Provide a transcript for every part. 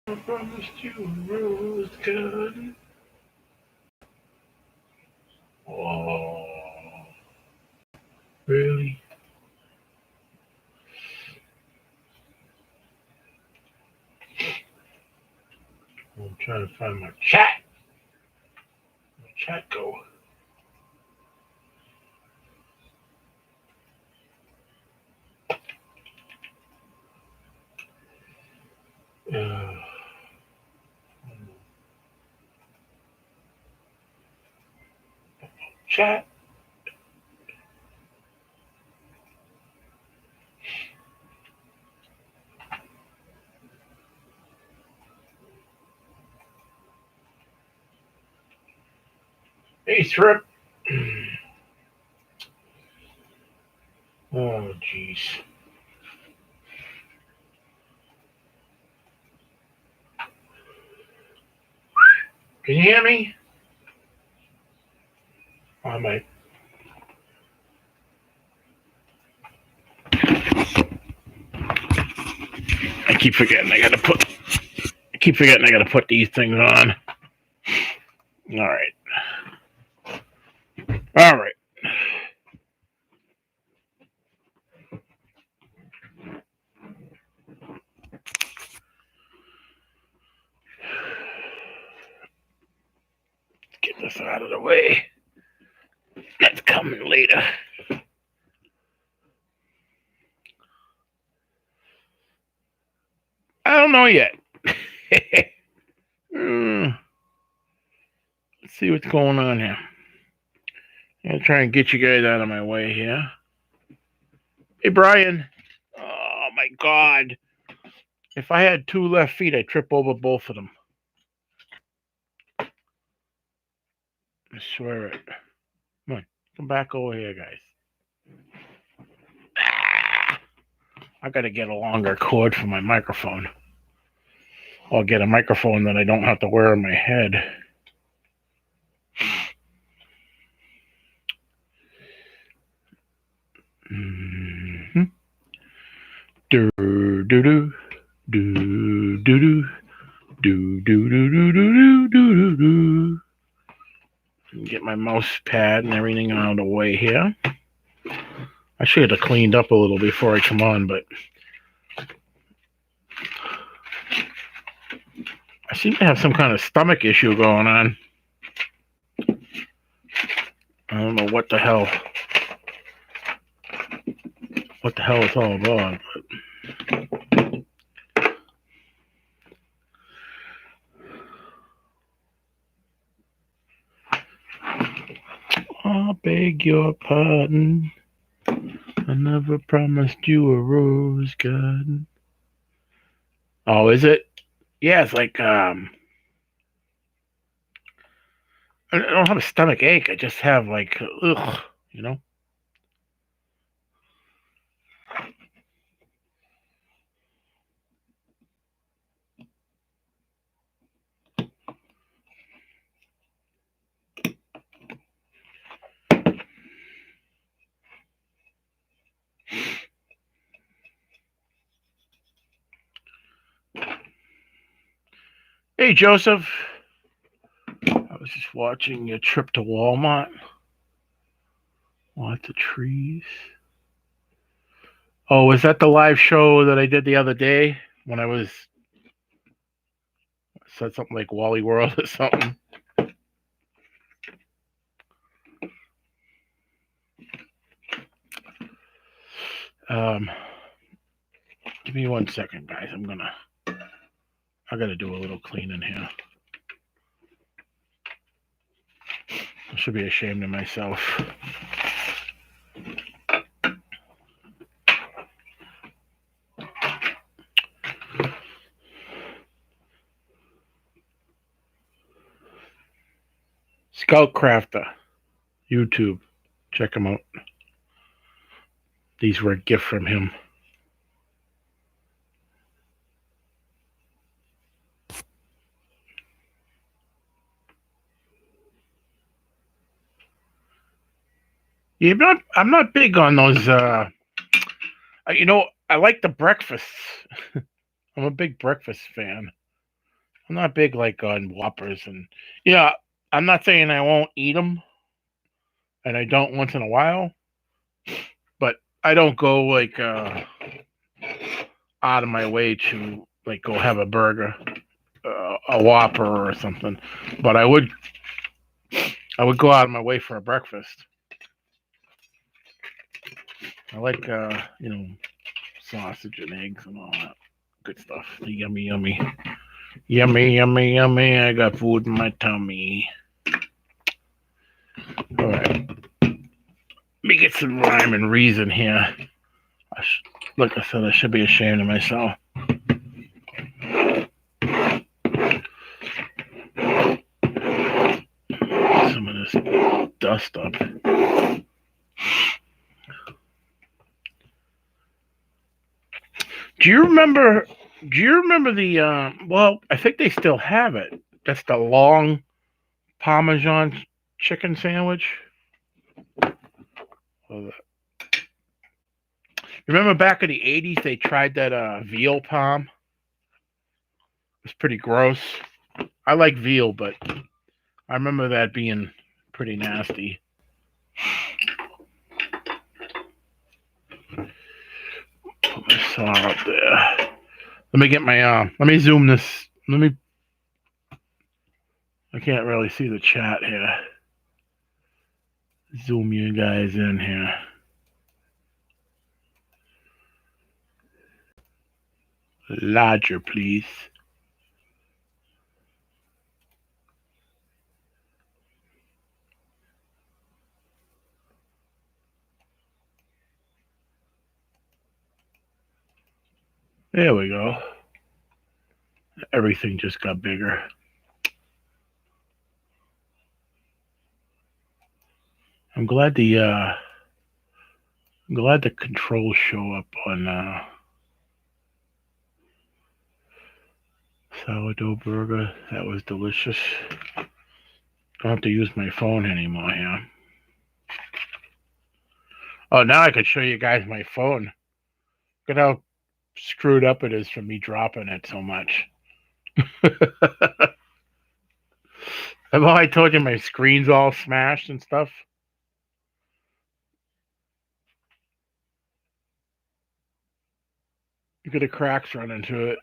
I promised you a rose garden. Oh, really? I'm trying to find my chat. My chat go. Uh, chat. Hey, Thrip. Oh, jeez. Can you hear me? I might. I keep forgetting I gotta put these things on. All right. All right. Get this out of the way. That's coming later. I don't know yet. Let's see what's going on here. I'm gonna try and get you guys out of my way here. Hey, Brian. Oh my God. If I had two left feet, I'd trip over both of them. I swear it. Come on, come back over here, guys. I gotta get a longer cord for my microphone. I'll get a microphone that I don't have to wear on my head. Mm-hmm. Do do do do do do do do do do do do do. Get my mouse pad and everything out of the way here. I should have cleaned up a little before I come on, but I seem to have some kind of stomach issue going on. I don't know what the hell it's all about. I beg your pardon. I never promised you a rose garden. Oh, is it? Yeah, it's like I don't have a stomach ache. I just have like ugh, you know. Hey, Joseph. I was just watching your trip to Walmart. Lots of trees. Oh, was that the live show that I did the other day when I said something like Wally World or something? Give me 1 second, guys. I gotta do a little cleaning here. I should be ashamed of myself. Scout Crafter, YouTube. Check him out. These were a gift from him. Yeah, I'm not big on those. I like the breakfasts. I'm a big breakfast fan. I'm not big like on Whoppers, and yeah, I'm not saying I won't eat them, and I don't once in a while, but I don't go like out of my way to like go have a burger, a Whopper or something. But I would go out of my way for a breakfast. I like sausage and eggs and all that good stuff. Yummy, yummy, yummy, yummy, yummy. I got food in my tummy. All right, let me get some rhyme and reason here. Like I said, I should be ashamed of myself. Some of this dust up. Do you remember? Do you remember the? Well, I think they still have it. That's the long Parmesan chicken sandwich. Remember back in the '80s, they tried that veal palm. It was pretty gross. I like veal, but I remember that being pretty nasty. Put my saw up there. Let me get my let me zoom this. I can't really see the chat here. Zoom you guys in here. Larger, please. There we go. Everything just got bigger. I'm glad the controls show up on sourdough burger. That was delicious. Don't have to use my phone anymore here. Oh, now I can show you guys my phone. Look at how screwed up it is from me dropping it so much. Have I told you my screen's all smashed and stuff? Look at the cracks running into it.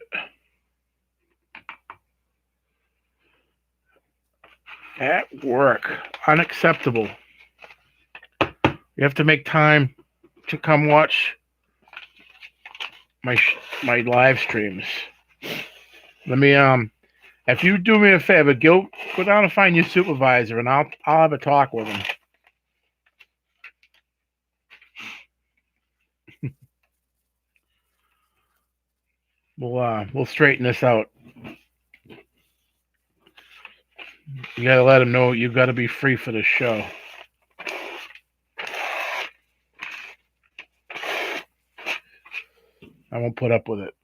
At work. Unacceptable. You have to make time to come watch my live streams. Let me if you do me a favor, go down and find your supervisor, and I'll have a talk with him. We'll straighten this out. You gotta let him know you gotta be free for the show. I won't put up with it.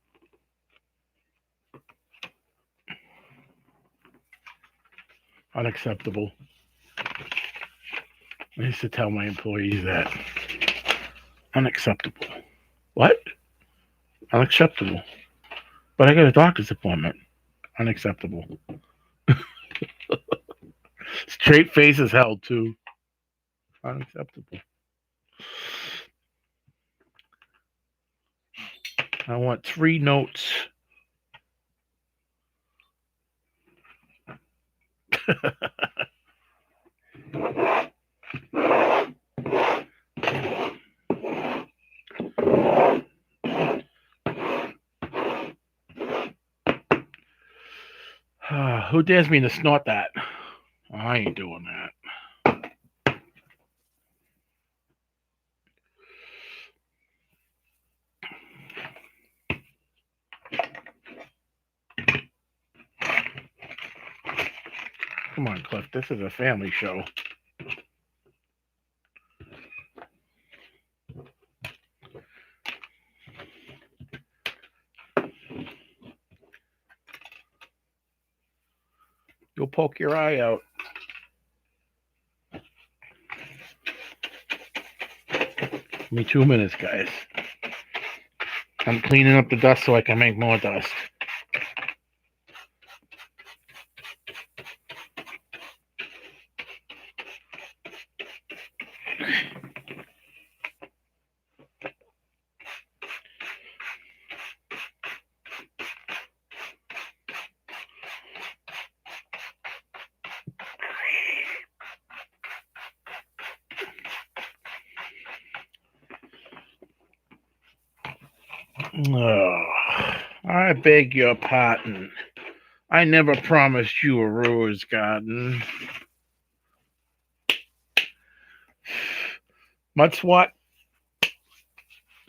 Unacceptable. I used to tell my employees that. Unacceptable. What? Unacceptable. But I got a doctor's appointment. Unacceptable. Straight face is held too. Unacceptable. I want 3 notes. Who dares me to snort that? Oh, I ain't doing that. Come on, Cliff. This is a family show. You'll poke your eye out. Give me 2 minutes, guys. I'm cleaning up the dust so I can make more dust. Oh, I beg your pardon. I never promised you a rose garden. Mudswat, how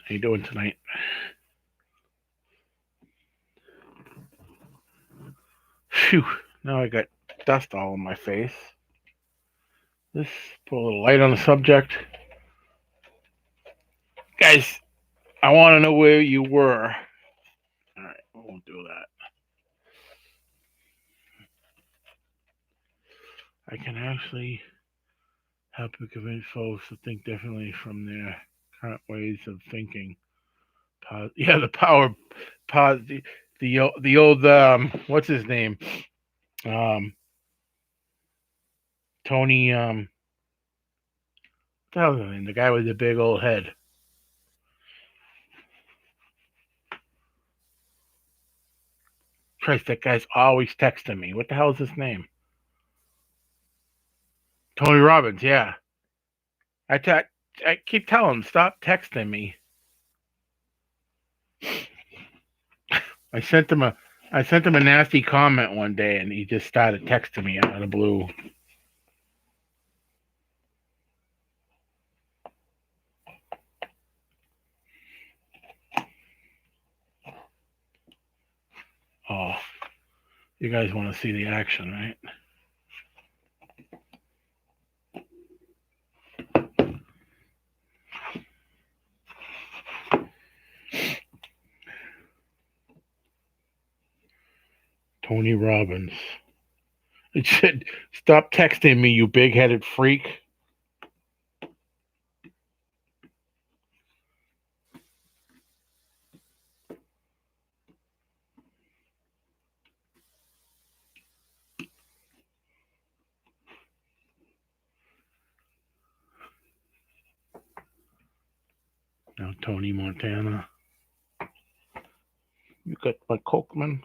you doing tonight? Phew, now I got dust all on my face. Let's put a little light on the subject. Guys, I want to know where you were. All right, I won't do that. I can actually help you convince folks to think differently from their current ways of thinking. Yeah, the power, the old what's his name? Tony the guy with the big old head. Christ, that guy's always texting me. What the hell is his name? Tony Robbins, yeah. I keep telling him, stop texting me. I sent him a nasty comment one day, and he just started texting me out of the blue. Oh, you guys want to see the action, right? Tony Robbins. It said, stop texting me, you big-headed freak. Now, Tony Montana. You got my Cokeman.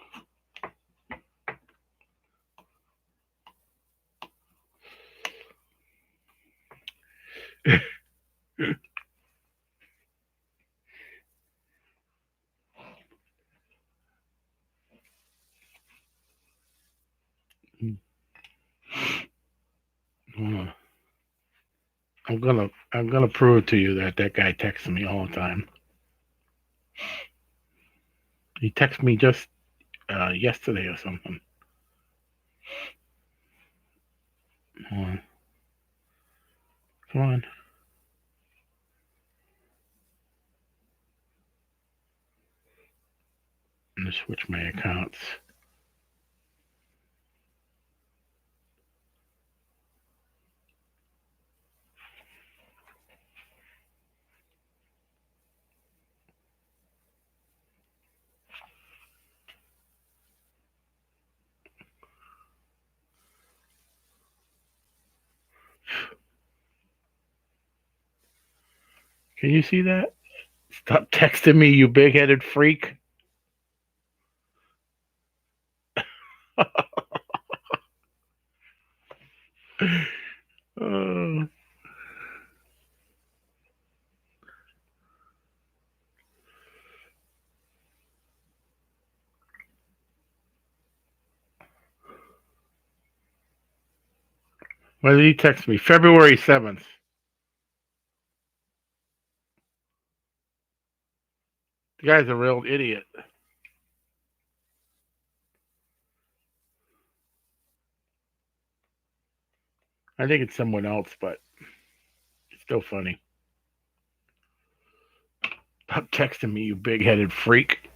I'm gonna prove to you that guy texts me all the time. He texted me just yesterday or something. Come on. I'm gonna switch my accounts. Can you see that? Stop texting me, you big-headed freak. When did he text me? February 7th. The guy's a real idiot. I think it's someone else, but it's still funny. Stop texting me, you big-headed freak.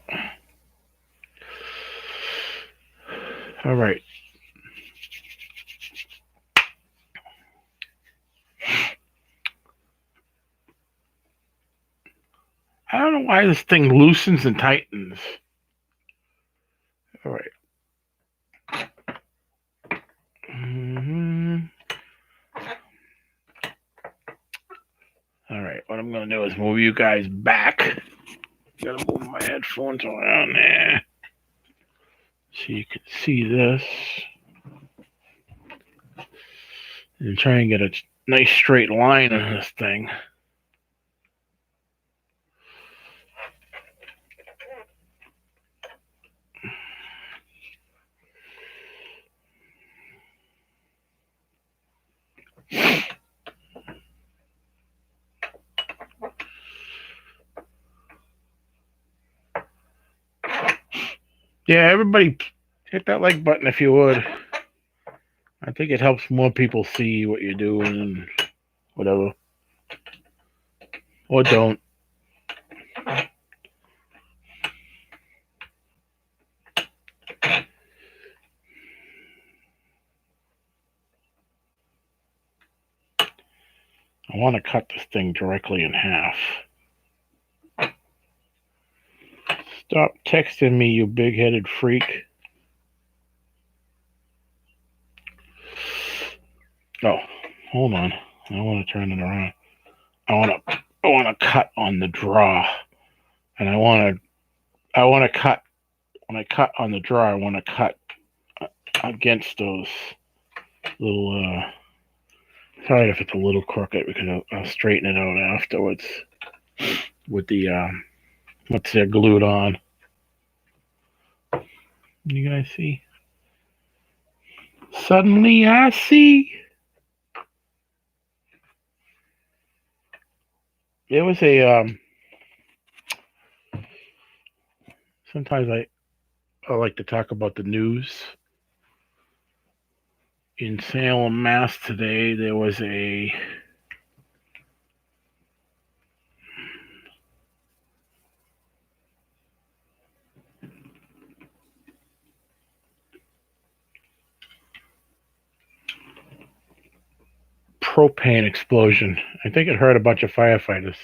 All right. I don't know why this thing loosens and tightens. All right. want to do is move you guys back. Gotta move my headphones around there so you can see this. And try and get a nice straight line in this thing. Yeah, everybody hit that like button if you would. I think it helps more people see what you're doing and whatever. Or don't. I want to cut this thing directly in half. Stop texting me, you big-headed freak. Oh, hold on. I want to turn it around. I want to cut on the draw, and I want to cut. When I cut on the draw, I want to cut against those little. Sorry if it's a little crooked because I'll straighten it out afterwards with the once they're glued on. You guys see? Suddenly I see. There was a sometimes I like to talk about the news. In Salem, Mass today, there was a propane explosion. I think it hurt a bunch of firefighters.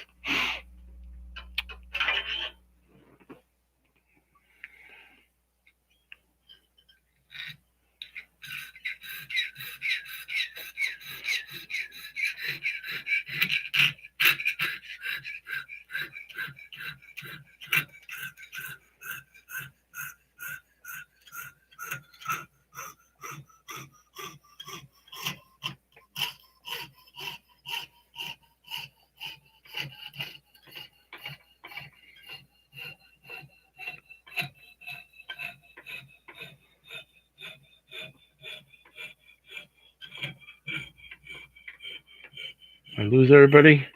I lose everybody?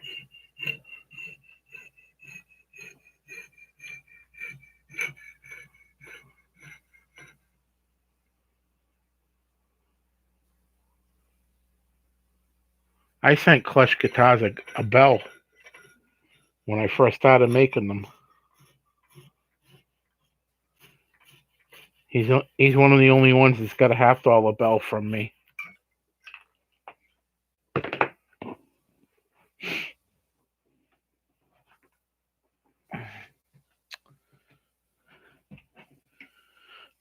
I sent Clutch Guitars a bell when I first started making them. He's one of the only ones that's got a $50 bell from me.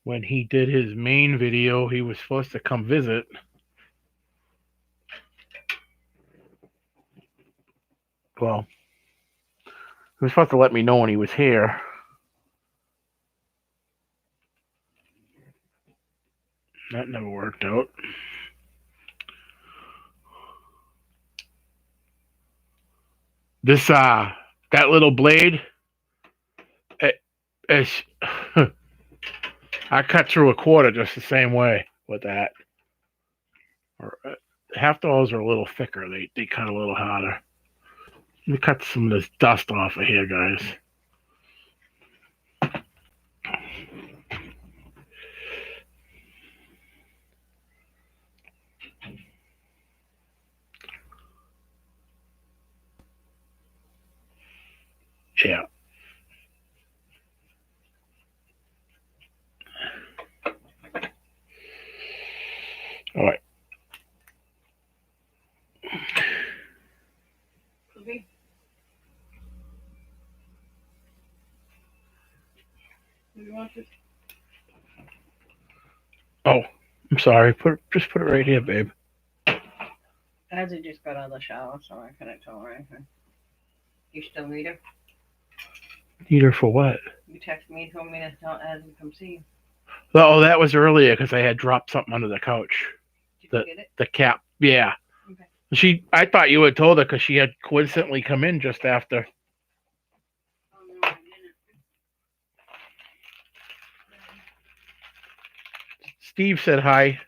When he did his main video, he was supposed to come visit. Well, he was supposed to let me know when he was here. That never worked out. This that little blade, it's I cut through a quarter just the same way with that. Or $50 are a little thicker. They cut a little harder. Let me cut some of this dust off of here, guys. Yeah. All right. Oh, I'm sorry. Just put it right here, babe. I just got out of the shower, so I couldn't tell her anything. You still need her? Need her for what? You text me and told me to tell Ed to come see you. Oh, that was earlier because I had dropped something under the couch. Did you get it? The cap. Yeah. Okay. I thought you had told her because she had coincidentally come in just after. Oh, no, I didn't. Steve said hi.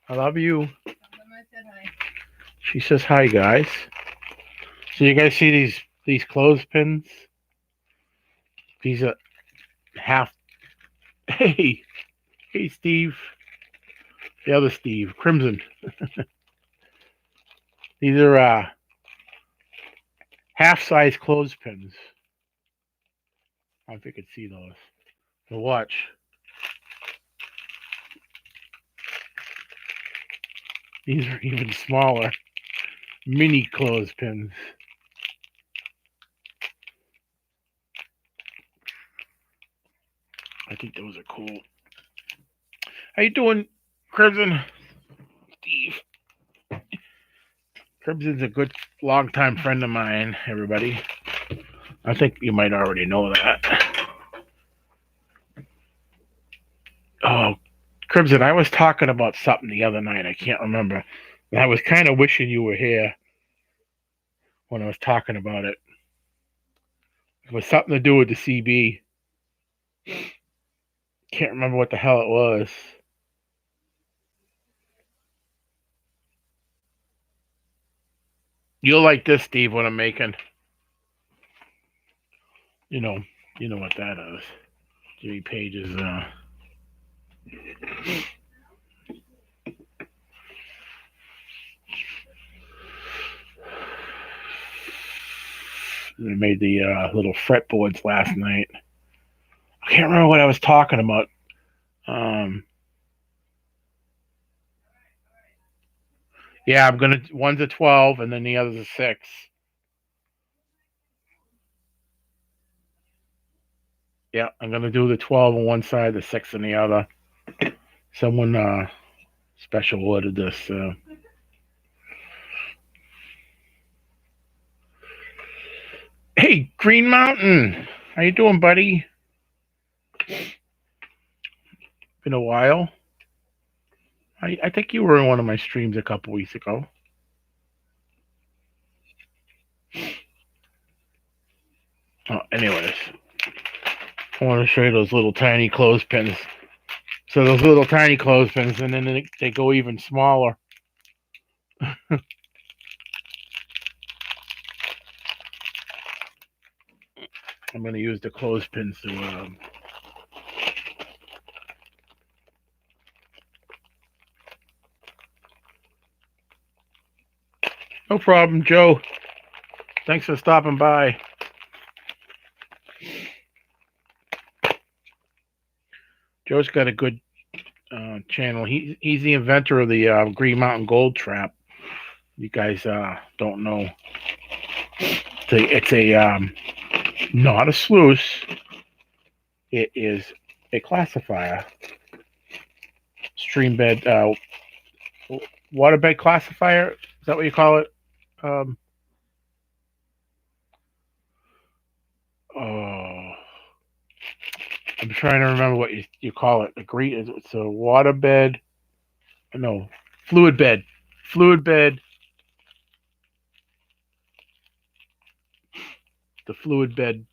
I love you. Tell them I said hi. She says hi, guys. So you guys see these clothespins? These are half. Hey, Steve. The other Steve, Crimson. These are half-size clothespins. I don't know if you can see those. So watch. These are even smaller. Mini clothespins. I think those are cool. How you doing, Crimson? Steve. Crimson's a good long-time friend of mine, everybody. I think you might already know that. Oh, Crimson, I was talking about something the other night. I can't remember. And I was kind of wishing you were here when I was talking about it. It was something to do with the CB. Can't remember what the hell it was. You'll like this, Steve, what I'm making. You know what that is. Jimmy Page's they made the little fretboards last night. I can't remember what I was talking about. Yeah, one's a 12 and then the other's a 6. Yeah, I'm gonna do the 12 on one side, the 6 on the other. Someone special ordered this. Hey, Green Mountain, how you doing, buddy? Been a while. I think you were in one of my streams a couple weeks ago. Anyways, I want to show you those little tiny clothespins. So those little tiny clothespins, and then they go even smaller. I'm going to use the clothespins to no problem, Joe. Thanks for stopping by. Joe's got a good channel. He's the inventor of the Green Mountain Gold Trap. You guys don't know. It's a not a sluice. It is a classifier. Stream bed, waterbed classifier. Is that what you call it? I'm trying to remember what you call it. It's a waterbed. No, fluid bed. Fluid bed. The fluid bed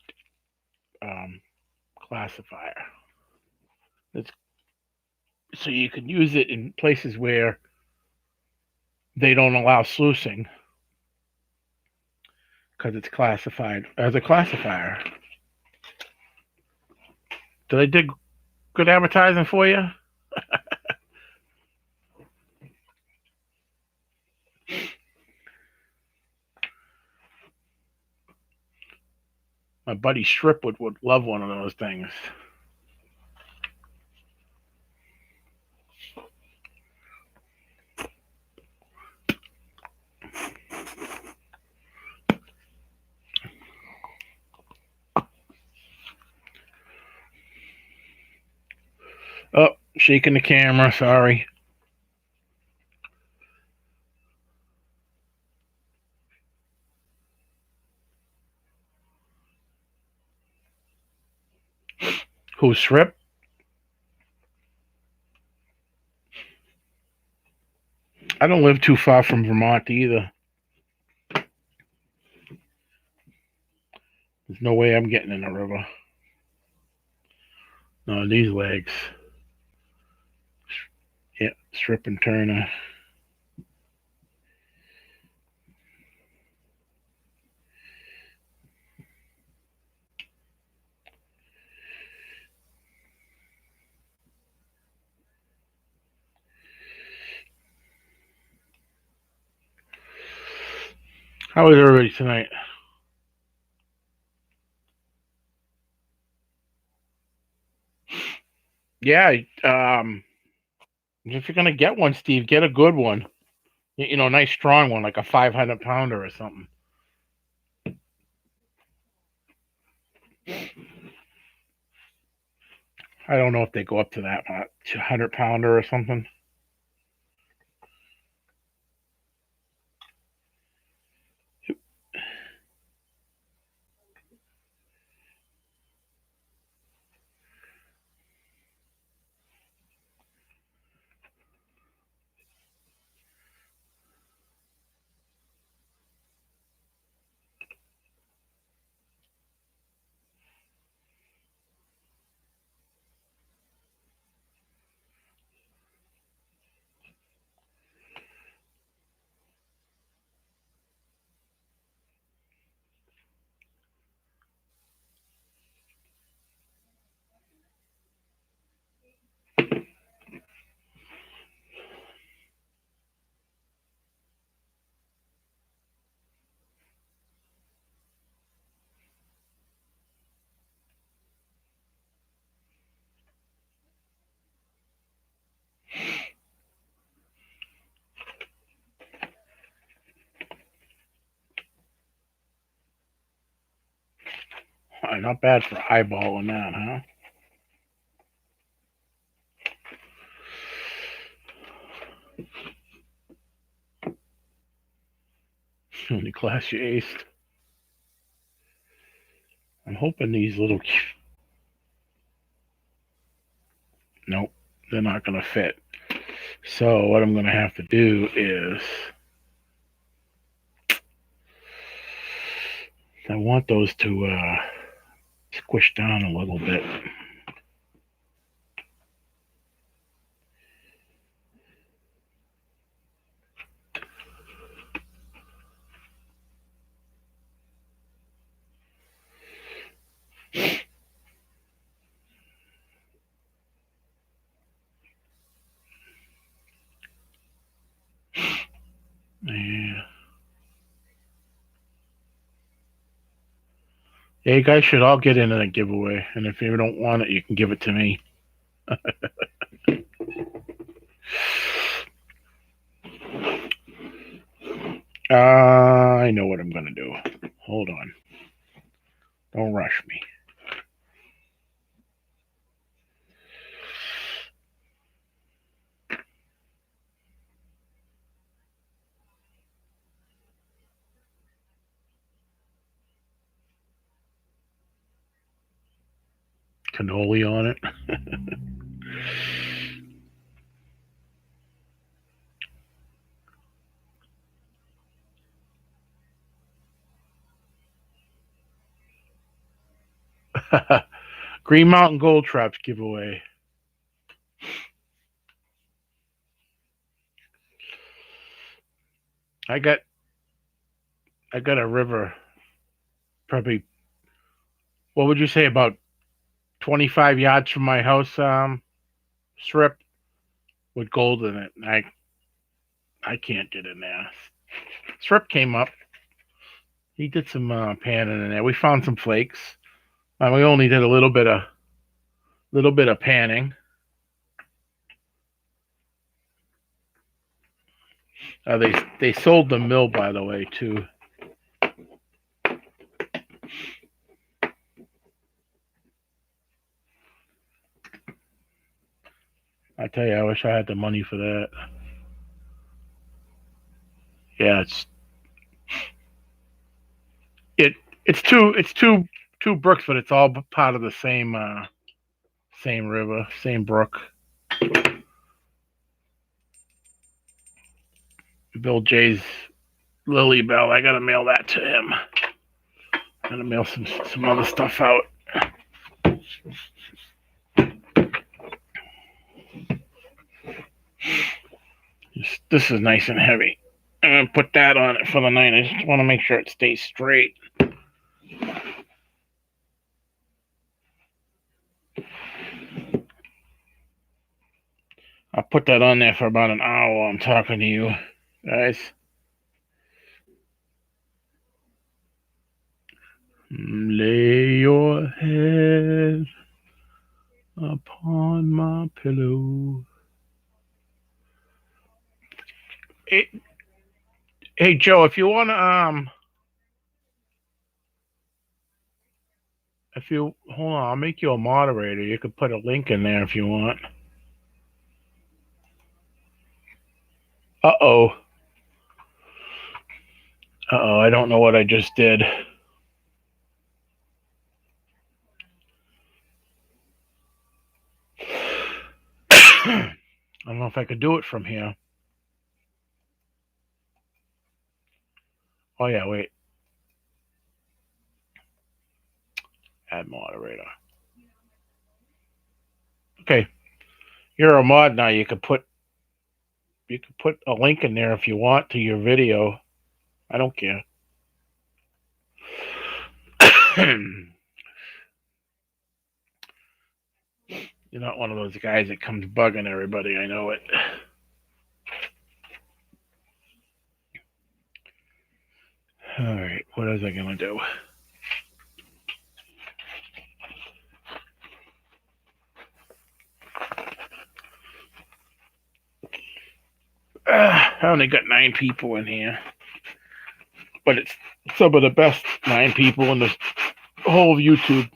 classifier. So you can use it in places where they don't allow sluicing because it's classified as a classifier. Did I do good advertising for you? My buddy Strip would love one of those things. Oh, shaking the camera, sorry. Who's Strip? I don't live too far from Vermont either. There's no way I'm getting in the river. No, these legs. Yeah, Strip and Turner. How is everybody tonight? Yeah, if you're gonna get one, Steve, get a good one. You know, a nice strong one, like a 500-pounder or something. I don't know if they go up to that 200-pounder or something. Not bad for eyeballing that, huh? Only class you aced. I'm hoping these little... Nope, they're not going to fit. So what I'm going to have to do is... I want those to squish down a little bit. Yeah. Yeah, you guys should all get in a giveaway, and if you don't want it, you can give it to me. I know what I'm gonna do. Hold on. Don't rush me. Cannoli on it. Green Mountain Gold Traps giveaway. I got a river, probably, what would you say, about 25 yards from my house, strip with gold in it. I can't get in there. Strip came up. He did some panning in there. We found some flakes. We only did a little bit of panning. They sold the mill, by the way, too. I tell you, I wish I had the money for that. Yeah, it's two brooks, but it's all part of the same Same river, same brook. Bill J's Lily Bell. I gotta mail that to him. Gotta mail some other stuff out. This is nice and heavy. I'm gonna put that on it for the night. I just want to make sure it stays straight. I'll put that on there for about an hour while I'm talking to you guys. Lay your head upon my pillow. Hey Joe, if you wanna hold on, I'll make you a moderator. You could put a link in there if you want. Uh-oh. I don't know what I just did. I don't know if I could do it from here. Oh yeah, wait. Add moderator. Okay. You're a mod now. You could put a link in there if you want to your video. I don't care. You're not one of those guys that comes bugging everybody. I know it. All right. What is I gonna do? I only got 9 people in here, but it's some of the best 9 people in the whole of YouTube.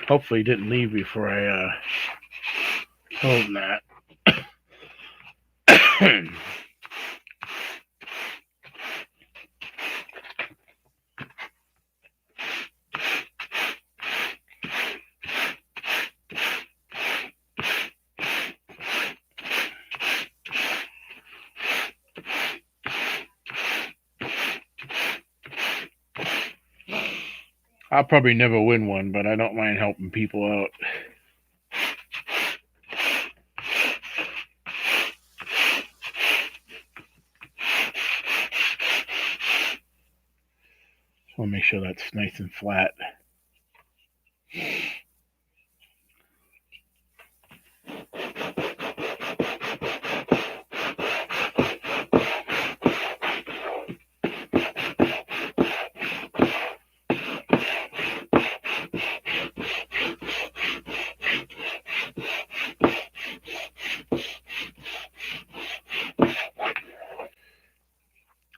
Hopefully he didn't leave before I told him that. I'll probably never win one, but I don't mind helping people out. Just want to make sure that's nice and flat.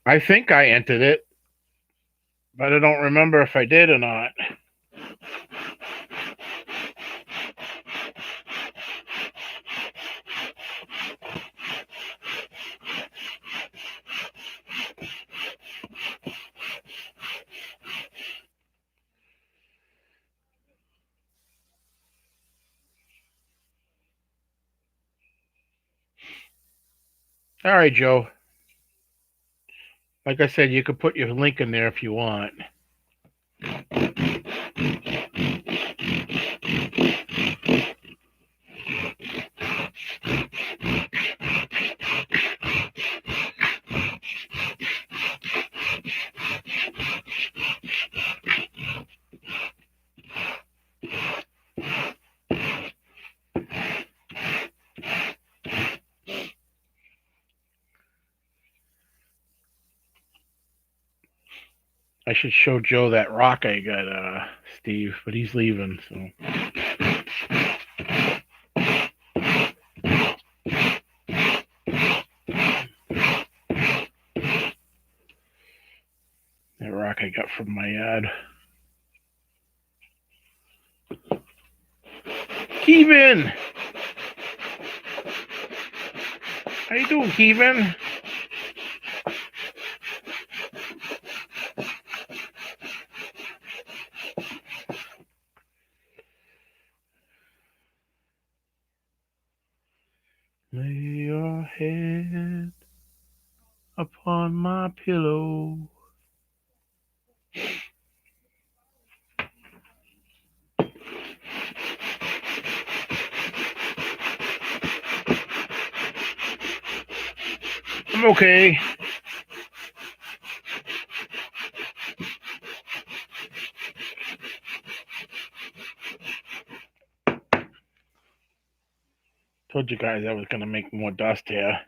I think I entered it, but I don't remember if I did or not. All right, Joe. Like I said, you could put your link in there if you want. I should show Joe that rock I got, Steve, but he's leaving, so. That rock I got from my yard. Kevin! How you doing, Kevin? Lay your head upon my pillow. I'm okay. Told you guys I was gonna make more dust here.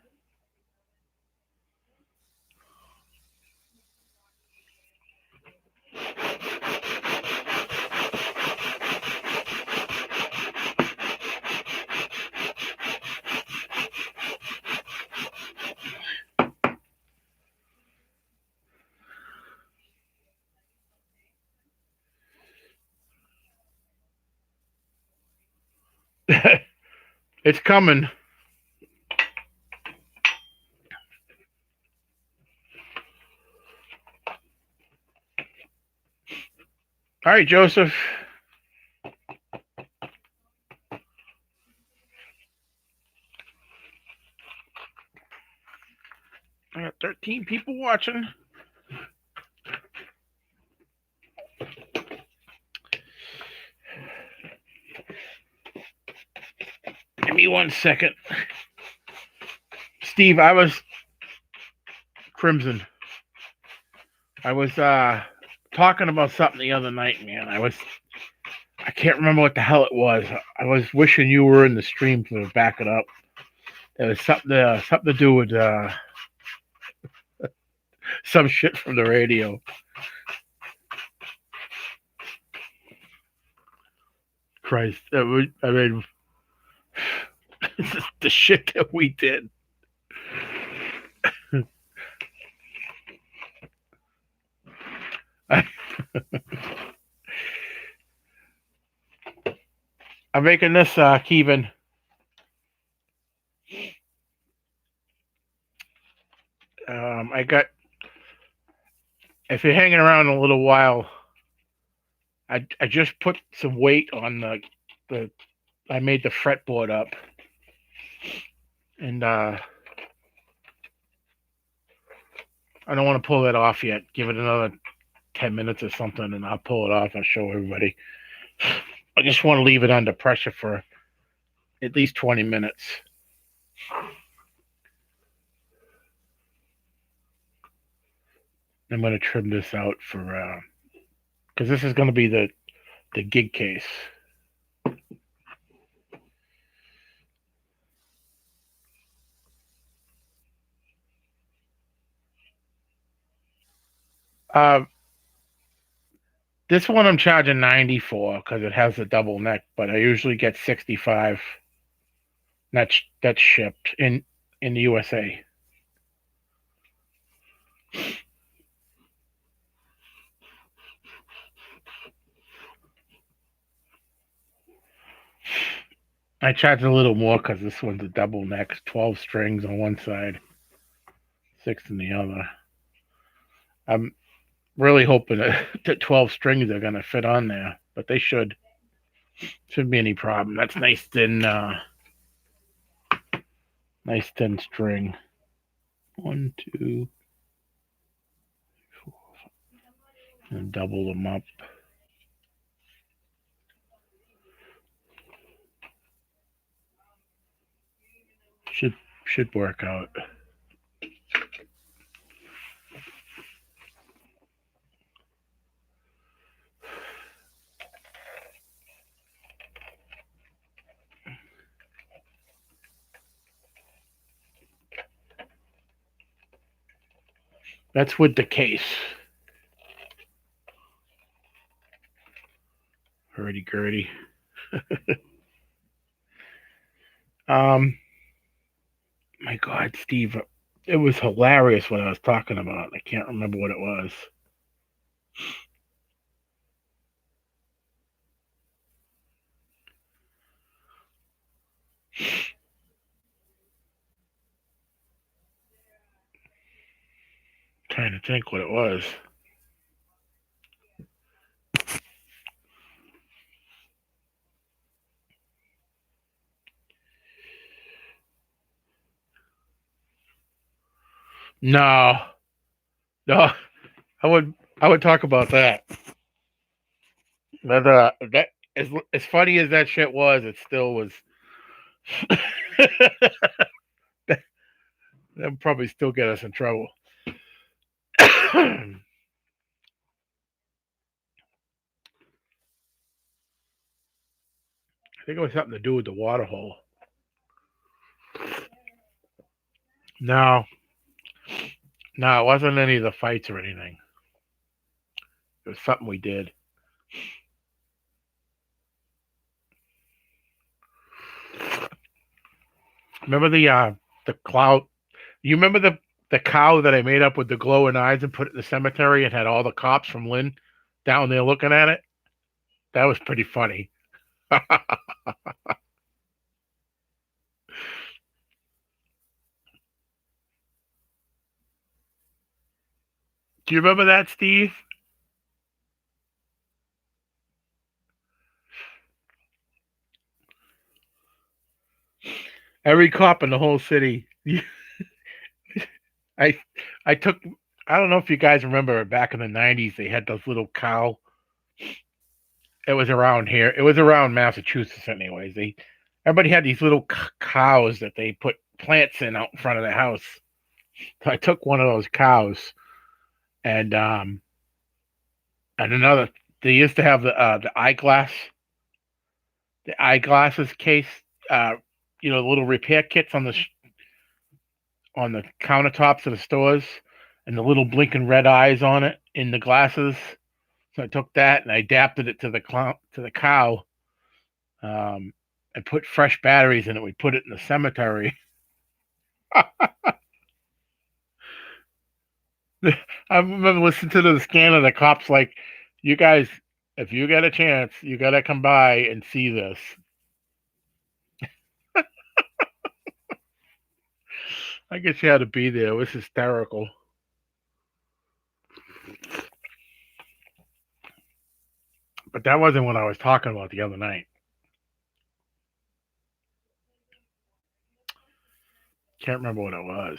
It's coming. All right, Joseph. I got 13 people watching. Give me 1 second. Steve, I was Crimson. I was talking about something the other night, man. I can't remember what the hell it was. I was wishing you were in the stream to back it up. It was something to do with some shit from the radio. Christ, I mean, the shit that we did. I'm making this, Kevin. I got. If you're hanging around a little while, I just put some weight on the. I made the fretboard up, and I don't want to pull that off yet. Give it another 10 minutes or something, and I'll pull it off and show everybody. I just want to leave it under pressure for at least 20 minutes. I'm going to trim this out for, because this is going to be the gig case. This one I'm charging 90 for because it has the double neck, but I usually get 65. That's shipped in the USA. I charge a little more because this one's a double neck, 12 strings on one side, 6 on the other. I'm really hoping that 12 strings are going to fit on there, but they should. Shouldn't be any problem. That's nice thin string. 1, 2, 4, and double them up. Should work out. That's with the case. Hurdy-gurdy. My God, Steve, it was hilarious what I was talking about. I can't remember what it was. Trying to think what it was. No, no, I would talk about that. That as funny as that shit was, it still was. That would probably still get us in trouble. I think it was something to do with the water hole. No, it wasn't any of the fights or anything. It was something we did. Remember the cloud? You remember the cow that I made up with the glowing eyes and put it in the cemetery and had all the cops from Lynn down there looking at it? That was pretty funny. Do you remember that, Steve? Every cop in the whole city. I took. I don't know if you guys remember back in the '90s. They had those little cow. It was around here. It was around Massachusetts, anyways. Everybody had these little cows that they put plants in out in front of the house. So I took one of those cows, and another. They used to have the eyeglasses case. The little repair kits on the countertops of the stores, and the little blinking red eyes on it in the glasses. So I took that and I adapted it to the cow, and put fresh batteries in it. We put it in the cemetery. I remember listening to the scanner. The cops like, "You guys, if you get a chance, you gotta come by and see this." I guess you had to be there. It was hysterical. But that wasn't what I was talking about the other night. Can't remember what it was.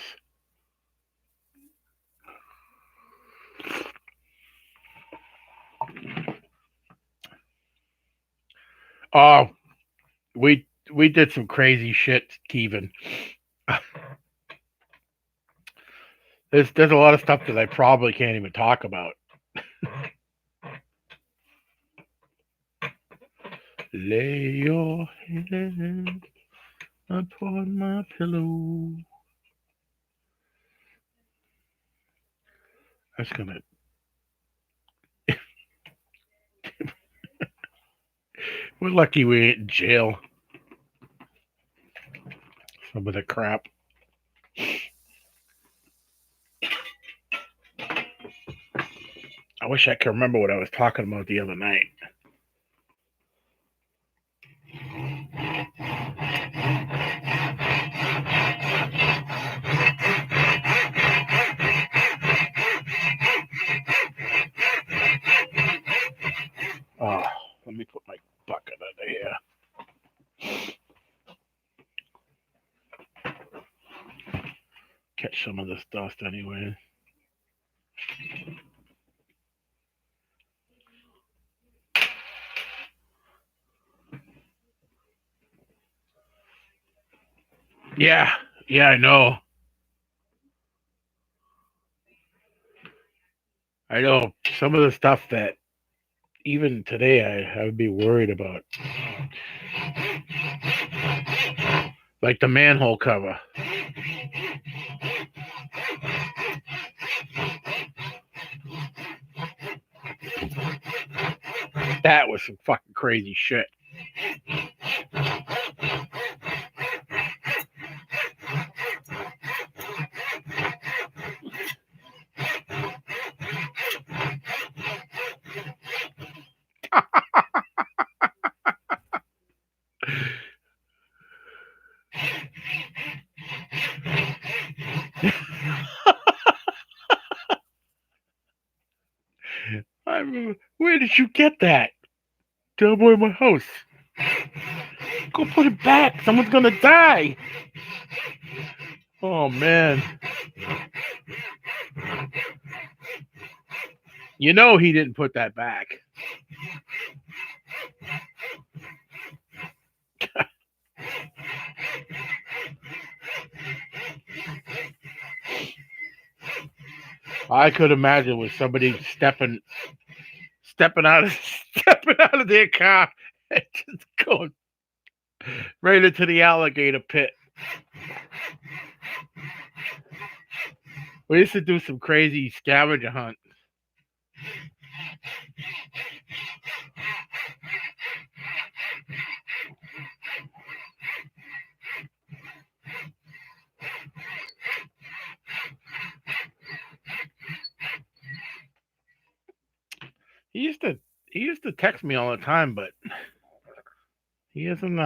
Oh, we did some crazy shit, Kevin. There's a lot of stuff that I probably can't even talk about. Lay your head upon my pillow. That's gonna. We're lucky we ain't in jail. Some of the crap. I wish I could remember what I was talking about the other night. Oh, let me put my bucket under here. Catch some of this dust anyway. Yeah, I know. I know some of the stuff that even today I would be worried about. Like the manhole cover. That was some fucking crazy shit. Where did you get that? Down by my house. Go put it back. Someone's gonna die. Oh man. You know he didn't put that back. I could imagine with somebody stepping out of their car and just going right into the alligator pit. We used to do some crazy scavenger hunt. He used to text me all the time, but he hasn't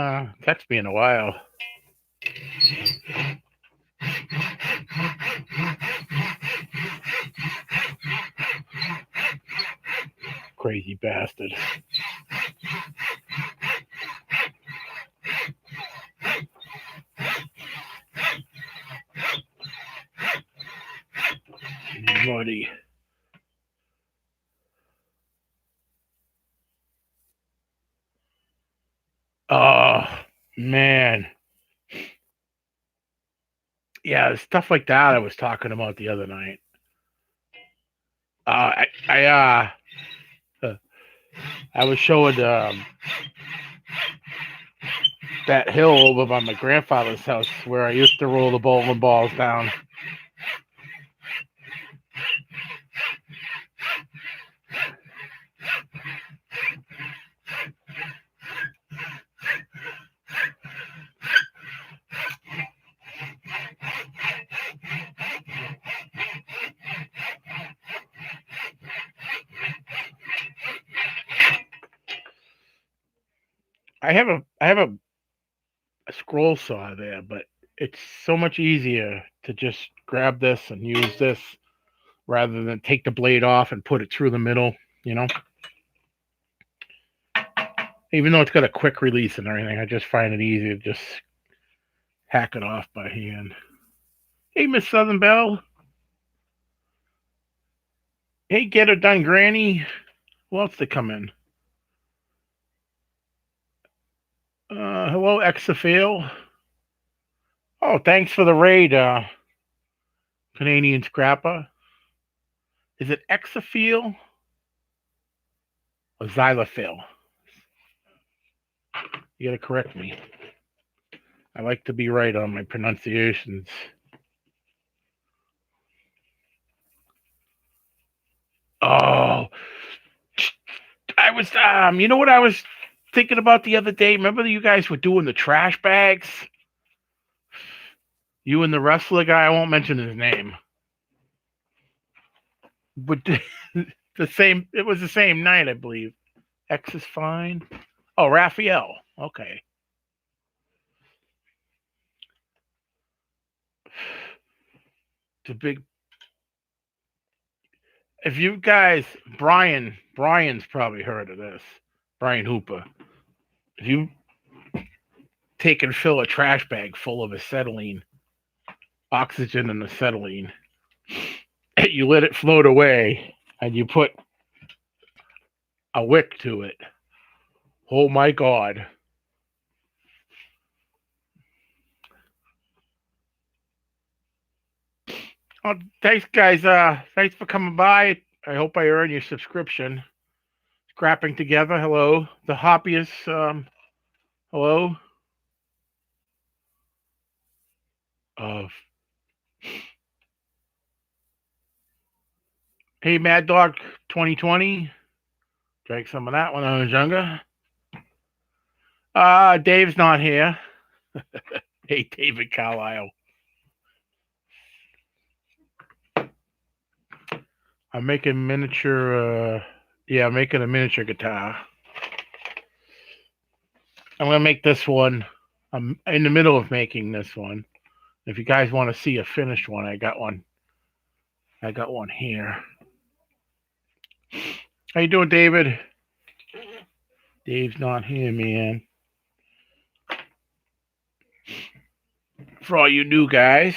texted me in a while. Crazy bastard. Muddy. Oh man. Yeah, stuff like that I was talking about the other night. I was showing that hill over by my grandfather's house where I used to roll the bowling balls down. I have a scroll saw there, but it's so much easier to just grab this and use this rather than take the blade off and put it through the middle, you know? Even though it's got a quick release and everything, I just find it easy to just hack it off by hand. Hey, Miss Southern Belle. Hey, get her done, Granny. Who else to come in? Hello, Exafil. Oh, thanks for the raid, Canadian Scrapper. Is it Exafil or Xylophil? You gotta correct me. I like to be right on my pronunciations. Oh, I was, you know what I was thinking about the other day? Remember you guys were doing the trash bags? You and the wrestler guy, I won't mention his name. But it was the same night, I believe. X is fine. Oh, Raphael. Okay. The big. If you guys, Brian's probably heard of this. Brian Hooper. If you take and fill a trash bag full of acetylene, oxygen and acetylene, you let it float away, and you put a wick to it. Oh my God. Oh, thanks, guys. Thanks for coming by. I hope I earn your subscription. Scrapping together. Hello. The hobbyists. Hello. Hey, Mad Dog 2020. Drank some of that when I was younger. Dave's not here. Hey, David Carlisle. I'm making miniature. I'm making a miniature guitar. I'm gonna make this one. I'm in the middle of making this one. If you guys want to see a finished one, I got one. I got one here. How you doing, David? Dave's not here, man. For all you new guys,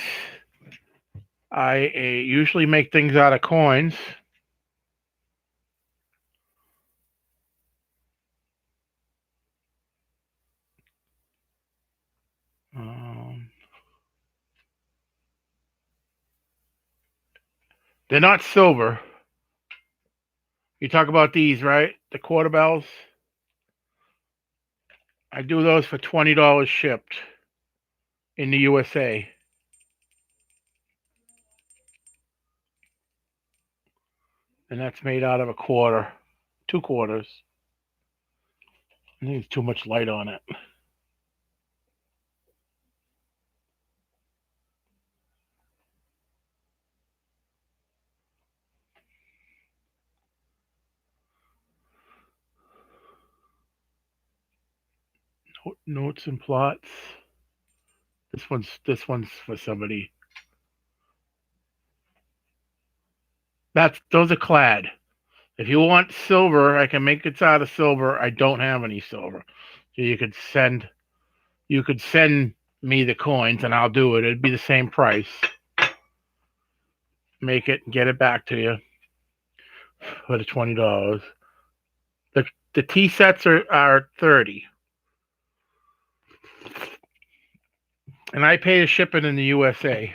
I usually make things out of coins. They're not silver. You talk about these, right? The quarter bells. I do those for $20 shipped in the USA. And that's made out of a quarter, 2 quarters. I think there's too much light on it. Notes and plots. This one's for somebody. Those are clad. If you want silver, I can make it out of silver. I don't have any silver, so you could send me the coins and I'll do it. It'd be the same price. Make it and get it back to you for the $20. The tea sets are $30. And I pay to ship it in the USA.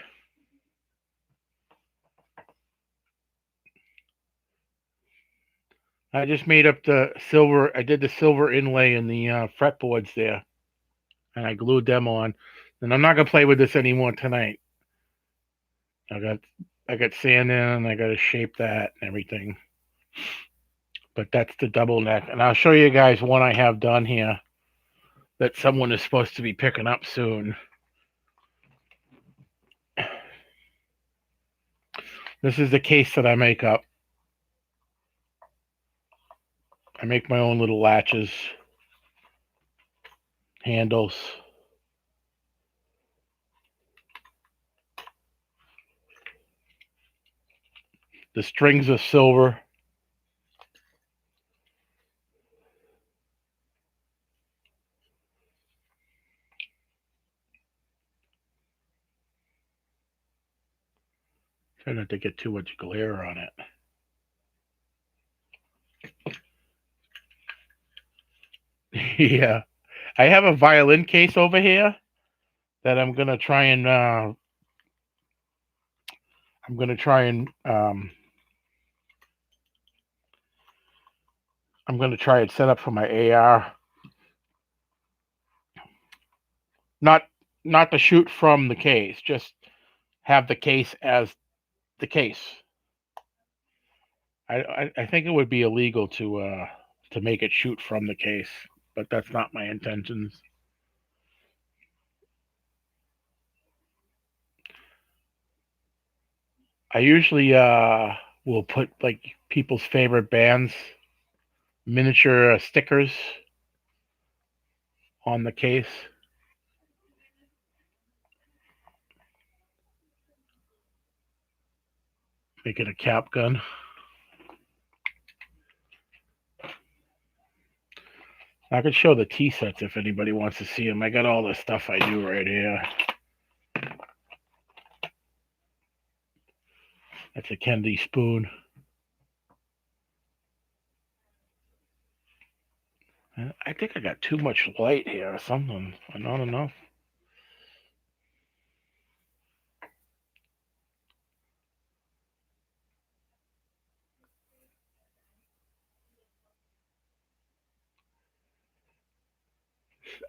I just made up the silver. I did the silver inlay in the fretboards there, and I glued them on. And I'm not gonna play with this anymore tonight. I got sand in, and I got to shape that and everything. But that's the double neck, and I'll show you guys one I have done here that someone is supposed to be picking up soon. This is the case that I make up. I make my own little latches, handles. The strings are silver. Try not to get too much glare on it. Yeah. I have a violin case over here that I'm gonna try and set up for my AR. Not to shoot from the case, just have the case as the case. I think it would be illegal to make it shoot from the case, but that's not my intentions. I usually will put like people's favorite bands miniature stickers on the case. Make it a cap gun. I could show the tea sets if anybody wants to see them. I got all the stuff I do right here. That's a candy spoon. I think I got too much light here or something. Not enough.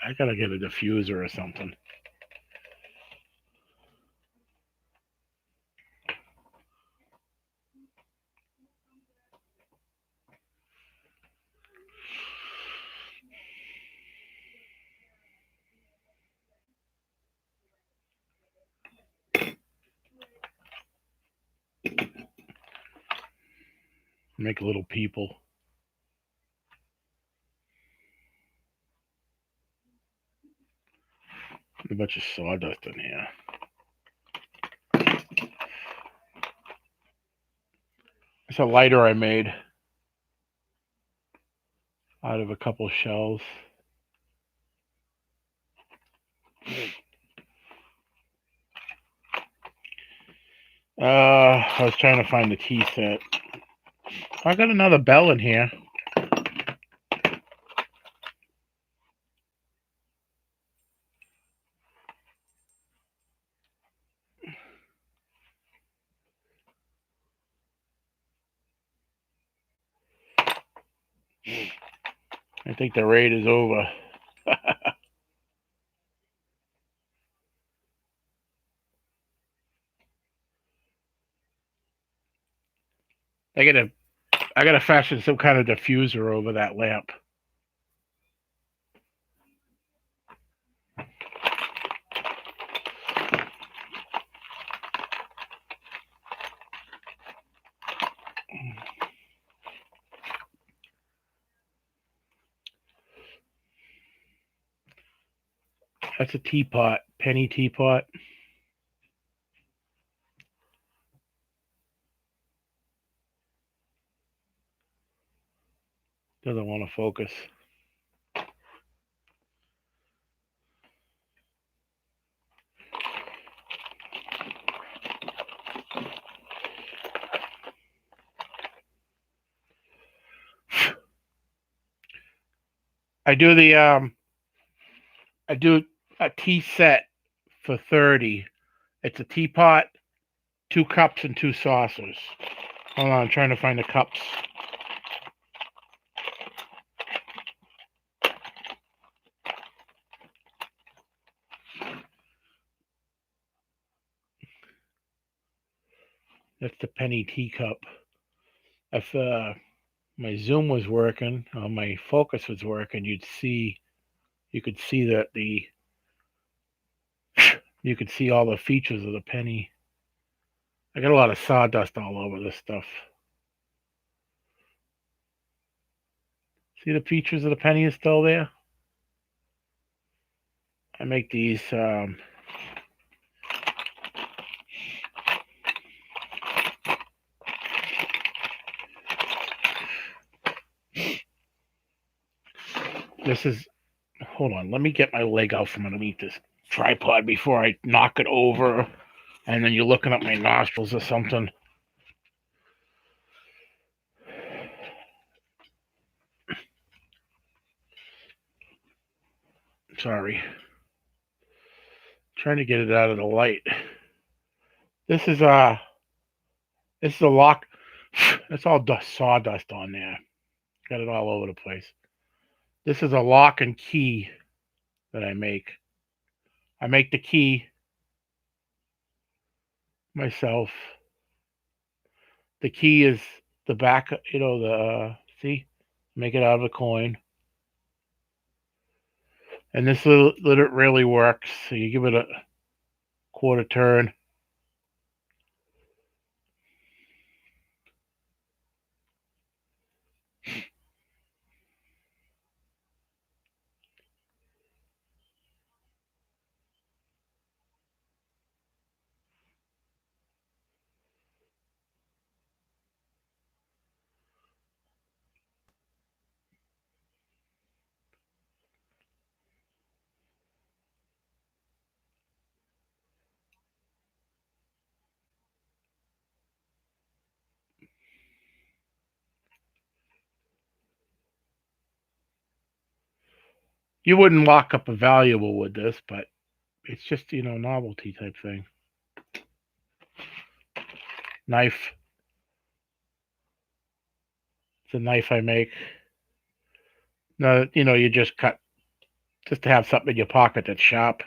I gotta get a diffuser or something. Make little people. A bunch of sawdust in here. It's a lighter I made out of a couple shells. I was trying to find the tea set. I got another bell in here. I think the raid is over. I gotta fashion some kind of diffuser over that lamp. That's a teapot, penny teapot. Doesn't want to focus. I do a tea set for 30. It's a teapot, 2 cups, and 2 saucers. Hold on, I'm trying to find the cups. That's the penny teacup. If my zoom was working, or my focus was working, you could see that you could see all the features of the penny. I got a lot of sawdust all over this stuff. See the features of the penny is still there? I make these this is, hold on, let me get my leg out from underneath this tripod before I knock it over and then you're looking at my nostrils or something. Sorry. Trying to get it out of the light. This is a lock. It's all sawdust on there. Got it all over the place. This is a lock and key that I make. I make the key myself. The key is the back, see? Make it out of a coin. And this little really works. So you give it a quarter turn. You wouldn't lock up a valuable with this, but it's just, novelty type thing. Knife. It's a knife I make. No, you just cut, just to have something in your pocket that's sharp.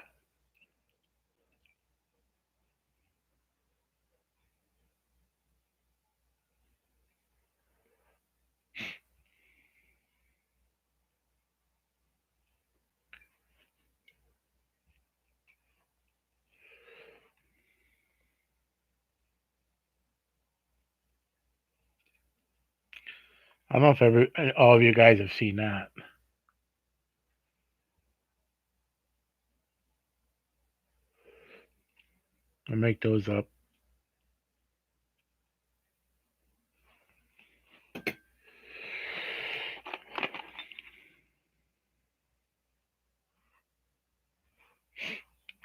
I don't know if all of you guys have seen that. I make those up.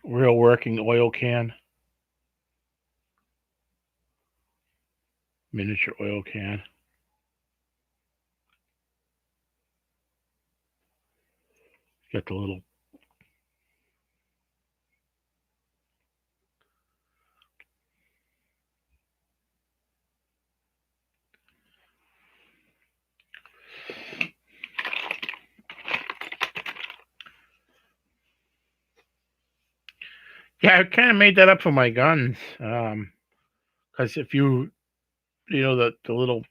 Real working oil can. Miniature oil can. Got the little. Yeah, I kind of made that up for my guns. Because if the little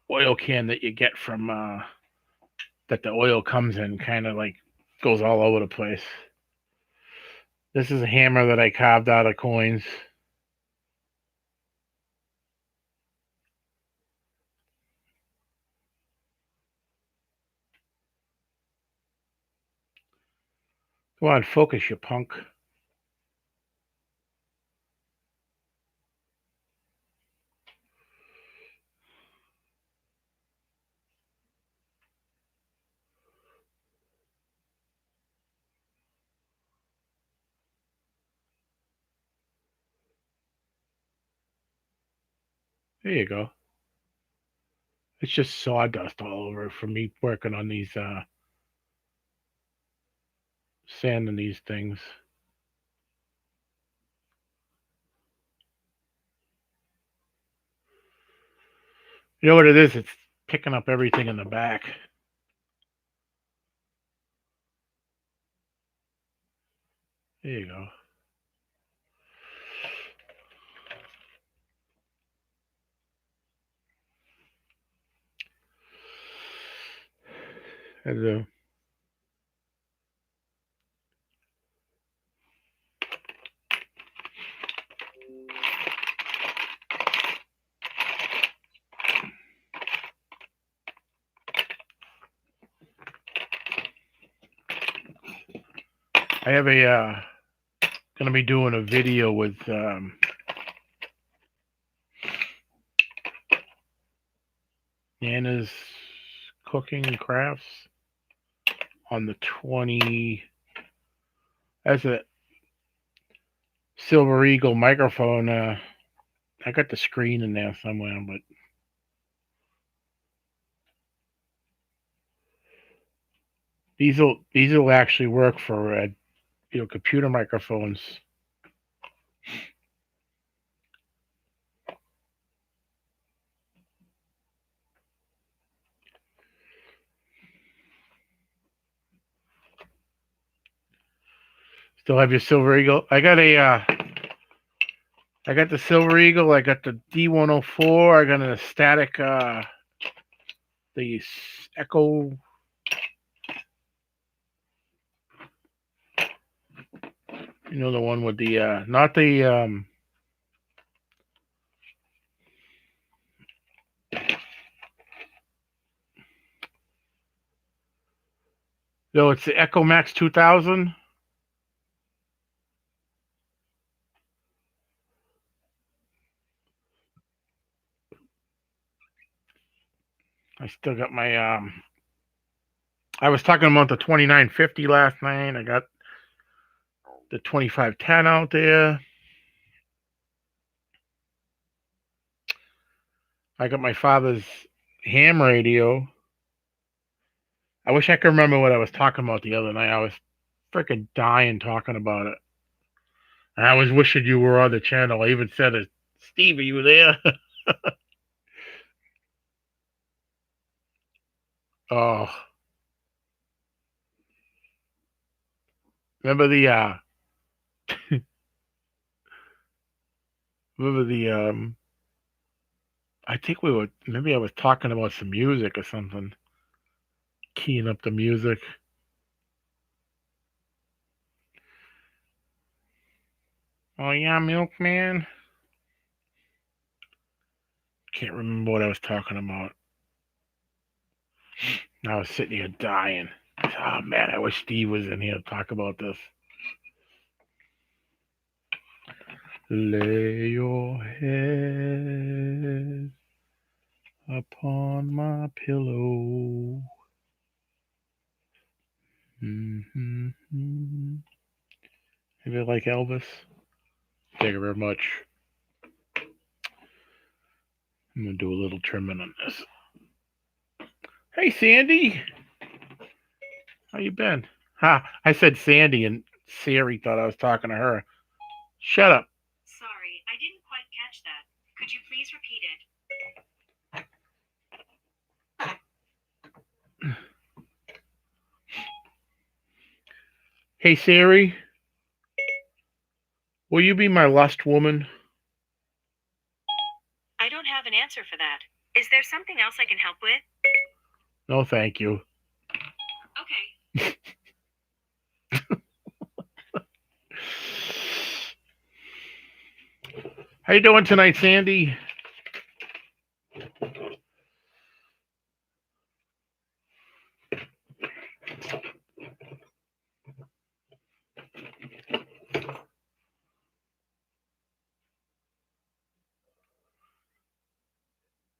oil can that you get from that the oil comes in, kind of like goes all over the place. This is a hammer that I carved out of coins. Go on, focus, you punk. There you go. It's just sawdust all over from me working on these sanding these things. You know what it is? It's picking up everything in the back. There you go. And, I have gonna be doing a video with Nana's Cooking and Crafts on the 20. As a Silver Eagle microphone. I got the screen in there somewhere, but these will actually work for computer microphones. Still have your Silver Eagle. I got the Silver Eagle. I got the D104. I got a static the Echo. The one with the not the no, it's the Echo Max 2000. I still got my I was talking about the 2950 last night. I got the 2510 out there. I got my father's ham radio. I wish I could remember what I was talking about the other night. I was freaking dying talking about it. And I was wishing you were on the channel. I even said it. Steve, are you there? Oh. Remember the I think maybe I was talking about some music or something. Keying up the music. Oh yeah, Milkman. Can't remember what I was talking about. I was sitting here dying. Oh man, I wish Steve was in here to talk about this. Lay your head upon my pillow. Mm-hmm. Maybe like Elvis. Thank you very much. I'm gonna do a little trimming on this. Hey Sandy, how you been? Ha! I said Sandy, and Siri thought I was talking to her. Shut up. Sorry, I didn't quite catch that. Could you please repeat it? Hey Siri, will you be my lust woman? I don't have an answer for that. Is there something else I can help with? No, thank you. Okay. How you doing tonight, Sandy?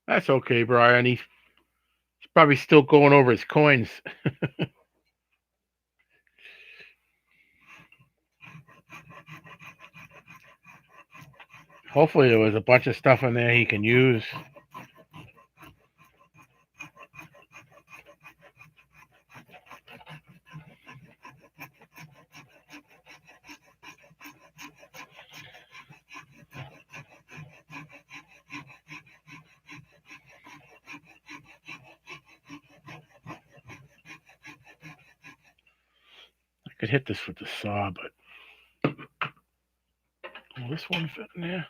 That's okay, Brian. He's probably still going over his coins. Hopefully there was a bunch of stuff in there he can use. I could hit this with the saw, but will this one fit in there?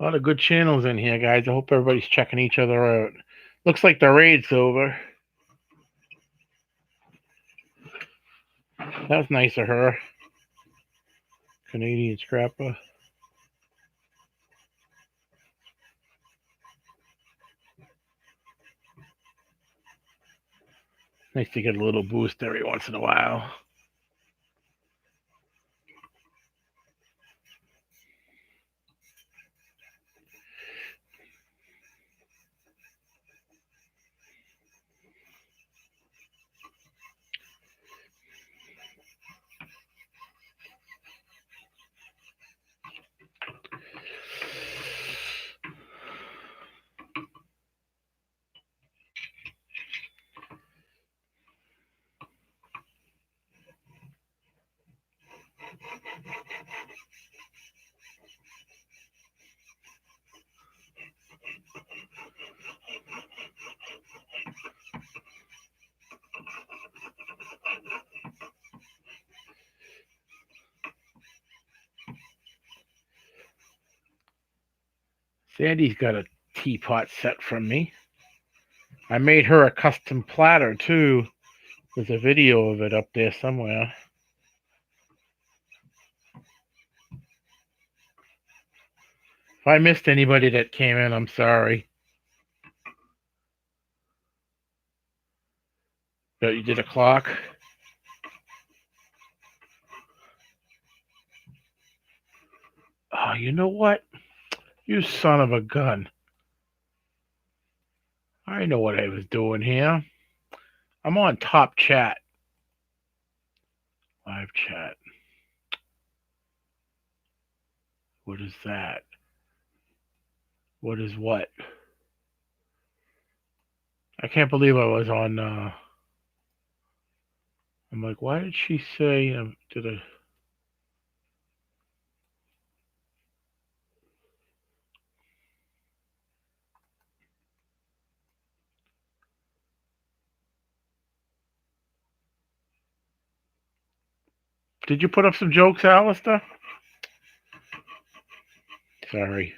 A lot of good channels in here, guys. I hope everybody's checking each other out. Looks like the raid's over. That was nice of her. Canadian scrapper. Nice to get a little boost every once in a while. Sandy's got a teapot set from me. I made her a custom platter too. There's a video of it up there somewhere. If I missed anybody that came in, I'm sorry. But you did a clock. Oh, you know what? You son of a gun. I know what I was doing here. I'm on top chat. Live chat. What is that? What is what? I can't believe I was on. I'm like, why did she say? Did I? Did you put up some jokes, Alistair? Sorry.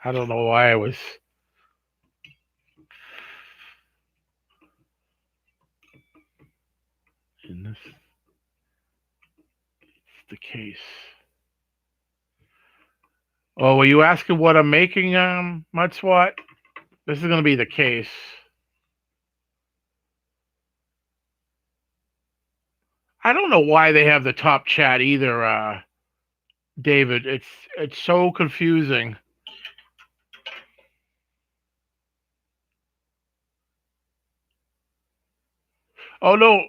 I don't know why I was. In this. It's the case. Oh, were you asking what I'm making, Mud Swat? This is going to be the case. I don't know why they have the top chat either, David. It's so confusing. Oh no,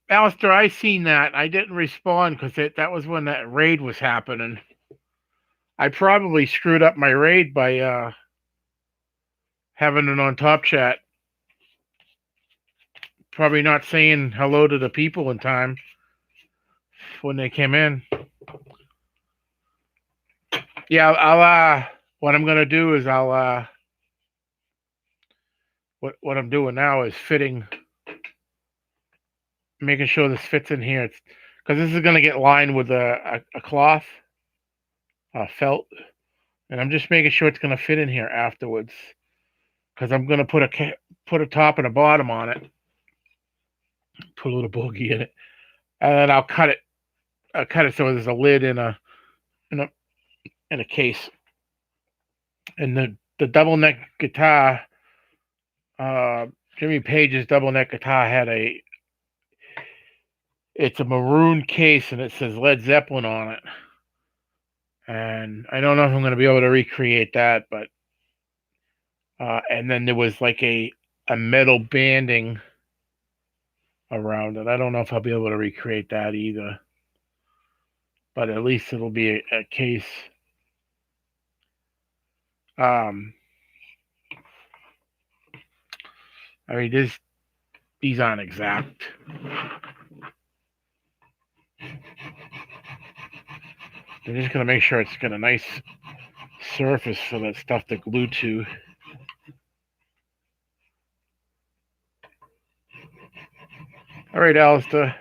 Alistair, I seen that. I didn't respond because that was when that raid was happening. I probably screwed up my raid by having it on top chat. Probably not saying hello to the people in time when they came in. Yeah, I'll what I'm gonna do is I'll what I'm doing now is making sure this fits in here. It's because this is gonna get lined with a cloth, felt, and I'm just making sure it's gonna fit in here afterwards. Because I'm gonna put a top and a bottom on it, put a little boogie in it, and then I'll cut it. I'll cut it so there's a lid in a case. And the double neck guitar, Jimmy Page's double neck guitar had it's a maroon case and it says Led Zeppelin on it. And I don't know if I'm going to be able to recreate that, but and then there was like a metal banding around it. I don't know if I'll be able to recreate that either, but at least it'll be a case. I mean, these aren't exact. I'm just going to make sure it's got a nice surface for that stuff to glue to. All right, Alistair.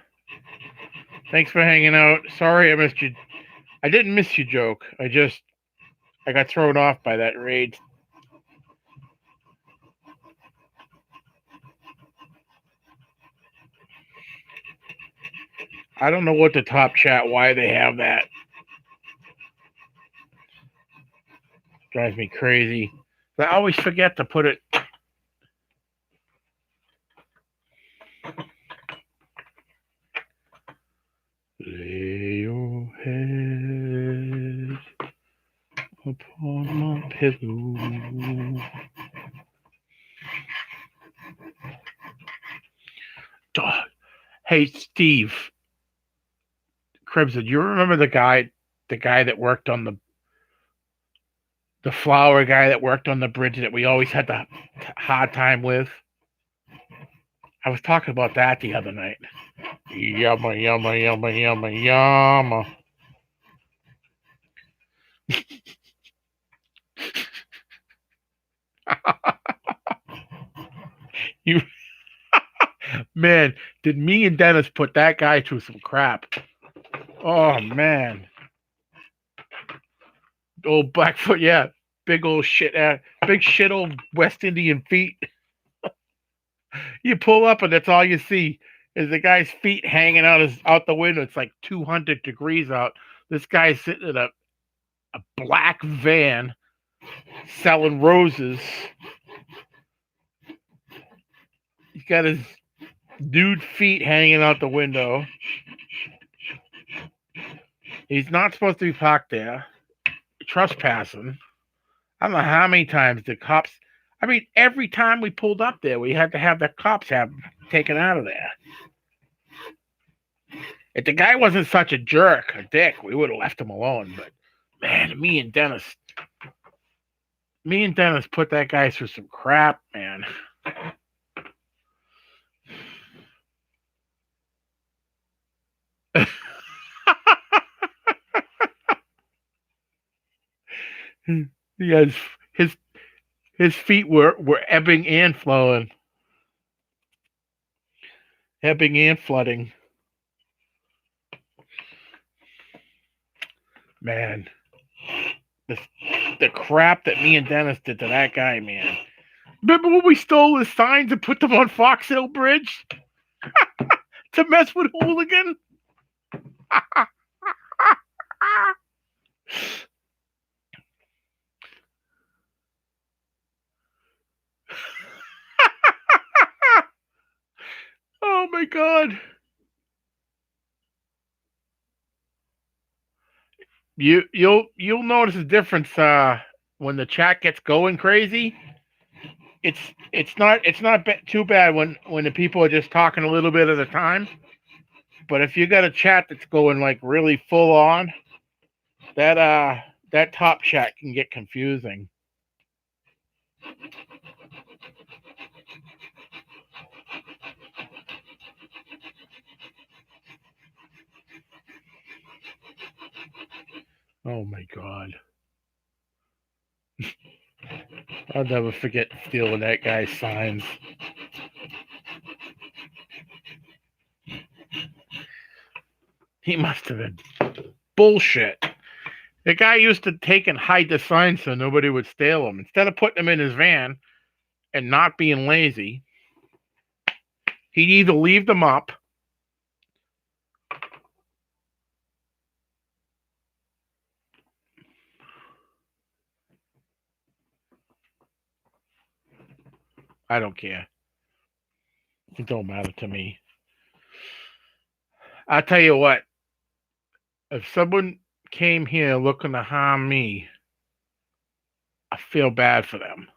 Thanks for hanging out. Sorry I missed you. I didn't miss your joke. I got thrown off by that raid. I don't know what the top chat, why they have that. Drives me crazy. I always forget to put it. Lay your head upon my pillow. Hey, Steve. Cribson, do you remember the guy that worked on the flower guy that worked on the bridge that we always had the hard time with? I was talking about that the other night. Yumma, yumma, yumma, yumma, yumma. You, man, did me and Dennis put that guy through some crap? Oh, man. Old Blackfoot, yeah. Big old shit, big shit old West Indian feet. You pull up and that's all you see is the guy's feet hanging out the window. It's like 200 degrees out. This guy's sitting in a black van selling roses. He's got his nude feet hanging out the window. He's not supposed to be parked there. Trespassing. I don't know how many times the cops. I mean, every time we pulled up there, we had to have the cops taken out of there. If the guy wasn't such a jerk, a dick, we would have left him alone. But man, me and Dennis put that guy through some crap, man. He has his feet were ebbing and flowing, ebbing and flooding. Man, the crap that me and Dennis did to that guy, man. Remember when we stole his signs and put them on Fox Hill Bridge to mess with Hooligan? Oh my God! You'll notice a difference when the chat gets going crazy. It's not too bad when the people are just talking a little bit at a time. But if you got a chat that's going like really full on, that top chat can get confusing. Oh my God. I'll never forget stealing that guy's signs. He must have been bullshit. The guy used to take and hide the signs so nobody would steal them. Instead of putting them in his van and not being lazy, he'd either leave them up I don't care. It don't matter to me. I'll tell you what. If someone came here looking to harm me, I feel bad for them.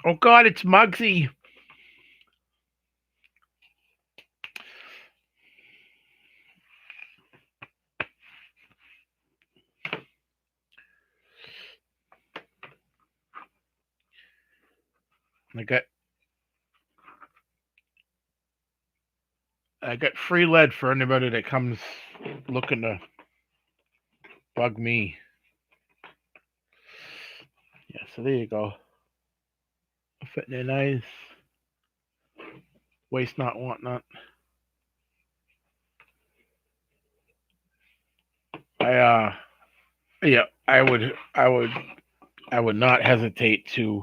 Oh God, it's Muggsy. I got free lead for anybody that comes looking to bug me. Yeah, so there you go. Fitting in nice. Waste not, want not. I would not hesitate to,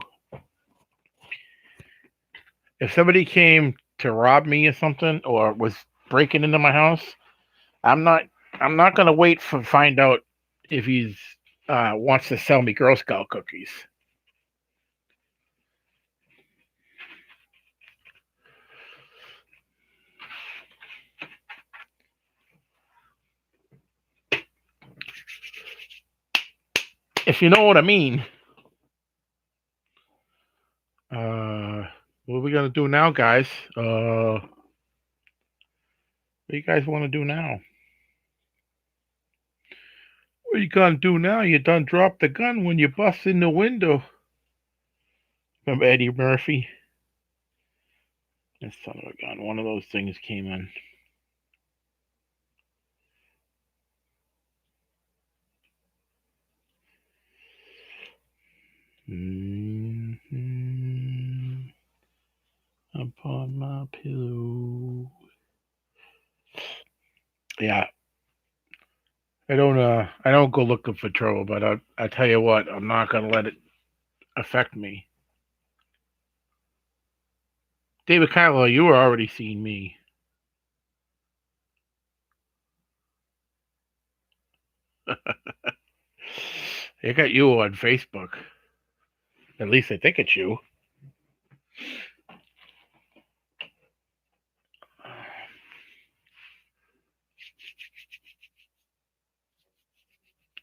if somebody came to rob me or something or was breaking into my house, I'm not gonna wait for find out if he's wants to sell me Girl Scout cookies. If you know what I mean. What are we gonna do now, guys? What do you guys want to do now? What you gonna do now? You done dropped the gun when you bust in the window. Remember Eddie Murphy? This son of a gun. One of those things came in. Upon my pillow. Yeah. I don't go looking for trouble, but I tell you what, I'm not gonna let it affect me. David Kylo, you were already seeing me. I got you on Facebook. At least I think it's you.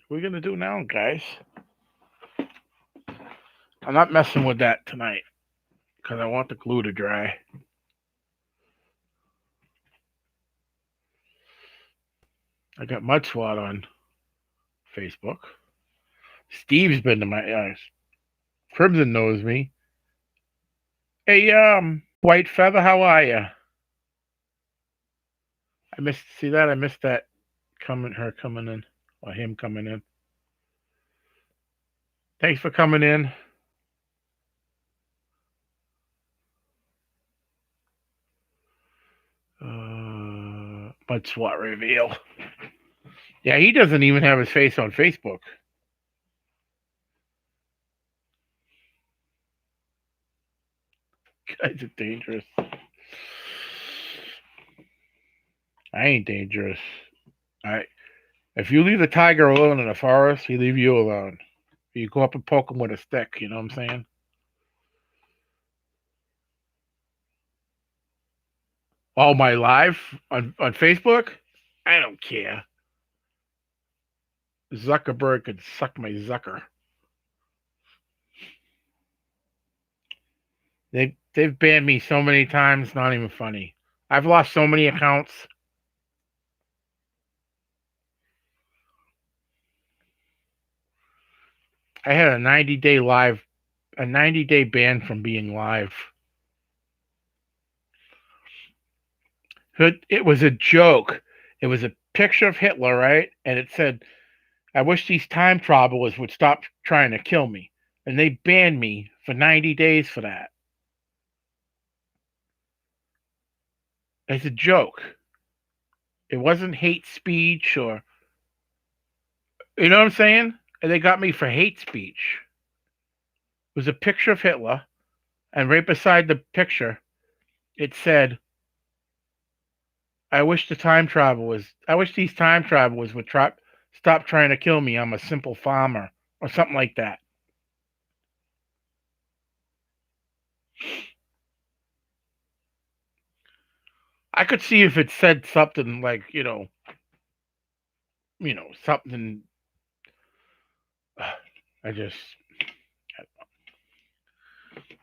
What are we gonna do now, guys? I'm not messing with that tonight because I want the glue to dry. I got Mud Swat on Facebook. Steve's been to my Crimson knows me. Hey, White Feather, how are you? I missed that her coming in or him coming in. Thanks for coming in. Mud Swat reveal. Yeah, he doesn't even have his face on Facebook. Guys are dangerous. I ain't dangerous. If you leave the tiger alone in the forest, he leave you alone. You go up and poke him with a stick. You know what I'm saying? All my live on Facebook? I don't care. Zuckerberg could suck my Zucker. They've banned me so many times, not even funny. I've lost so many accounts. I had a 90-day ban from being live. It was a joke. It was a picture of Hitler, right? And it said, I wish these time travelers would stop trying to kill me. And they banned me for 90 days for that. It's a joke. It wasn't hate speech or, you know what I'm saying? And they got me for hate speech. It was a picture of Hitler. And right beside the picture, it said, I wish these time travelers would stop trying to kill me. I'm a simple farmer. Or something like that. I could see if it said something like, something.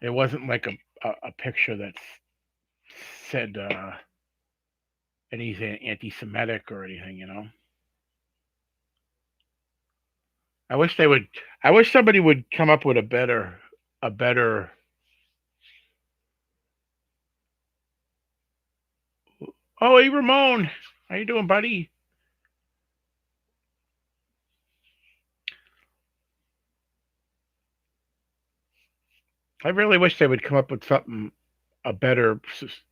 It wasn't like a picture that said anything anti-Semitic or anything. I wish somebody would come up with a better. Oh, hey, Ramon. How you doing, buddy? I really wish they would come up with a better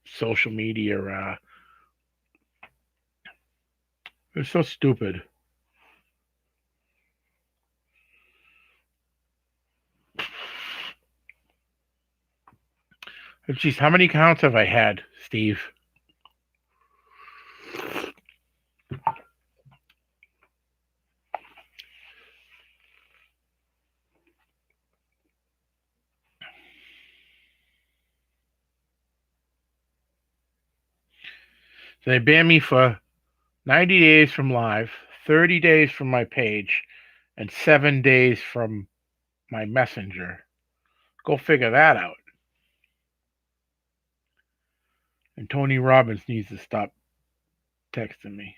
social media. It's so stupid. Jeez, how many accounts have I had, Steve? So they banned me for 90 days from live, 30 days from my page, and 7 days from my messenger. Go figure that out. And Tony Robbins needs to stop texting me.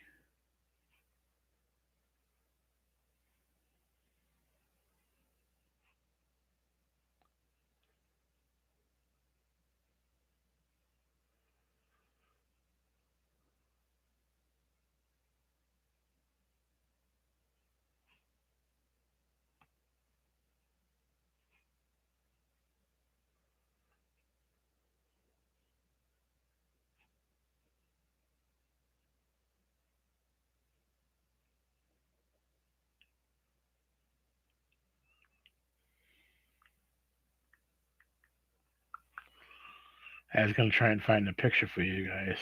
I was going to try and find a picture for you guys.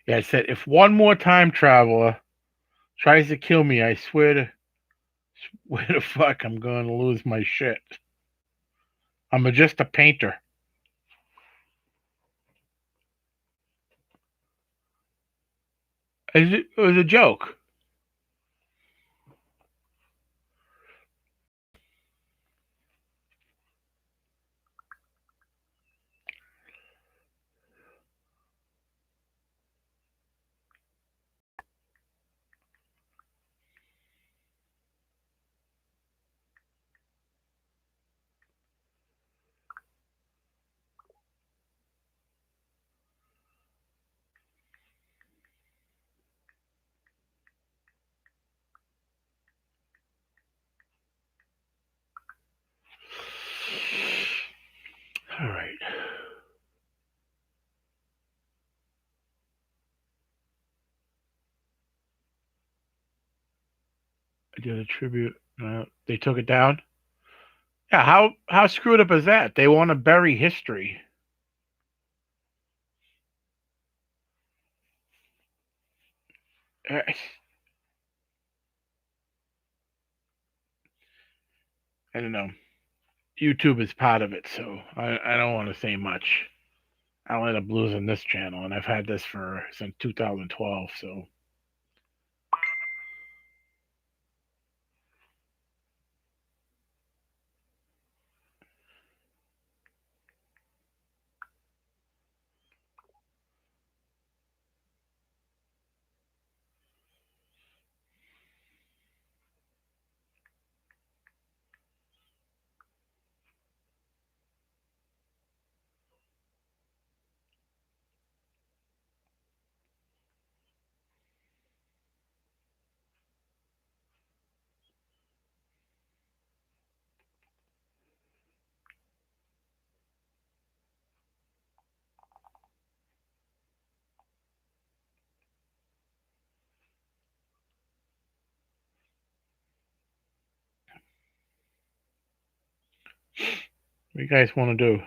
Yeah, it said, if one more time traveler tries to kill me, I swear to fuck, I'm going to lose my shit. I'm just a painter. It was a joke. All right. I did a tribute. They took it down. Yeah, how screwed up is that? They want to bury history. I don't know. YouTube is part of it, so I don't want to say much. I'll end up losing this channel, and I've had this since 2012. So what do you guys want to do?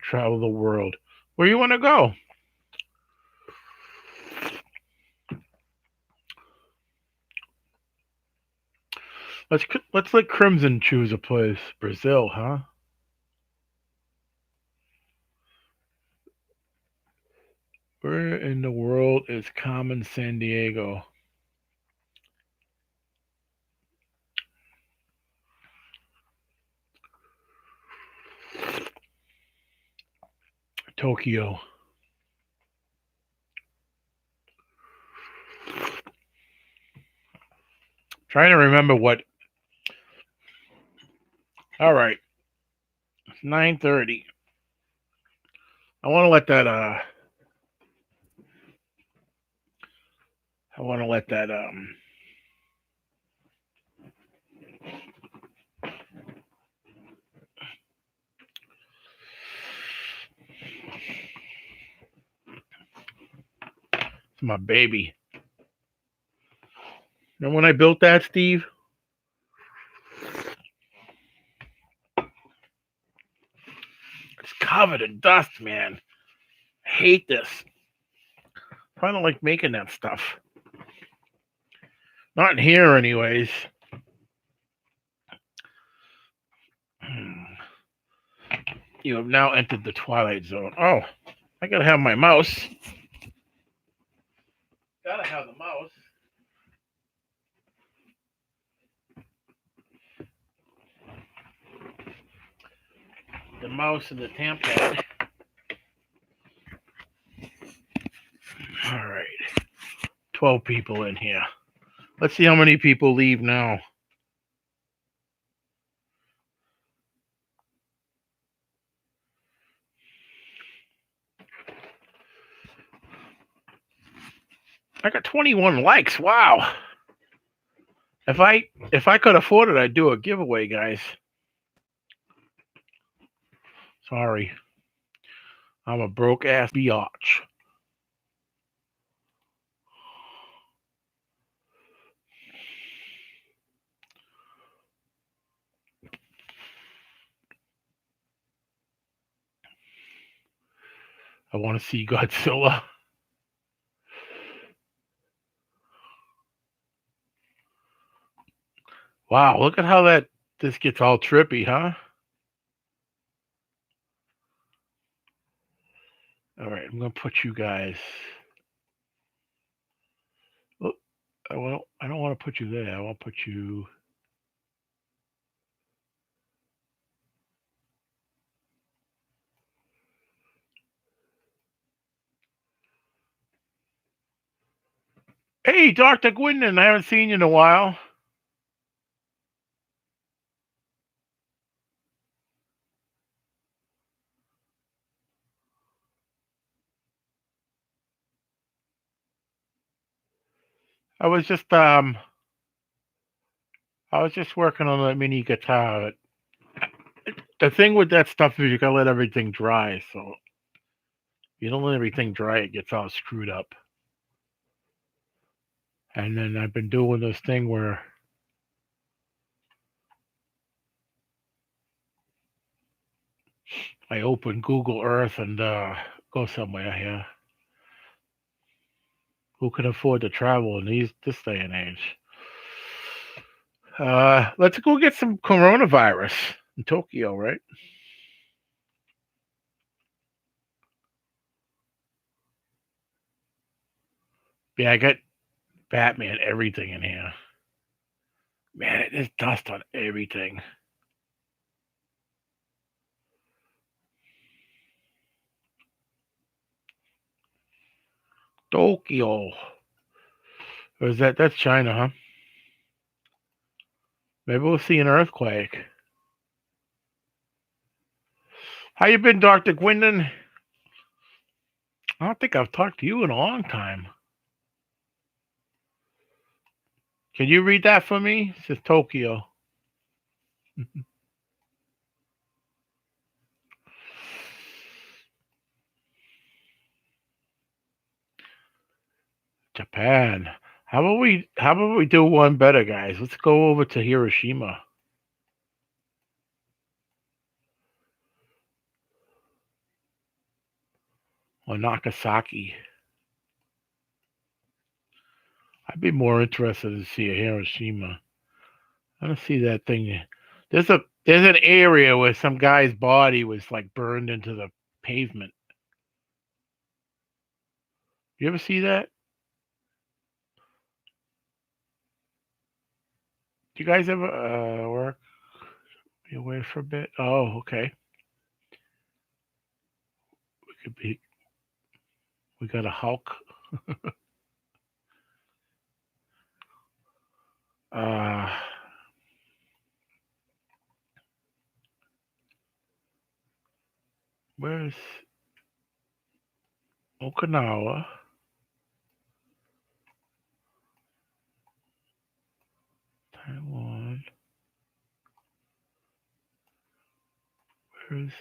Travel the world. Where you want to go? Let's let Crimson choose a place. Brazil, huh? Where in the world is Carmen San Diego? Tokyo. Trying to remember what. All right, it's 9:30. I want to let that. I want to let that. It's my baby. Remember when I built that, Steve? It's covered in dust, man. I hate this. I don't like making that stuff. Not in here, anyways. You have now entered the Twilight Zone. Oh, I gotta have my mouse. Gotta have the mouse. The mouse and the tamp pad. All right. 12 people in here. Let's see how many people leave now. I got 21 likes. Wow. If I could afford it, I'd do a giveaway, guys. Sorry. I'm a broke ass biatch. I want to see Godzilla. Wow, look at how this gets all trippy, huh? All right, I'm gonna put you guys. Oh, I don't want to put you there. I want to put you. Hey, Dr. Gwynton, I haven't seen you in a while. I was just working on a mini guitar. The thing with that stuff is you gotta let everything dry. So if you don't let everything dry, it gets all screwed up. And then I've been doing this thing where I open Google Earth and go somewhere here. Who can afford to travel in this day and age? Let's go get some coronavirus in Tokyo, right? Yeah, I got Batman everything in here. Man, there's dust on everything. Tokyo. Or is that's China, huh? Maybe we'll see an earthquake. How you been, Dr. Gwynton? I don't think I've talked to you in a long time. Can you read that for me? It says Tokyo. Japan. How about we do one better, guys? Let's go over to Hiroshima. Or Nagasaki. I'd be more interested to see a Hiroshima. I don't see that thing. There's an area where some guy's body was like burned into the pavement. You ever see that? Do you guys ever work? Be away for a bit? Oh, okay. We could be. We got a Hulk. uh, where's Okinawa? Taiwan. Where's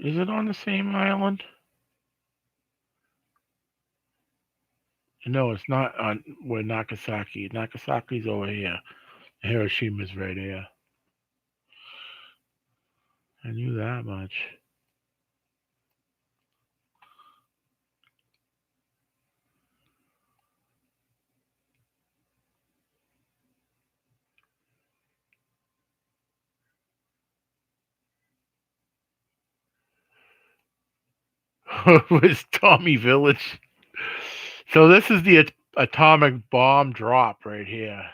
is it on the same island? No, it's not on where Nagasaki. Nagasaki's over here. Hiroshima's right here. I knew that much. It was Tommy Village. So this is the atomic bomb drop right here.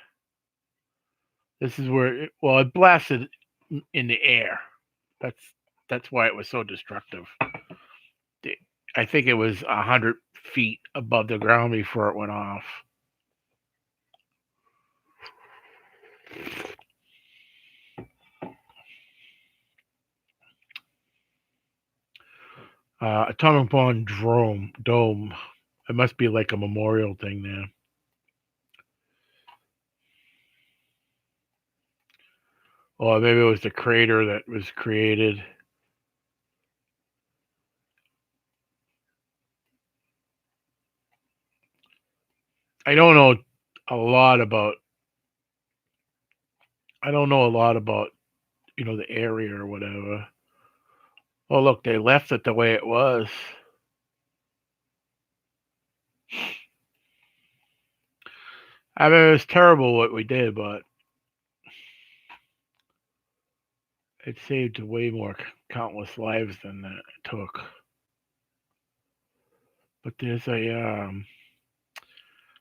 This is where it blasted in the air. That's why it was so destructive. I think it was 100 feet above the ground before it went off. Atomic Bomb Dome. It must be like a memorial thing there. Or maybe it was the crater that was created. I don't know a lot about. I don't know a lot about the area or whatever. Oh look, they left it the way it was. I mean, it was terrible what we did, but it saved way more countless lives than that it took. But there's a.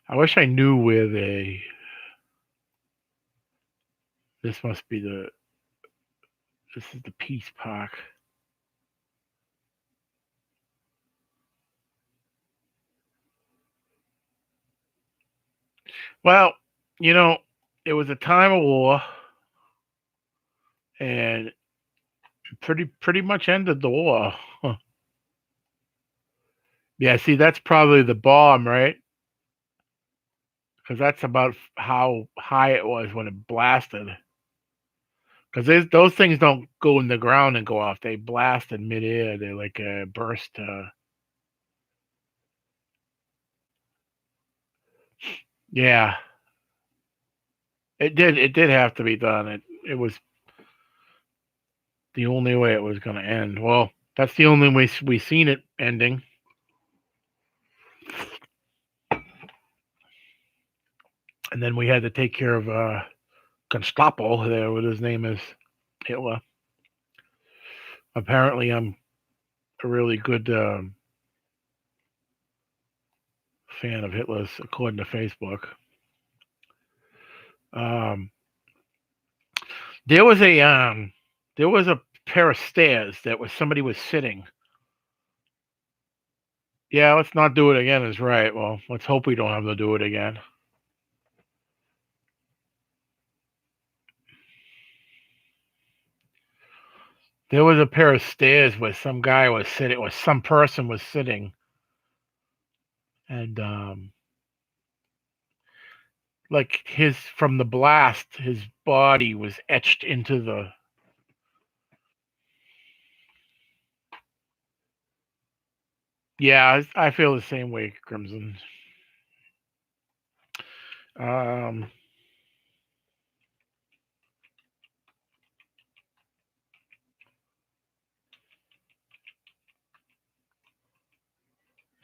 I wish I knew where they. This must be the. This is the Peace Park. Well, it was a time of war, and pretty much ended the war. Yeah, see, that's probably the bomb, right? Because that's about how high it was when it blasted. Because those things don't go in the ground and go off; they blast in midair. They like a burst. Yeah, it did. It did have to be done. It was the only way it was going to end. Well, that's the only way we seen it ending. And then we had to take care of Gestapo there, what his name is, Hitler. Apparently, I'm a really good fan of Hitler's, according to Facebook. Um, there was a pair of stairs that was somebody was sitting. Yeah, let's not do it again. Is right. Well, let's hope we don't have to do it again. There was a pair of stairs where some guy was sitting, or some person was sitting, and like from the blast, his body was etched into the. Yeah, I feel the same way, Crimson. Um,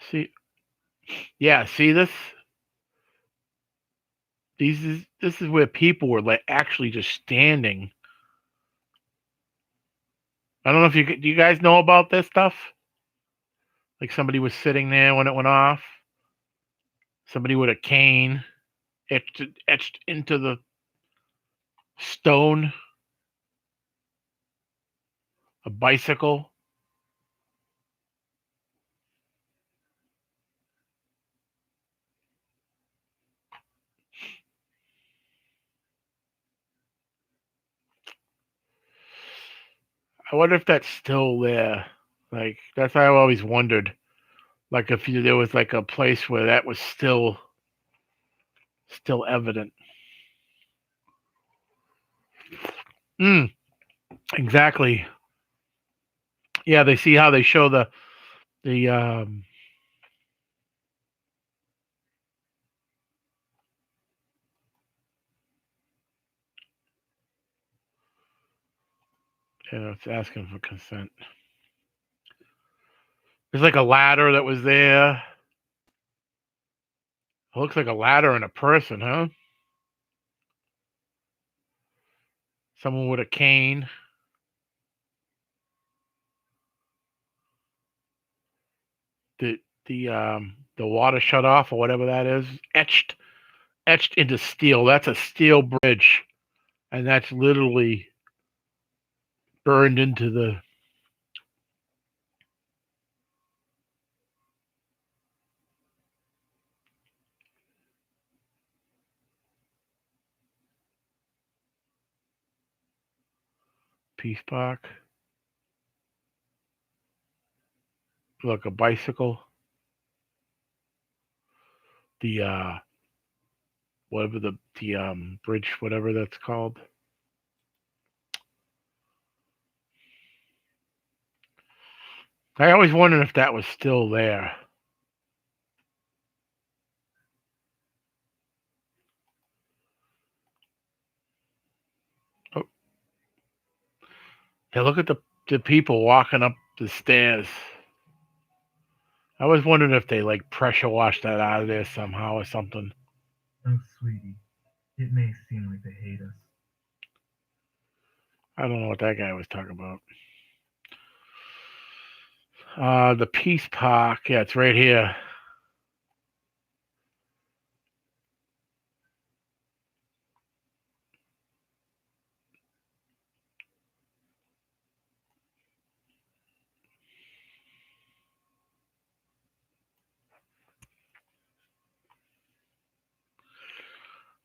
see, yeah, see this. This is where people were like actually just standing. I don't know if do you guys know about this stuff? Like somebody was sitting there when it went off. Somebody with a cane etched into the stone. A bicycle. I wonder if that's still there. Like that's what I always wondered. Like if there was like a place where that was still evident. Exactly. Yeah, they see how they show the it's asking for consent. There's like a ladder that was there. It looks like a ladder and a person, huh? Someone with a cane. The the water shut off or whatever that is. Etched into steel. That's a steel bridge. And that's literally burned into the. Peace Park. Look, a bicycle. The whatever the bridge, whatever that's called. I always wondered if that was still there. Oh, hey, look at the people walking up the stairs. I was wondering if they like pressure washed that out of there somehow or something. Oh, sweetie, it may seem like they hate us. I don't know what that guy was talking about. The Peace Park. Yeah, it's right here.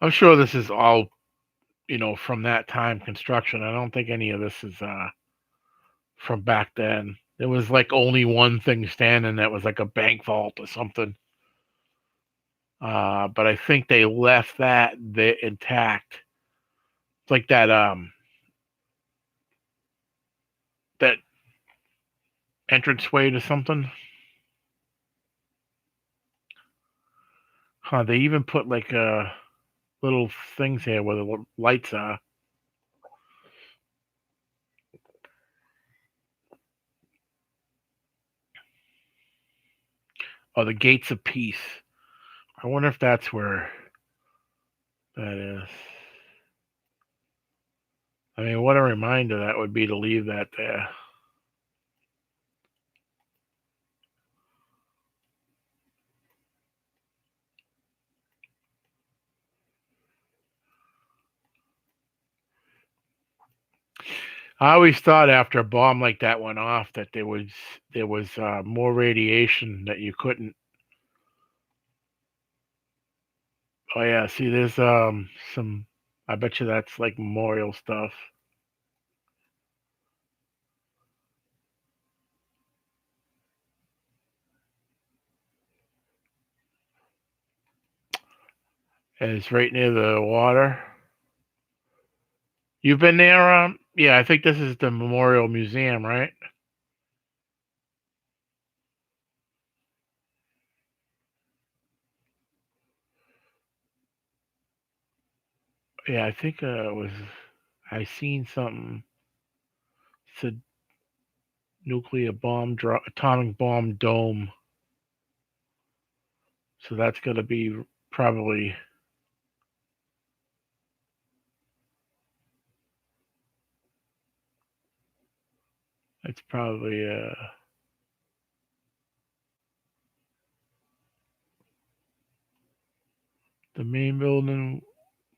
I'm sure this is all, from that time construction. I don't think any of this is from back then. There was like only one thing standing that was like a bank vault or something. But I think they left that there intact. It's like that entranceway to something. Huh, they even put like little things here where the lights are. Oh, the Gates of Peace. I wonder if that's where that is. I mean, what a reminder that would be to leave that there. I always thought after a bomb like that went off that there was more radiation that you couldn't. Oh yeah, see, there's some. I bet you that's like memorial stuff. And it's right near the water. You've been there? Yeah, I think this is the Memorial Museum, right? Yeah, I think it was. I seen something. It said nuclear bomb drop, atomic bomb dome. So that's gonna be probably. It's probably the main building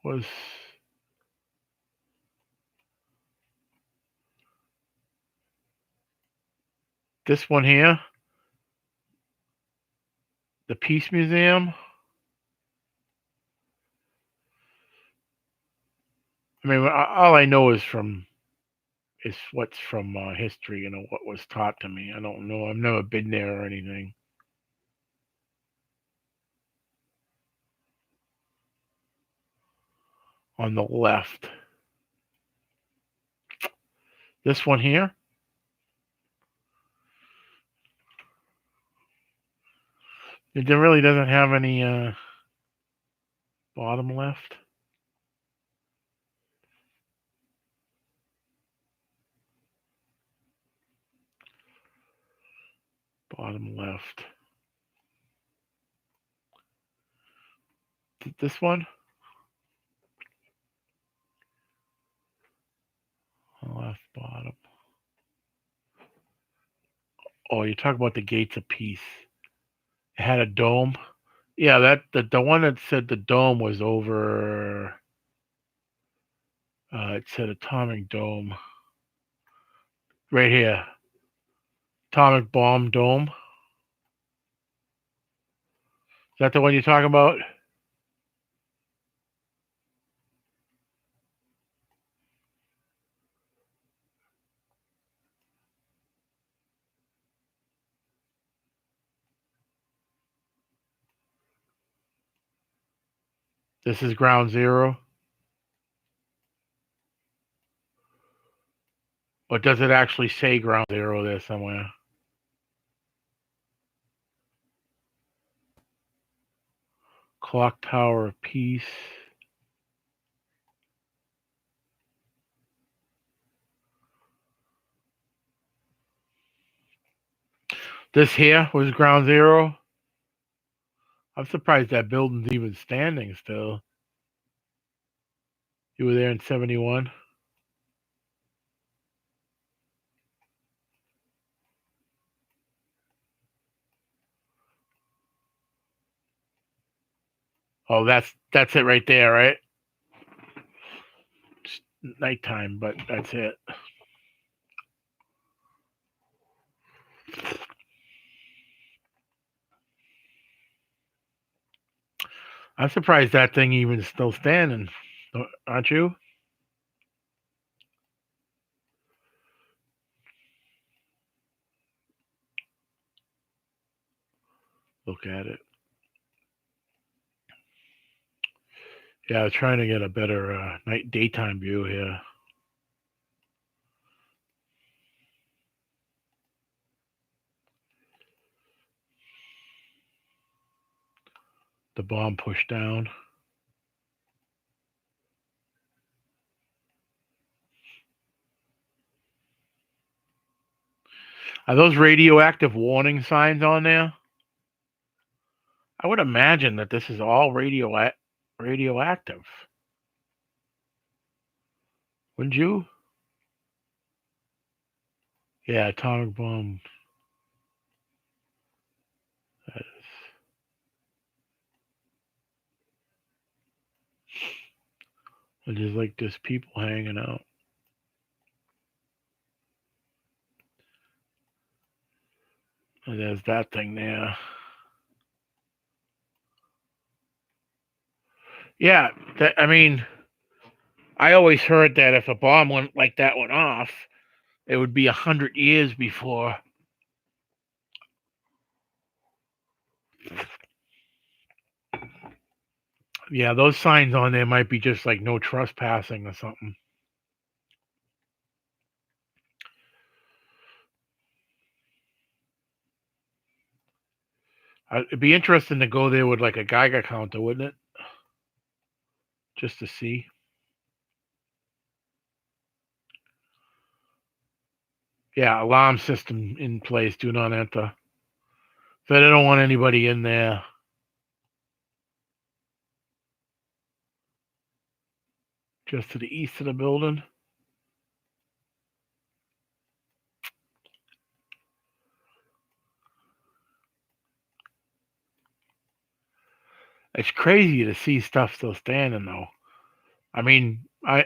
was this one here, the Peace Museum. I mean, all I know is what's from history, what was taught to me. I don't know. I've never been there or anything. On the left, this one here. It really doesn't have any bottom left. Bottom left. This one? Left bottom. Oh, you're talking about the Gates of Peace. It had a dome. Yeah, the one that said the dome was over. It said atomic dome. Right here. Atomic bomb dome. Is that the one you're talking about? This is ground zero. Or does it actually say ground zero there somewhere? Clock Tower of Peace. This here was ground zero. I'm surprised that building's even standing still. You were there in 71. Oh, that's it right there, right? It's nighttime, but that's it. I'm surprised that thing even still standing. Aren't you? Look at it. Yeah, I was trying to get a better daytime view here. The bomb pushed down. Are those radioactive warning signs on there? I would imagine that this is all radioactive. Wouldn't you? Yeah, atomic bomb. That is. And there's like just people hanging out. And there's that thing there. Yeah, I mean, I always heard that if a bomb went like that went off, it would be 100 years before. Yeah, those signs on there might be just like no trespassing or something. It'd be interesting to go there with like a Geiger counter, wouldn't it? Just to see. Yeah, alarm system in place. Do not enter. So they don't want anybody in there. Just to the east of the building. It's crazy to see stuff still standing though. I mean, I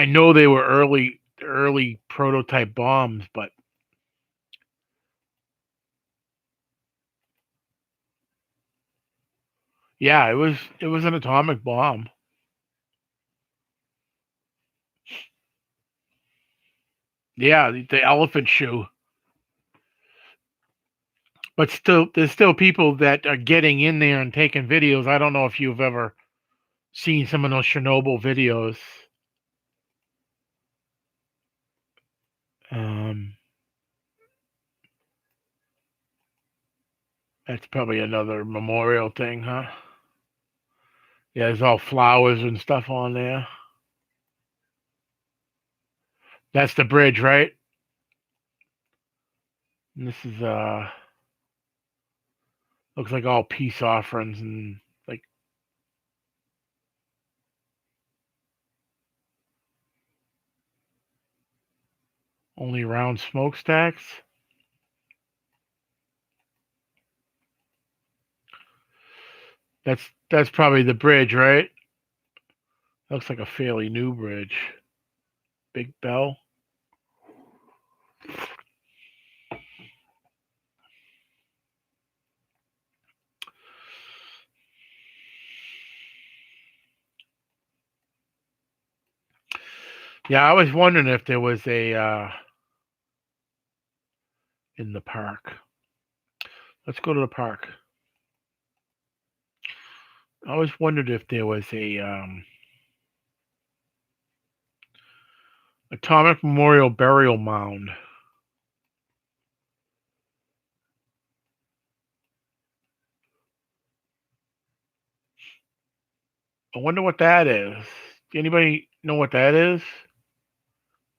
know they were early prototype bombs, but yeah, it was an atomic bomb. Yeah, the elephant shoe. But still, there's still people that are getting in there and taking videos. I don't know if you've ever seen some of those Chernobyl videos. That's probably another memorial thing, huh? Yeah, there's all flowers and stuff on there. That's the bridge, right? And this is looks like all peace offerings and like only round smokestacks. That's probably the bridge, right? Looks like a fairly new bridge. Big bell. Yeah, I was wondering if there was a in the park. Let's go to the park. I always wondered if there was a atomic memorial burial mound. I wonder what that is. Anybody know what that is?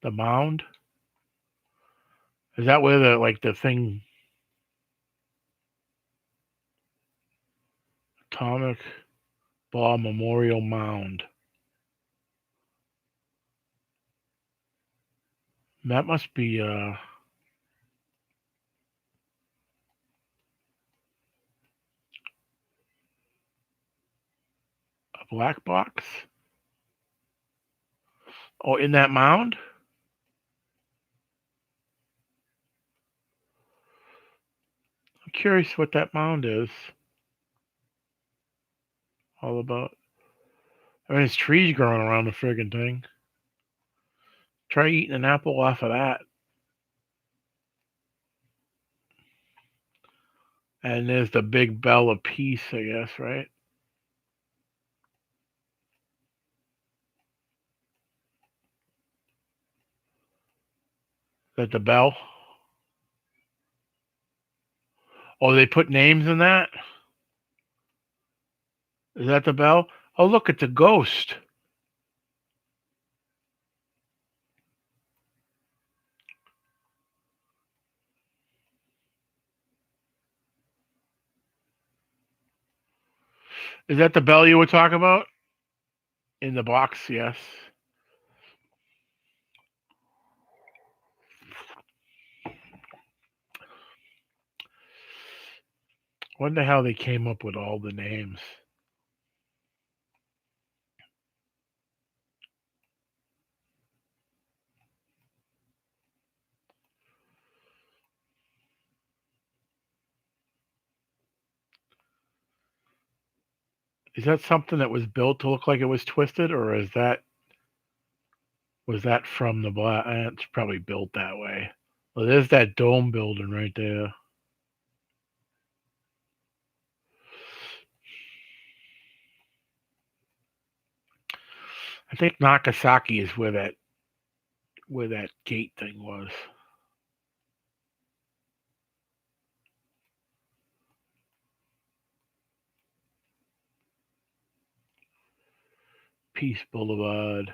The mound? Is that where the thing atomic bomb memorial mound? That must be a black box? Oh, in that mound? I'm curious what that mound is all about. I mean, there's trees growing around the friggin' thing. Try eating an apple off of that. And there's the big bell of peace, I guess, right? Is that the bell? Oh, they put names in that? Is that the bell? Oh, look, it's a ghost. Is that the bell you were talking about? In the box, yes. Wonder how they came up with all the names. Is that something that was built to look like it was twisted, or was that from the black? It's probably built that way. Well, there's that dome building right there. I think Nagasaki is where that gate thing was. Peace Boulevard.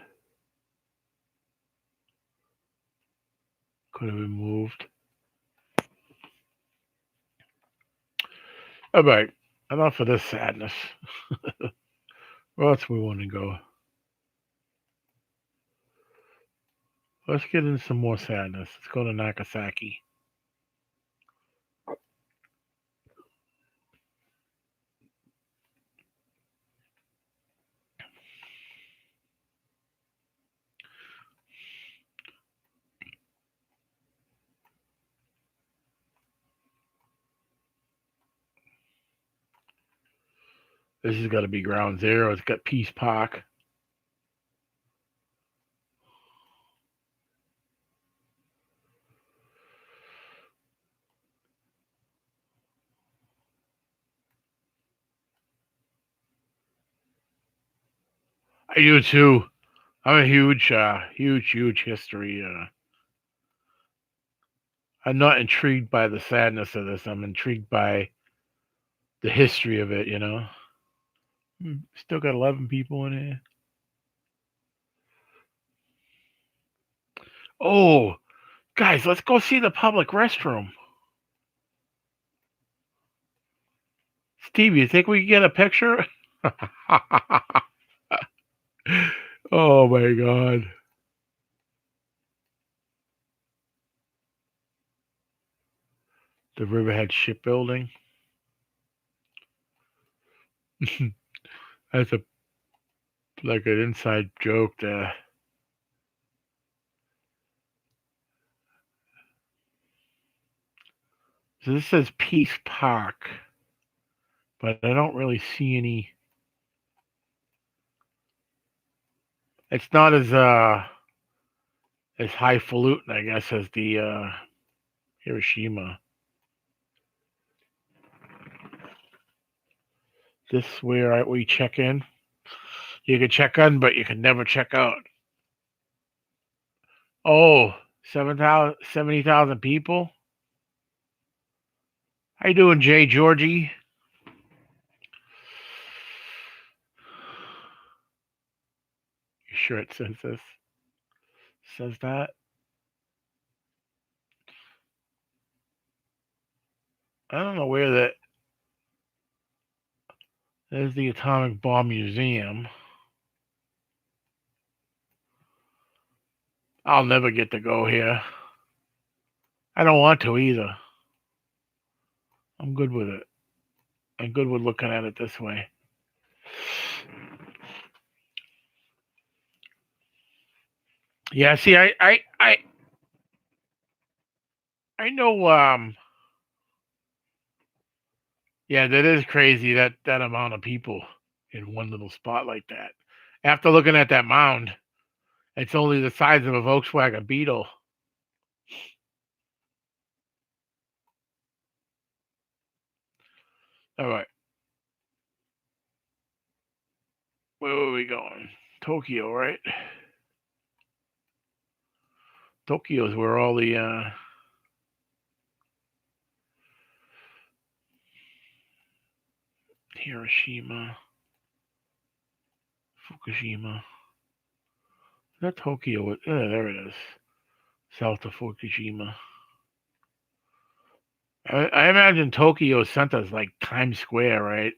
Could have been moved. All right. Enough of this sadness. Where else we want to go? Let's get into some more sadness. Let's go to Nagasaki. This has got to be ground zero. It's got Peace Park. I do too. I'm a huge history. I'm not intrigued by the sadness of this. I'm intrigued by the history of it. Still got 11 people in here. Oh, guys, let's go see the public restroom. Steve, you think we can get a picture? Oh my God. The Riverhead Shipbuilding. That's like an inside joke there. So this says Peace Park, but I don't really see any. It's not as highfalutin, I guess, as the Hiroshima. This is where we check in. You can check in, but you can never check out. Oh, 70,000 people. How you doing, Jay Georgie? You sure it says this? Says that? I don't know where that. There's the Atomic Bomb Museum. I'll never get to go here. I don't want to either. I'm good with it. I'm good with looking at it this way. Yeah, see, I know. Yeah, that is crazy. That amount of people in one little spot like that. After looking at that mound, it's only the size of a Volkswagen Beetle. All right. Where were we going? Tokyo, right? Tokyo is where all the Hiroshima, Fukushima. Is that Tokyo? There it is. South of Fukushima. I imagine Tokyo Center is like Times Square, right?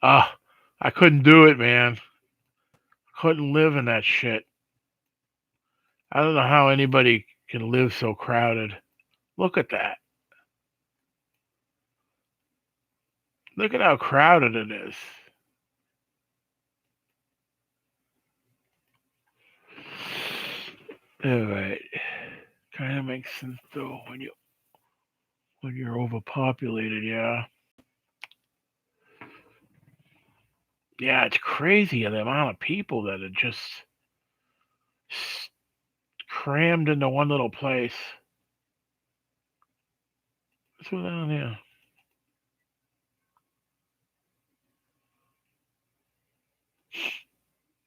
Ah, I couldn't do it, man. Couldn't live in that shit. I don't know how anybody can live so crowded. Look at that. Look at how crowded it is. All right. Kind of makes sense though when you're overpopulated, yeah. Yeah, it's crazy the amount of people that are just crammed into one little place. What's going on here?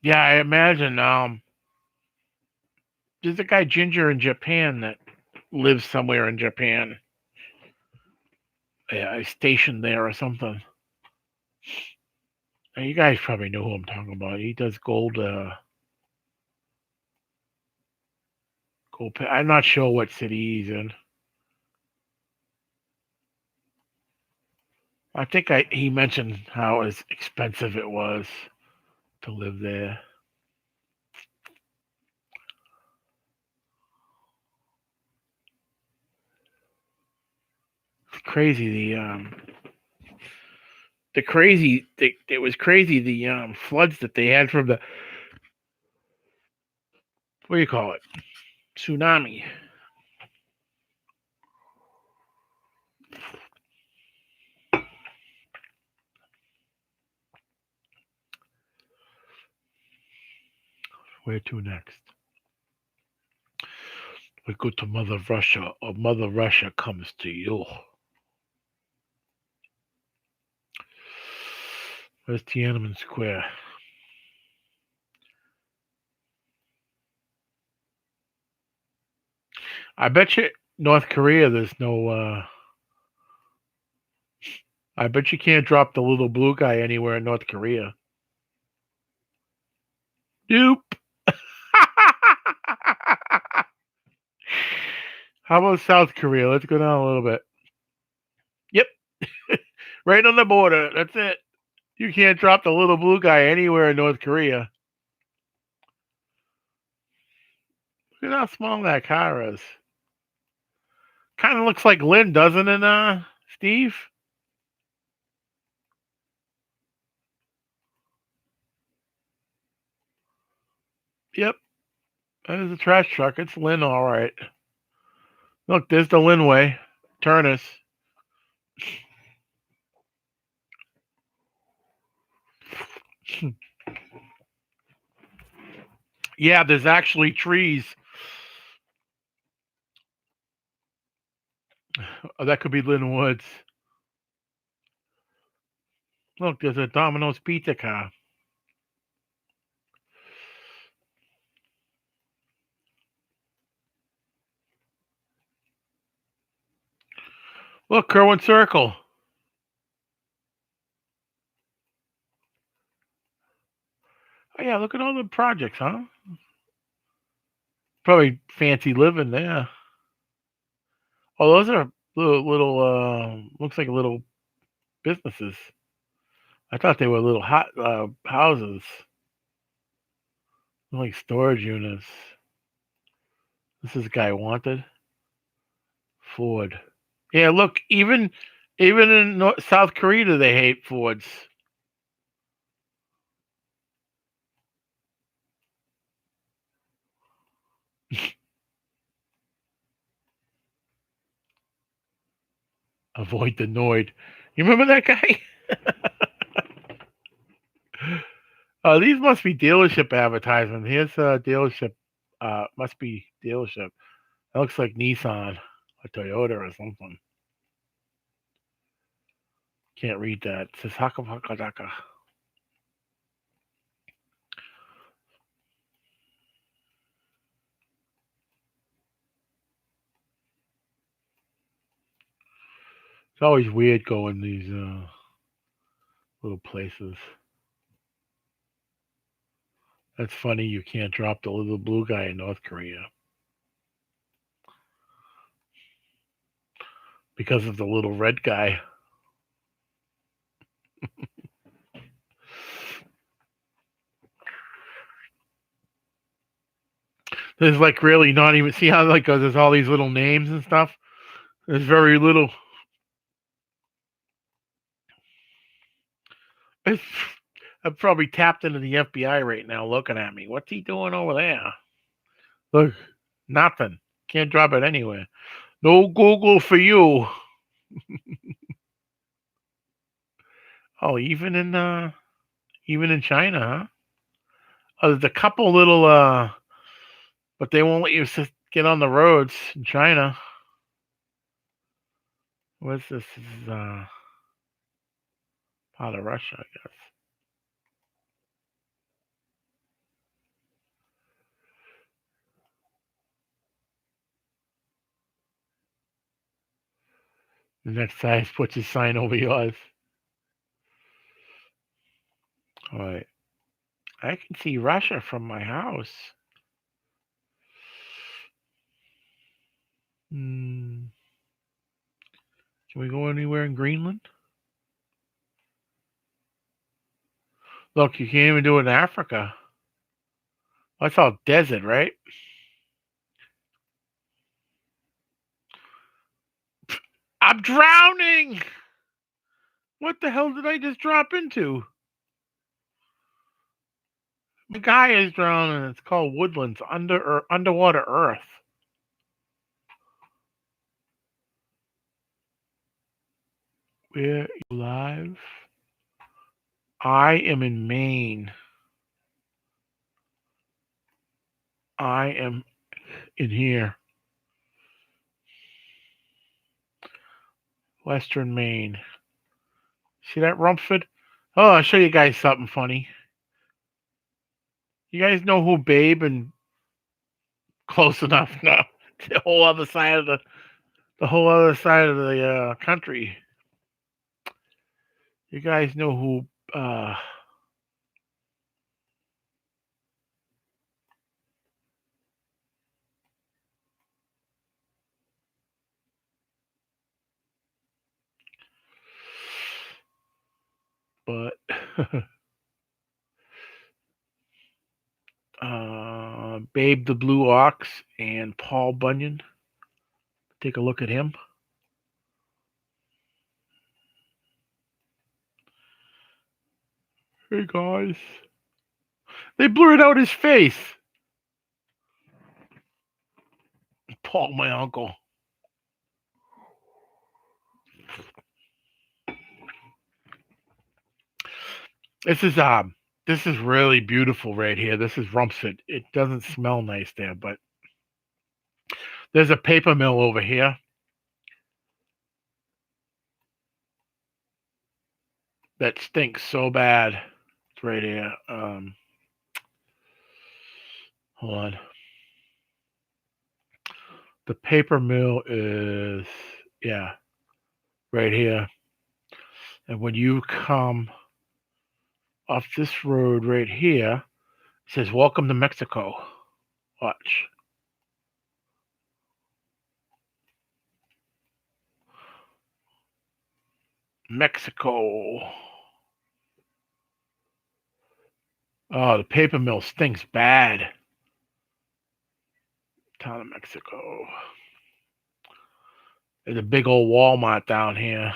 Yeah, I imagine there's a guy Ginger in Japan that lives somewhere in Japan. Yeah, he's stationed there or something. You guys probably know who I'm talking about. He does gold. I'm not sure what city he's in. I think he mentioned how expensive it was to live there. It's crazy. It was crazy the floods that they had from the, what do you call it, tsunami. Where to next? We go to Mother Russia, or Mother Russia comes to you. Where's Tiananmen Square? I bet you North Korea there's no I bet you can't drop the little blue guy anywhere in North Korea. Nope. How about South Korea? Let's go down a little bit. Yep. Right on the border. That's it. You can't drop the little blue guy anywhere in North Korea. Look at how small that car is. Kind of looks like Lynn, doesn't it, Steve? Yep. That is a trash truck. It's Lynn, all right. Look, there's the Lynn way. Turnus. Yeah, there's actually trees. Oh, that could be Lynn Woods. Look, there's a Domino's pizza car. Look, Kerwin Circle. Oh yeah, look at all the projects, huh? Probably fancy living there. Oh, those are little looks like little businesses. I thought they were little hot houses, like storage units. This is a guy wanted. Ford. Yeah, look, even in South Korea they hate Fords. Avoid the Noid. You remember that guy? These must be dealership advertisement. Here's a dealership. Must be dealership. That looks like Nissan or Toyota or something. Can't read that. It says Hakapakadaka. It's always weird going these little places. That's funny. You can't drop the little blue guy in North Korea because of the little red guy. There's like really not even see how like there's all these little names and stuff. There's very little. It's, I'm probably tapped into the FBI right now looking at me. What's he doing over there? Look, nothing. Can't drop it anywhere. No Google for you. Oh, even in China, huh? Oh, there's a couple little but they won't let you get on the roads in China. What's this? This is part of Russia, I guess. The next guy puts his sign over yours. All right. I can see Russia from my house. Hmm. Can we go anywhere in Greenland? Look, you can't even do it in Africa. That's all desert, right? I'm drowning! What the hell did I just drop into? The guy is drowning. It's called Woodlands, underwater Earth. Where you live? I am in Maine. I am in here. Western Maine. See that Rumford? Oh, I'll show you guys something funny. You guys know who Babe and Close Enough? No. The whole other side of the whole other side of the country. You guys know who but Babe the Blue Ox and Paul Bunyan. Take a look at him. Hey guys. They blurred out his face. Paul, my uncle. This is This is really beautiful right here. This is Rumford. It doesn't smell nice there, but there's a paper mill over here. That stinks so bad. It's right here. Hold on. The paper mill is, yeah, right here. And when you come off this road right here, it says, "Welcome to Mexico." Watch. Mexico. Oh, the paper mill stinks bad. Town of Mexico. There's a big old Walmart down here.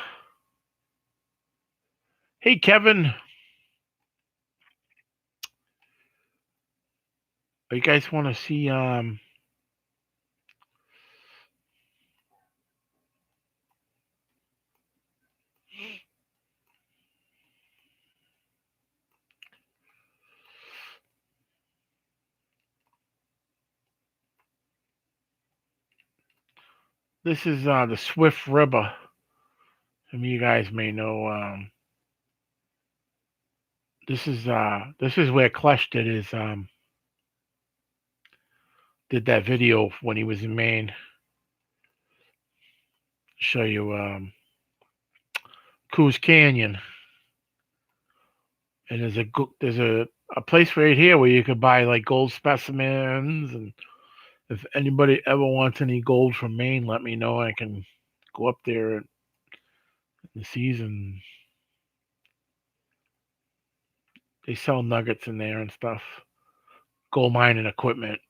Hey, Kevin. You guys want to see this is the Swift River. Some of you guys may know this is where Clutch did his did that video when he was in Maine. Show you Coos Canyon. And there's a place right here where you could buy like gold specimens, and if anybody ever wants any gold from Maine, let me know. I can go up there in the season. They sell nuggets in there and stuff. Gold mining equipment.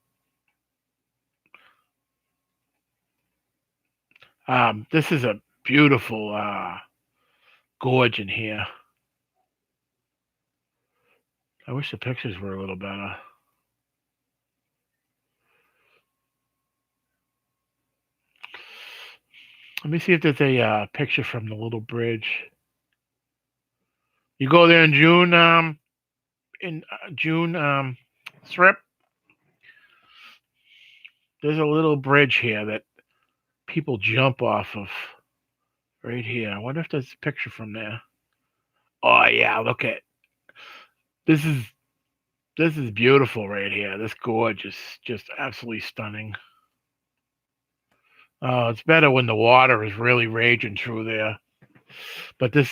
This is a beautiful gorge in here. I wish the pictures were a little better. Let me see if there's a picture from the little bridge. You go there in June, Strip. There's a little bridge here that people jump off of right here. I wonder if there's a picture from there. Oh yeah, look at this is beautiful right here. This gorge is just absolutely stunning. Oh, it's better when the water is really raging through there. But this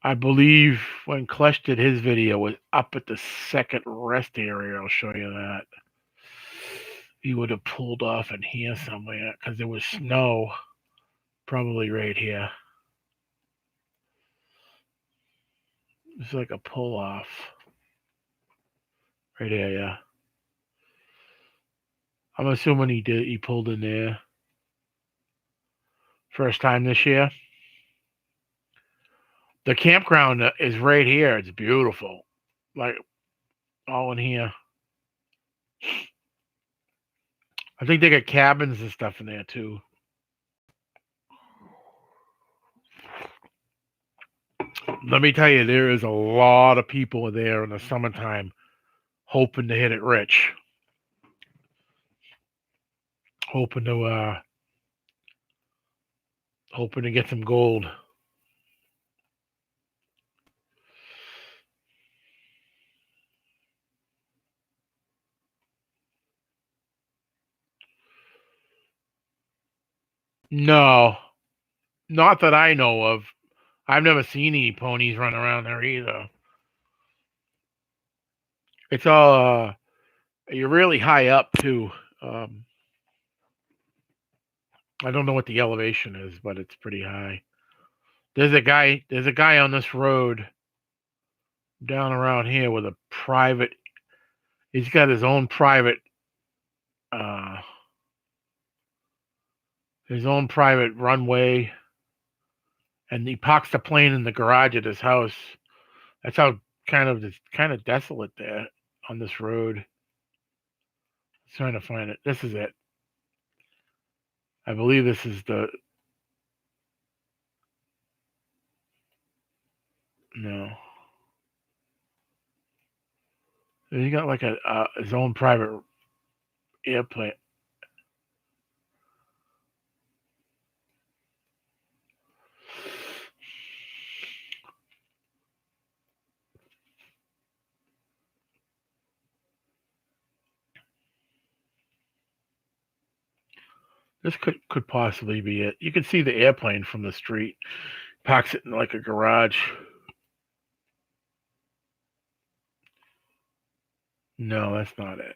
I believe when Clutch did his video was up at the second rest area. I'll show you that. He would have pulled off in here somewhere because there was snow probably right here. It's like a pull off. Right here, yeah. I'm assuming he pulled in there. First time this year. The campground is right here. It's beautiful. Like all in here. I think they got cabins and stuff in there too. Let me tell you, there is a lot of people there in the summertime hoping to hit it rich. Hoping to get some gold. No, not that I know of. I've never seen any ponies run around there either. It's all you're really high up too. I don't know what the elevation is, but it's pretty high. There's a guy on this road down around here with a private. He's got his own private runway, and he parks the plane in the garage at his house. That's how it's kind of desolate there on this road. I'm trying to find it. This is it. I believe this is the. No. He got like his own private airplane. This could possibly be it. You can see the airplane from the street. Parks it in like a garage. No, that's not it.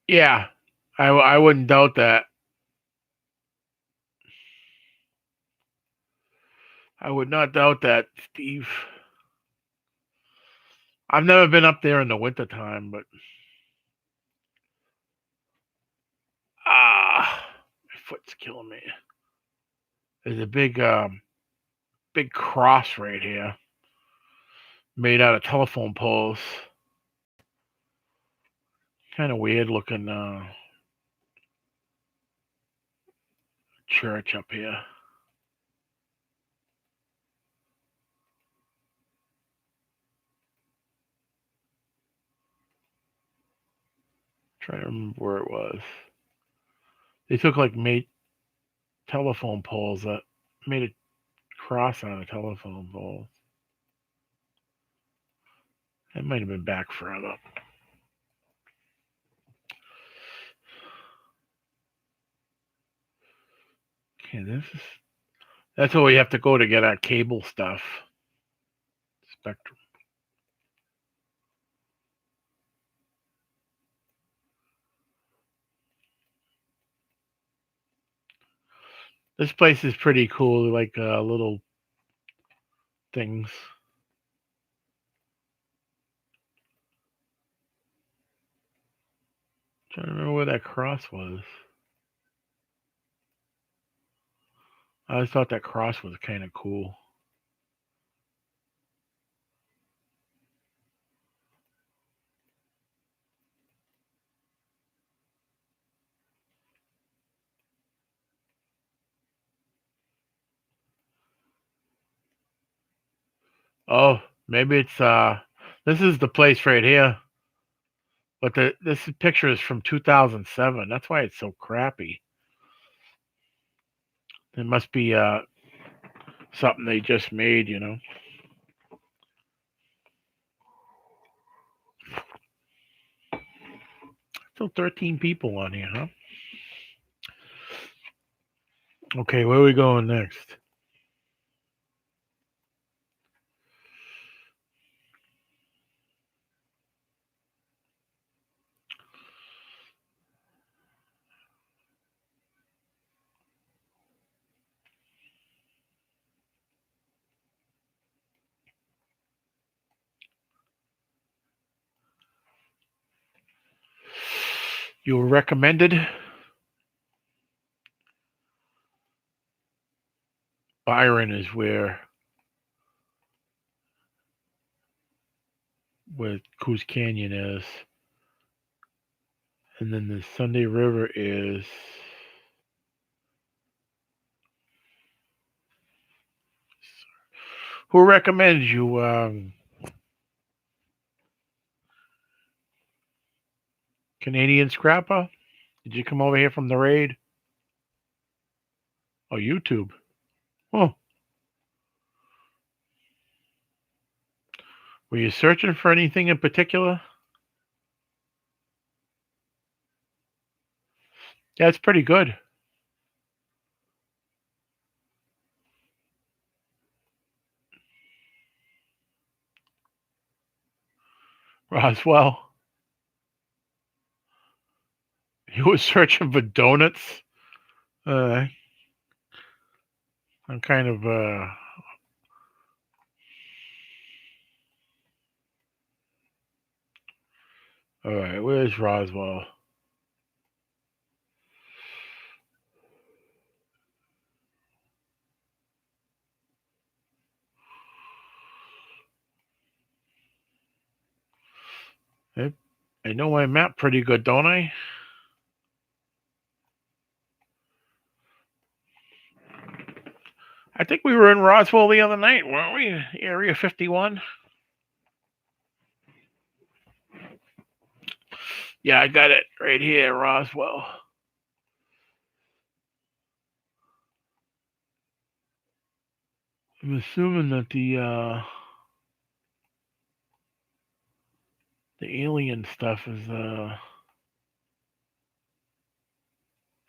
Yeah, I wouldn't doubt that. I would not doubt that, Steve. I've never been up there in the wintertime, but my foot's killing me. There's a big cross right here, made out of telephone poles. Kind of weird looking church up here. Trying to remember where it was. They took like telephone poles that made a cross on a telephone pole. That might have been back further. Okay, that's where we have to go to get our cable stuff. Spectrum. This place is pretty cool, like little things. Trying to remember where that cross was. I always thought that cross was kind of cool. Oh, maybe it's this is the place right here. But this picture is from 2007. That's why it's so crappy. It must be something they just made, you know. Still 13 people on here, huh? Okay, where are we going next? You were recommended. Byron is where Coos Canyon is. And then the Sunday River is who recommends you Canadian Scrapper? Did you come over here from the raid? Oh, YouTube. Oh. Were you searching for anything in particular? Yeah, it's pretty good. Roswell. You were searching for donuts? I'm kind of all right, where's Roswell? I know my map pretty good, don't I? I think we were in Roswell the other night, weren't we? Area 51. Yeah, I got it right here, Roswell. I'm assuming that the alien stuff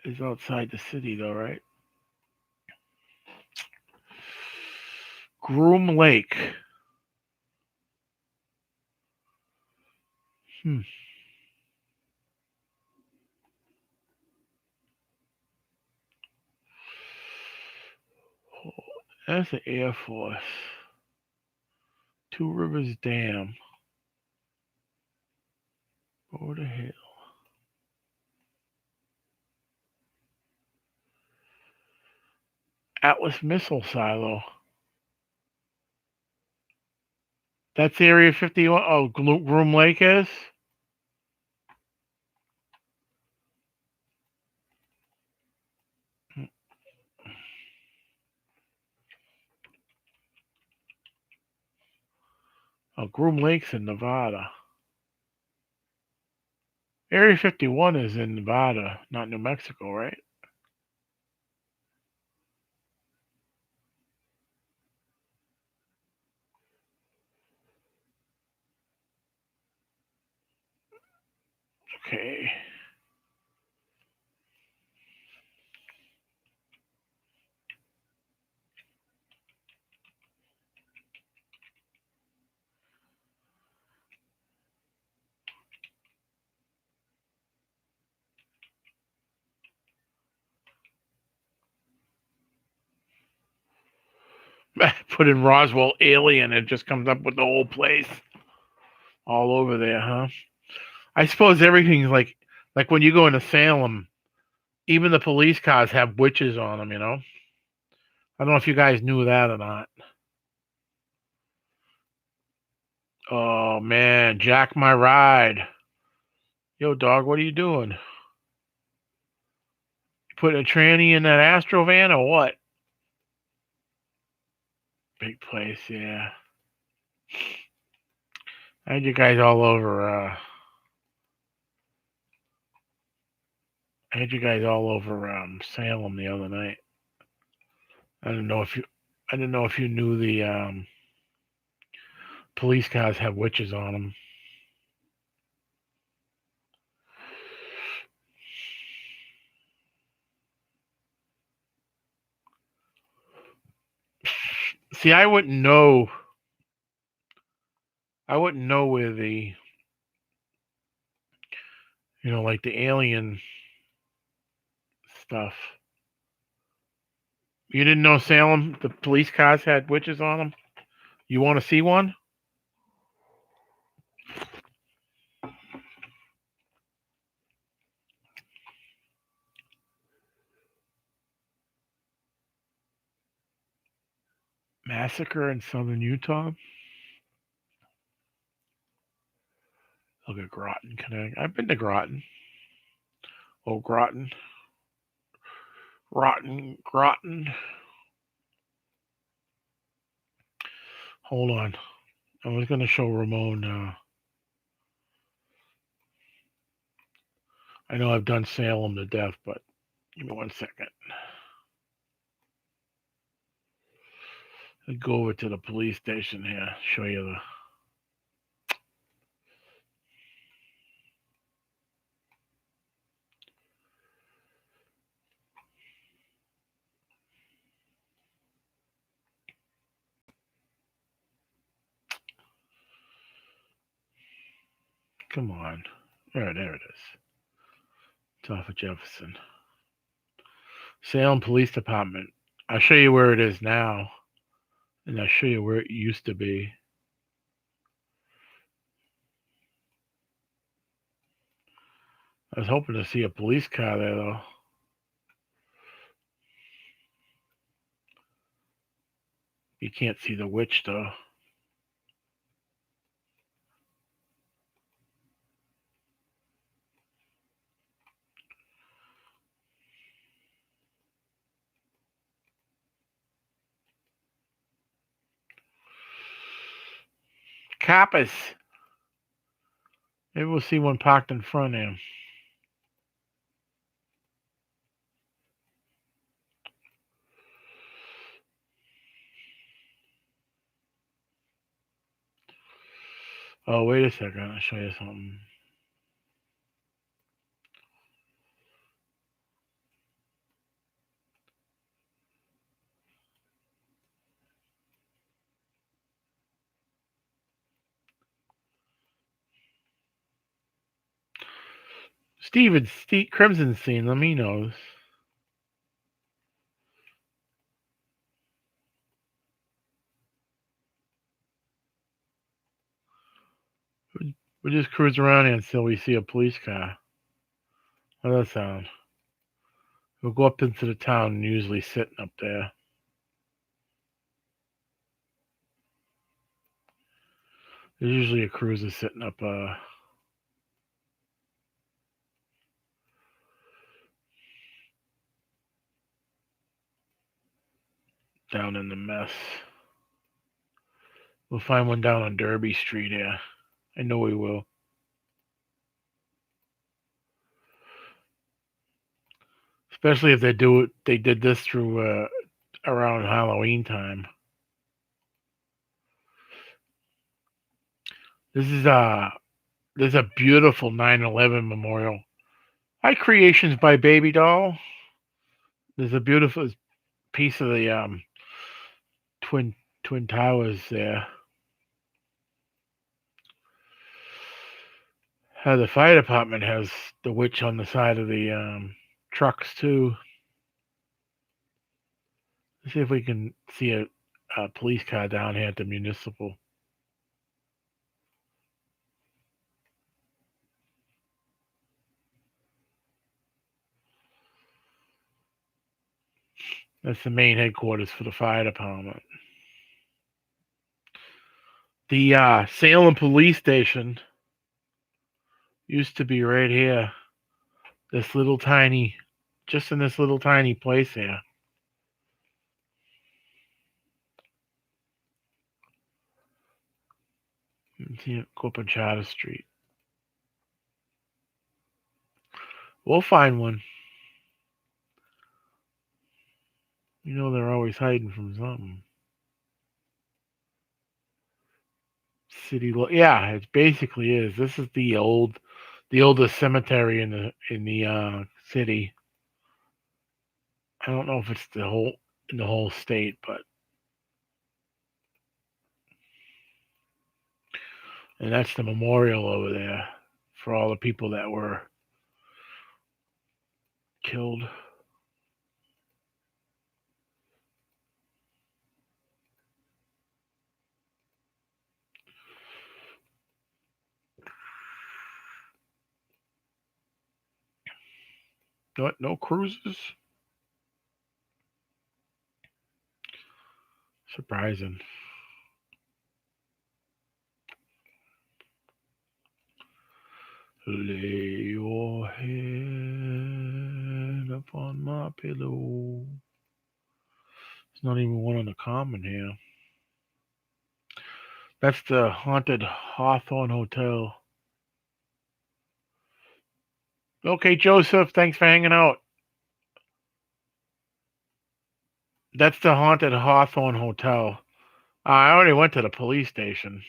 is outside the city, though, right? Groom Lake. Hmm. Oh, that's the Air Force. Two Rivers Dam. Over the hill. Atlas Missile Silo. That's Area 51. Oh, Groom Lake is? Oh, Groom Lake's in Nevada. Area 51 is in Nevada, not New Mexico, right? Okay. Put in Roswell alien, it just comes up with the whole place all over there, huh? I suppose everything's like when you go into Salem, even the police cars have witches on them, you know? I don't know if you guys knew that or not. Oh man, Jack my ride. Yo dog, what are you doing? You putting a tranny in that Astro van or what? Big place, yeah. I had you guys all over Salem the other night. I didn't know if you knew the police cars have witches on them. See, I wouldn't know. I wouldn't know where like the alien stuff. You didn't know Salem, the police cars had witches on them? You want to see one? Massacre in southern Utah? Look at Groton, Connecticut. I've been to Groton. Oh, Groton. Groton. Hold on. I was going to show Ramon. I know I've done Salem to death, but give me 1 second. I'll go over to the police station here. Show you the. Come on. There it is. It's off of Jefferson. Salem Police Department. I'll show you where it is now, and I'll show you where it used to be. I was hoping to see a police car there, though. You can't see the witch, though. coppers. Maybe we'll see one parked in front of him. Oh, wait a second. I'll show you something. Steve Crimson's seen them. He knows. We'll just cruise around here until we see a police car. How does that sound? We'll go up into the town and usually sitting up there. There's usually a cruiser sitting up down in the mess. We'll find one down on Derby Street here. I know we will. Especially if they did this through around Halloween time. There's a beautiful 9/11 memorial. Hi, Creations by Baby Doll. There's a beautiful piece of the twin towers there. The fire department has the witch on the side of the trucks too. Let's see if we can see a police car down here at the municipal. That's the main headquarters for the fire department. The Salem police station used to be right here. Just in this little tiny place here. See, go up on Charter Street. We'll find one. You know they're always hiding from something. Yeah, it basically is. This is the oldest cemetery in the city. I don't know if it's in the whole state, but and that's the memorial over there for all the people that were killed. No cruises? Surprising. Lay your head upon my pillow. There's not even one on the common here. That's the haunted Hawthorne Hotel. Okay, Joseph, thanks for hanging out. That's the haunted Hawthorne Hotel. I already went to the police station.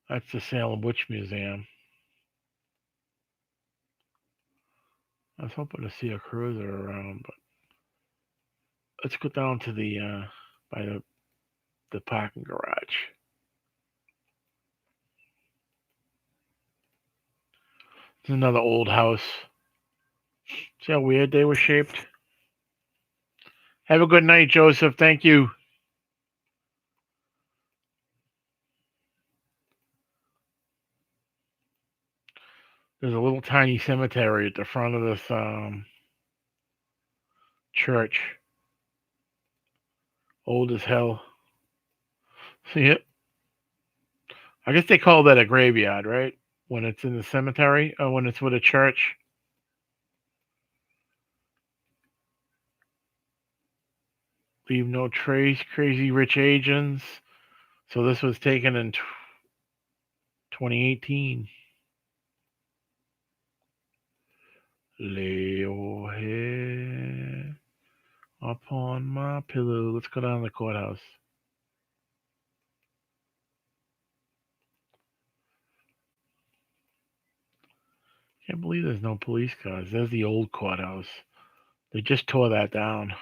That's the Salem Witch Museum. I was hoping to see a cruiser around, but let's go down to the by the parking garage. It's another old house. See how weird they were shaped? Have a good night, Joseph. Thank you. There's a little tiny cemetery at the front of this church. Old as hell. See it? I guess they call that a graveyard, right? When it's in the cemetery or when it's with a church. Leave no trace. Crazy Rich Asians. So this was taken in 2018. Lay your head upon my pillow. Let's go down to the courthouse. Can't believe there's no police cars. There's the old courthouse. They just tore that down.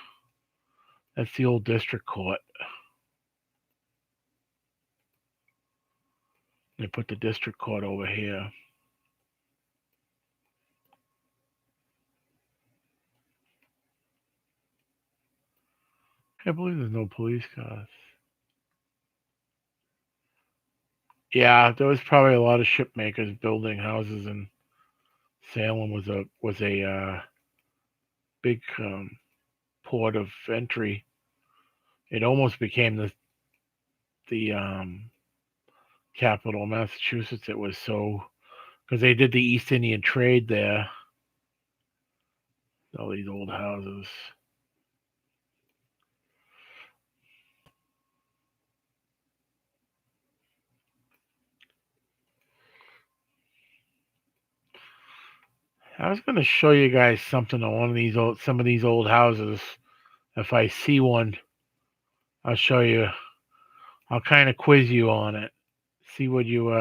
That's the old district court. They put the district court over here. Can't believe there's no police cars. Yeah, there was probably a lot of ship makers building houses in Salem. Was a big port of entry. It almost became the capital of Massachusetts. It was so because they did the East Indian trade there. All these old houses. I was going to show you guys something on some of these old houses. If I see one, I'll show you. I'll kind of quiz you on it. See what you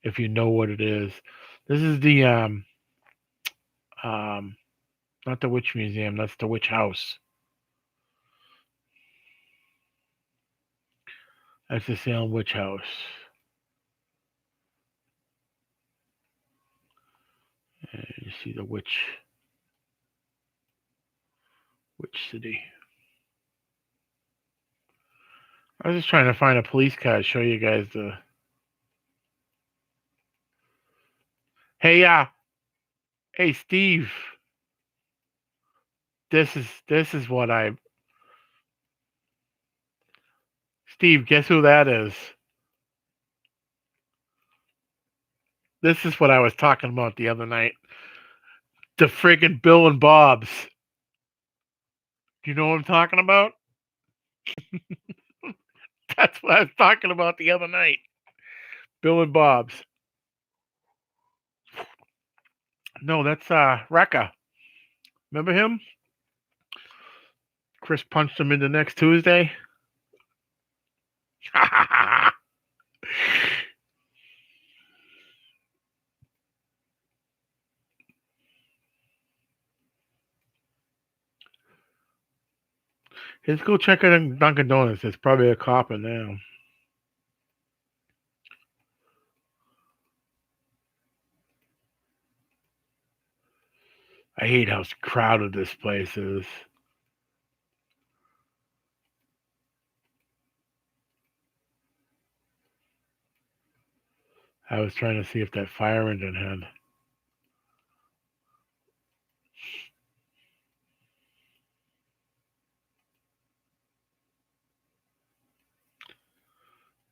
if you know what it is. This is the not the witch museum. That's the witch house. That's the Salem witch house. And you see the witch city. I was just trying to find a police car to show you guys the. Hey, Steve. This is what I. Steve, guess who that is? This is what I was talking about the other night. The friggin' Bill and Bob's. Do you know what I'm talking about? That's what I was talking about the other night. Bill and Bob's. No, that's Rekka. Remember him? Chris punched him into next Tuesday. Let's go check it in Dunkin' Donuts. There's probably a cop in there. I hate how crowded this place is. I was trying to see if that fire engine had.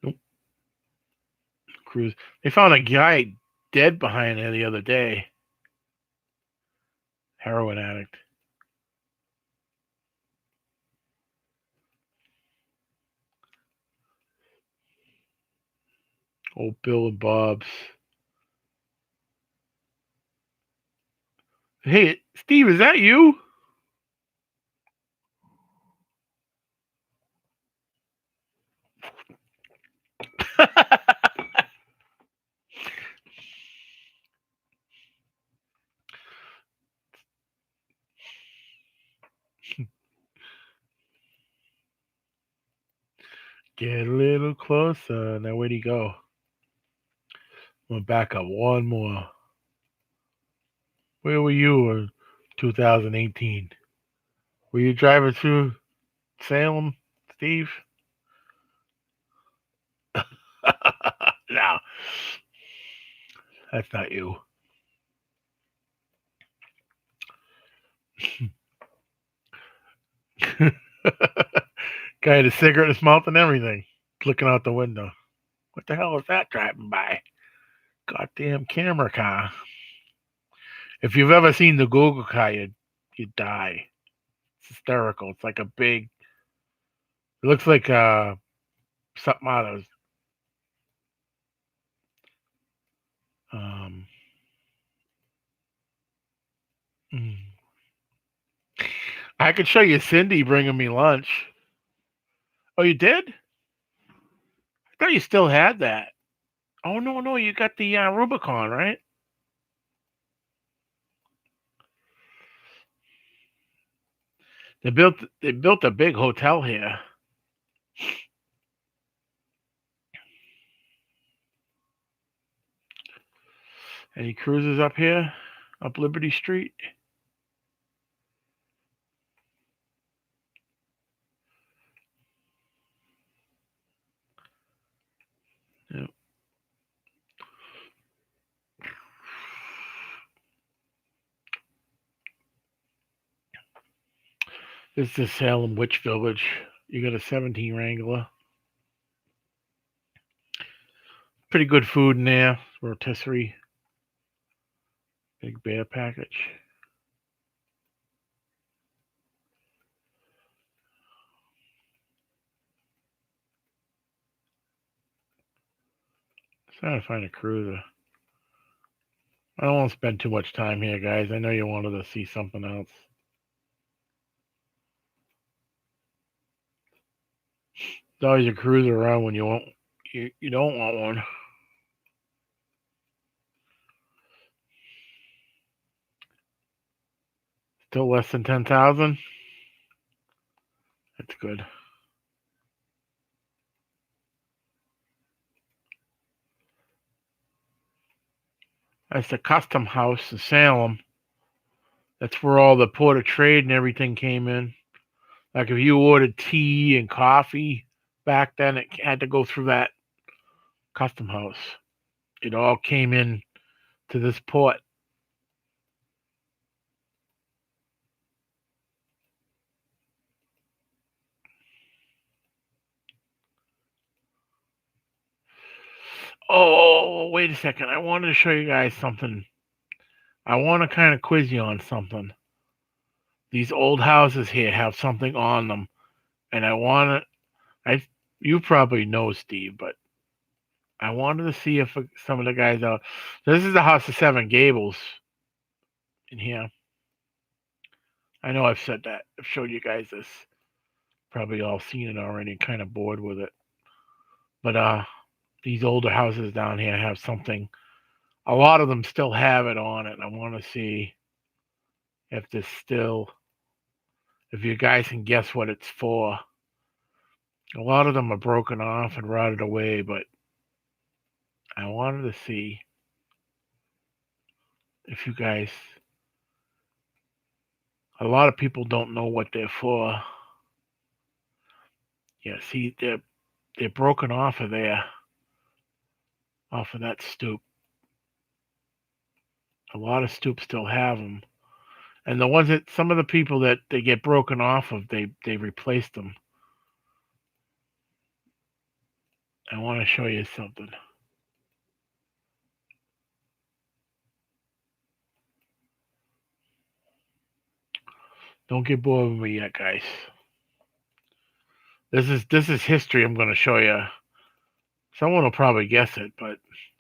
Nope. Cruise. They found a guy dead behind there the other day. Heroin addict. Old Bill and Bob's. Hey, Steve, is that you? Get a little closer. Now, where'd he go? I'm going to back up one more. Where were you in 2018? Were you driving through Salem, Steve? No. That's not you. Guy had a cigarette in his mouth and everything, looking out the window. What the hell is that driving by? Goddamn camera car. If you've ever seen the Google car, you'd die. It's hysterical. It's like a big. It looks like something out of um. mm. I could show you Cindy bringing me lunch. Oh, you did? I thought you still had that. Oh no, you got the Rubicon, right? They built a big hotel here. Any cruises up here? Up Liberty Street? Yeah. This is the Salem Witch Village. You got a 17 Wrangler. Pretty good food in there. Rotisserie. Big Bear package. Trying to find a cruiser. I don't want to spend too much time here, guys. I know you wanted to see something else. There's always a cruiser around when you don't want one. Still less than 10,000. That's good. That's the Custom House in Salem. That's where all the Port of Trade and everything came in. Like if you ordered tea and coffee back then, it had to go through that Custom House. It all came in to this port. Oh, wait a second. I wanted to show you guys something. I want to kind of quiz you on something. These old houses here have something on them, and you probably know, Steve, but I wanted to see if some of the guys out. This is the House of Seven Gables in here. I know I've said that. I've showed you guys this. Probably all seen it already, kind of bored with it. But these older houses down here have something. A lot of them still have it on it. I want to see if if you guys can guess what it's for. A lot of them are broken off and rotted away, but I wanted to see if you guys. A lot of people don't know what they're for. Yeah, see, they're broken off of there, off of that stoop. A lot of stoops still have them, and the ones that some of the people that they get broken off of, they replace them. I want to show you something. Don't get bored with me yet, guys. This is history. I'm going to show you. Someone will probably guess it,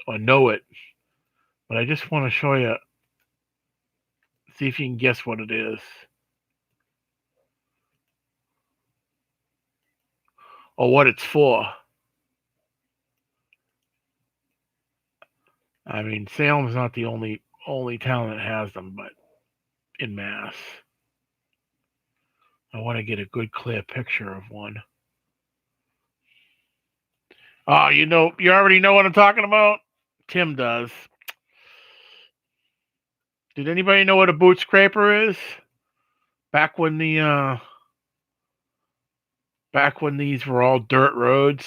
or know it. But I just want to show you. See if you can guess what it is, or what it's for. I mean, Salem's not the only town that has them, but in Mass, I want to get a good, clear picture of one. Oh, you already know what I'm talking about? Tim does. Did anybody know what a boot scraper is? Back when these were all dirt roads.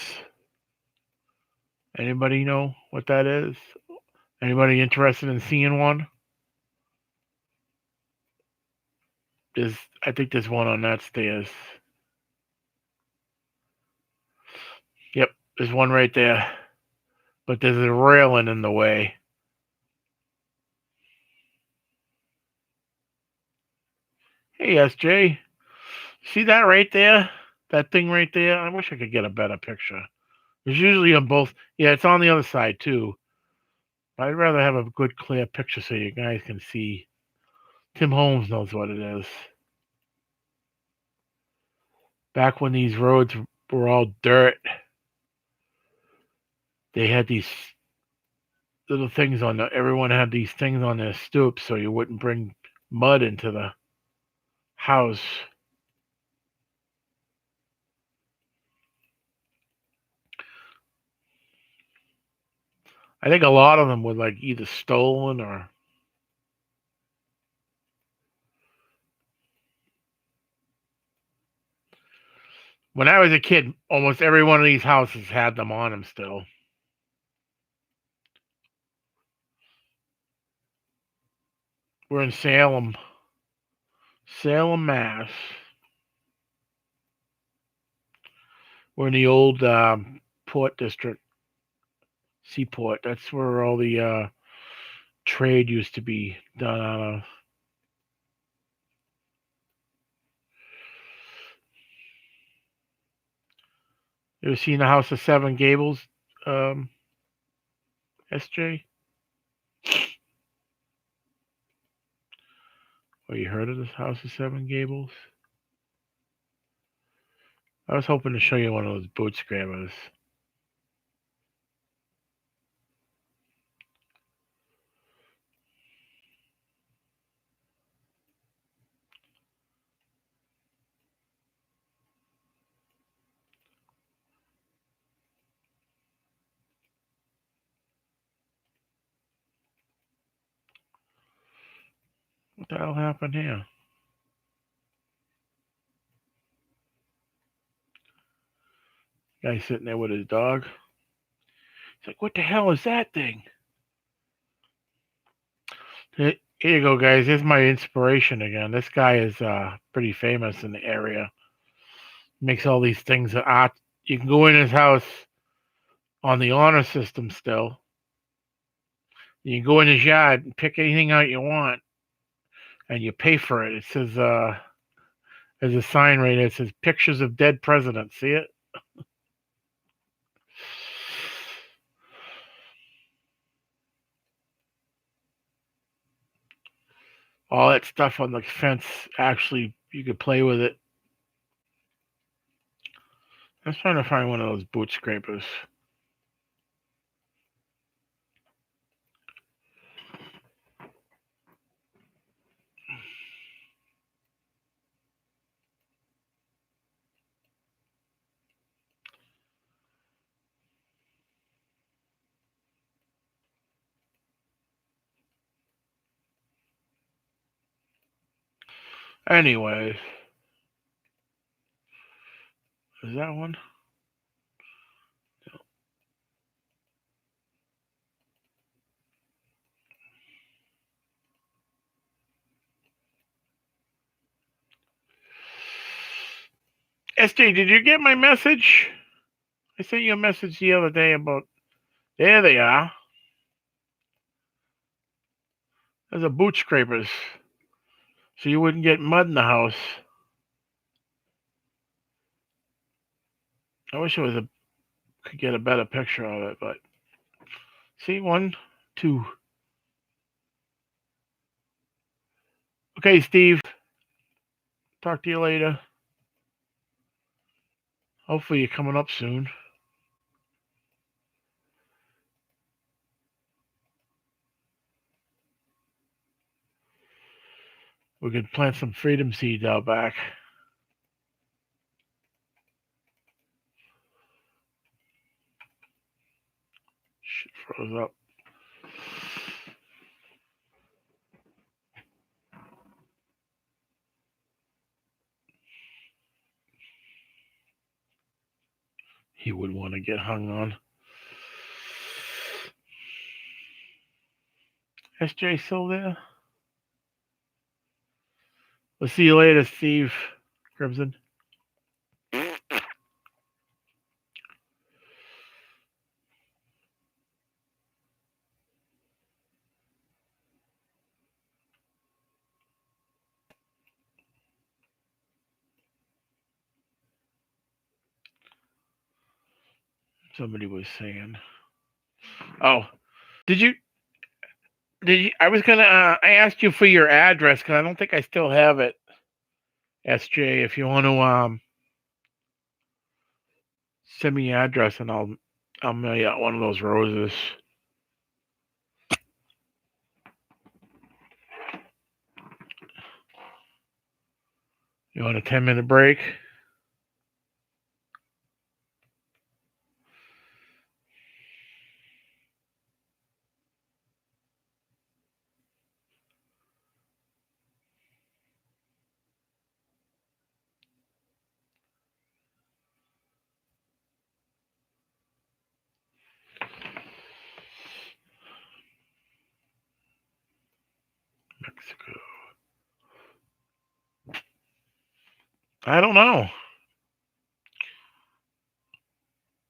Anybody know what that is? Anybody interested in seeing one? I think there's one on that stairs. Yep, there's one right there. But there's a railing in the way. Hey, SJ. See that right there? That thing right there? I wish I could get a better picture. It's usually on both. Yeah, it's on the other side too. I'd rather have a good clear picture so you guys can see. Tim Holmes knows what it is. Back when these roads were all dirt, they had these little things on the. Everyone had these things on their stoops so you wouldn't bring mud into the house. I think a lot of them were like either stolen or. When I was a kid, almost every one of these houses had them on them still. We're in Salem, Mass. We're in the old port district, seaport. That's where all the trade used to be done out of. You ever seen the House of Seven Gables, SJ? Or you heard of this House of Seven Gables? I was hoping to show you one of those boot scrappers. What the hell happened here? Guy sitting there with his dog. He's like, what the hell is that thing? Here you go, guys. Here's my inspiration again. This guy is pretty famous in the area. Makes all these things of art. You can go in his house on the honor system still. You can go in his yard and pick anything out you want, and you pay for it. It says, there's a sign right there. It says "Pictures of Dead Presidents." See it? All that stuff on the fence. Actually, you could play with it. I'm trying to find one of those boot scrapers. Anyway, is that one? SJ, did you get my message? I sent you a message the other day about. There they are. Those are boot scrapers, so you wouldn't get mud in the house. I wish could get a better picture of it, but see, 1, 2. Okay, Steve. Talk to you later. Hopefully, you're coming up soon. We could plant some freedom seeds out back. Shit froze up. He would want to get hung on. SJ still there? We'll see you later, Steve Crimson. Somebody was saying. Oh, did you? I was gonna. I asked you for your address because I don't think I still have it. SJ, if you want to send me your address and I'll mail you out one of those roses. You want a 10-minute break? Mexico. I don't know.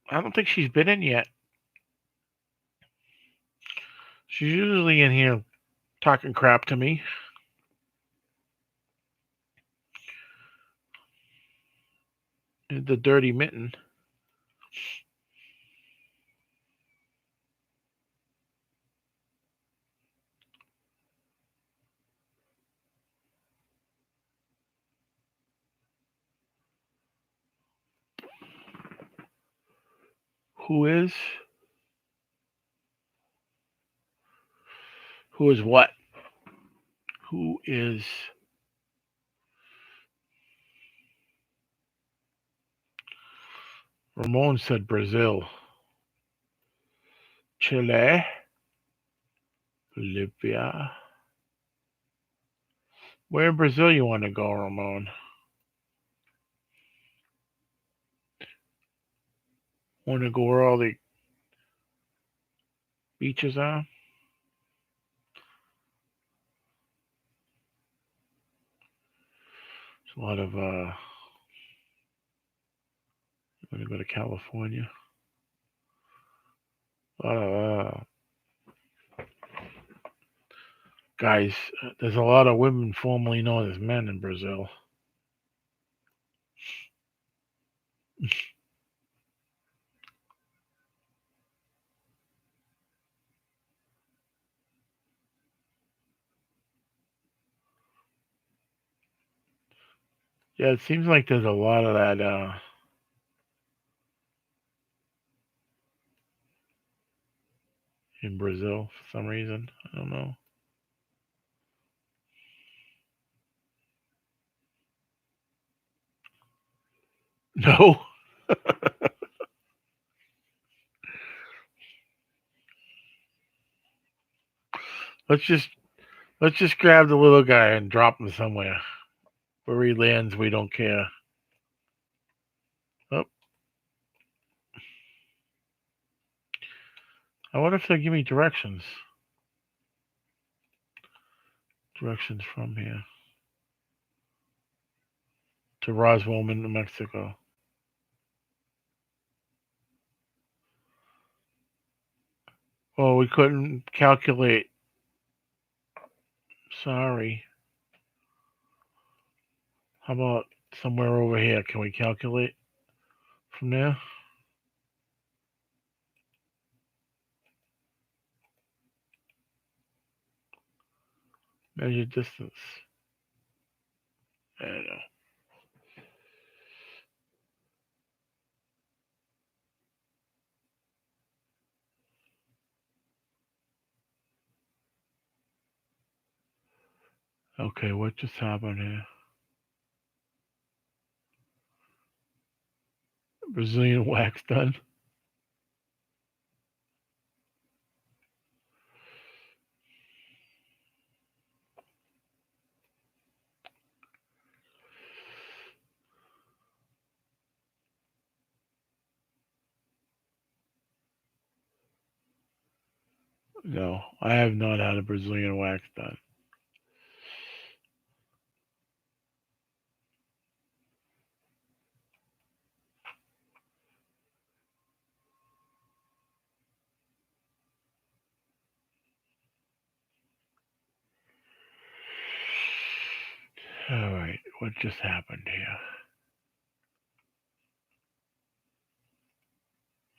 I don't think she's been in yet. She's usually in here talking crap to me. The dirty mitten. Who is? Who is what? Who is? Ramon said Brazil. Chile. Bolivia. Where in Brazil you want to go, Ramon? Want to go where all the beaches are? There's a lot of you want to go to California? A lot of guys. There's a lot of women formerly known as men in Brazil. Yeah, it seems like there's a lot of that in Brazil for some reason. I don't know. No. let's just grab the little guy and drop him somewhere. Where he lands, we don't care. Oh. I wonder if they'll give me directions. Directions from here to Roswell, New Mexico. Oh, we couldn't calculate. Sorry. How about somewhere over here? Can we calculate from there? Measure distance. I don't know. Okay, what just happened here? Brazilian wax done. No, I have not had a Brazilian wax done. All right, what just happened here?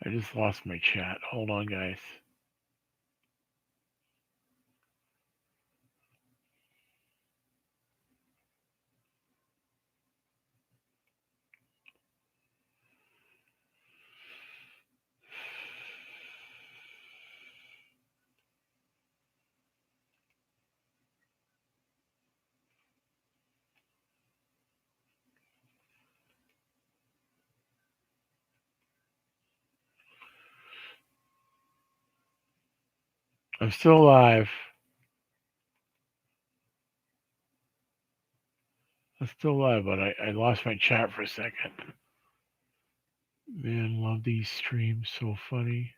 I just lost my chat. Hold on, guys. I'm still alive. I'm still alive, but I lost my chat for a second. Man, love these streams. So funny.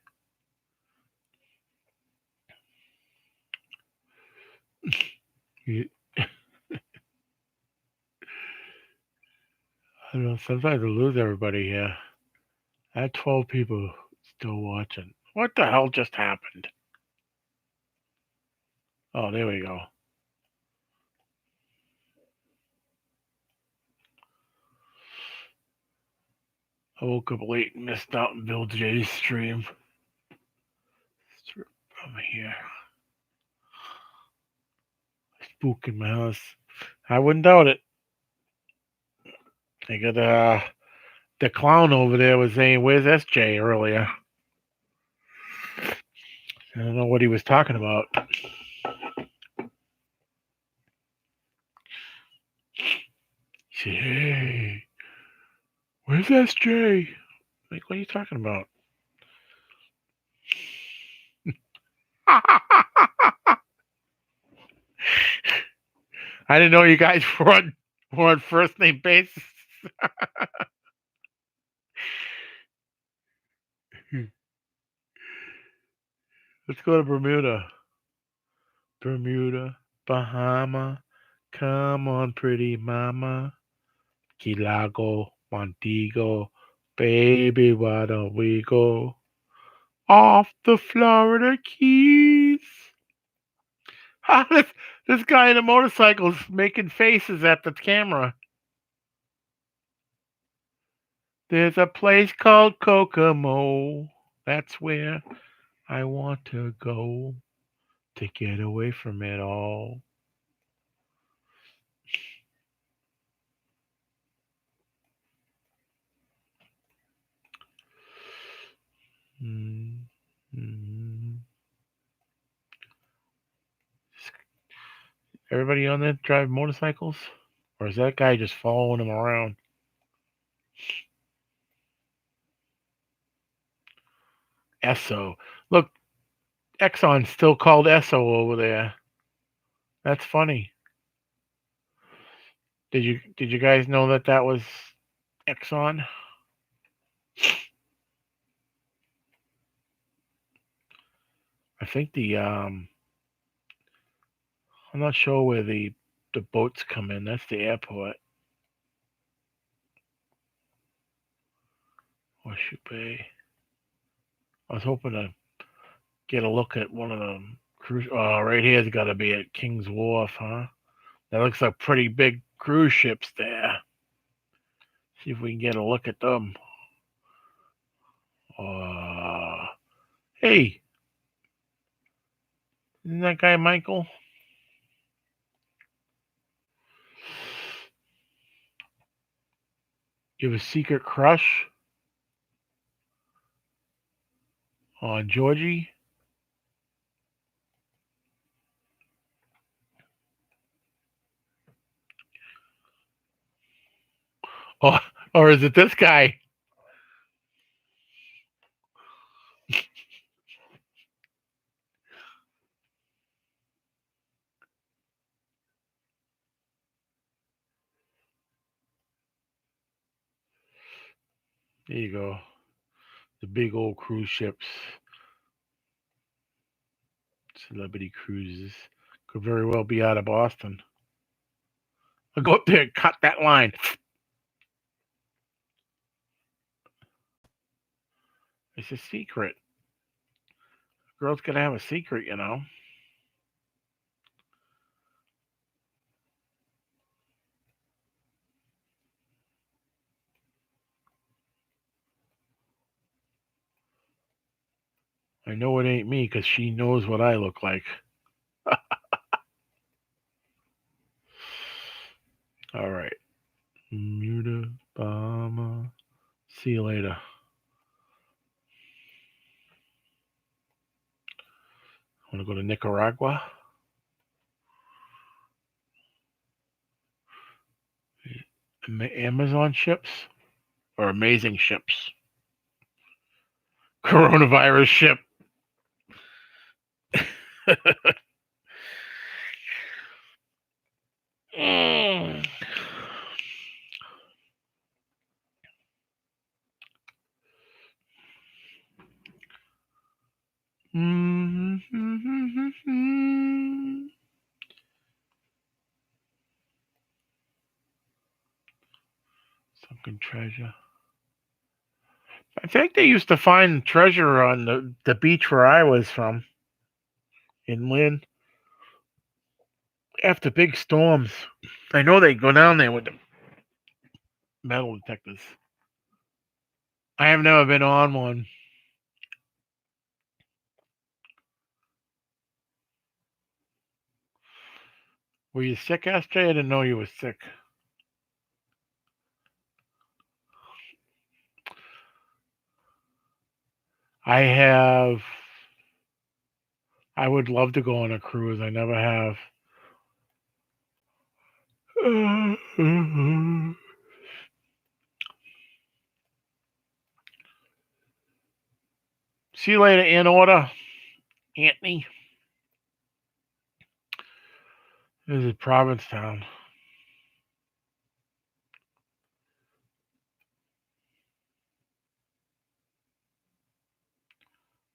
You- I don't know. Sometimes I lose everybody here. I had 12 people still watching. What the hell just happened? Oh, there we go. I woke up late and missed out on Bill J's stream. From here. Spook in my house. I wouldn't doubt it. I got the clown over there was saying, "Where's SJ?" earlier. I don't know what he was talking about. He said, "Hey, where's SJ?" Like, what are you talking about? I didn't know you guys were on first name basis. Let's go to Bermuda. Bermuda, Bahama. Come on, pretty mama. Key Largo, Montego. Baby, why don't we go off the Florida Keys? This guy in a motorcycle is making faces at the camera. There's a place called Kokomo. That's where I want to go to get away from it all. Mm-hmm. Everybody on that drive motorcycles? Or is that guy just following him around? Esso. Look, Exxon's still called Esso over there. That's funny. Did you guys know that was Exxon? I think I'm not sure where the boats come in. That's the airport. Horseshoe Bay. I was hoping to get a look at one of them cruise. Oh, right here's got to be at King's Wharf, huh? That looks like pretty big cruise ships there. See if we can get a look at them. Hey, isn't that guy Michael? You have a secret crush on Georgie? Oh, or is it this guy? There you go. The big old cruise ships. Celebrity cruises. Could very well be out of Boston. I'll go up there and cut that line. It's a secret. Girl's gonna have a secret, you know. I know it ain't me because she knows what I look like. All right. Muta Bama. See you later. Want to go to Nicaragua? Amazon ships or amazing ships? Coronavirus ship. Mm. Sunken treasure. I think they used to find treasure on the beach where I was from in Lynn after big storms. I know they go down there with the metal detectors. I have never been on one. Were you sick, SJ? I didn't know you were sick. I would love to go on a cruise. I never have. See you later, in order, Anthony. This is Provincetown.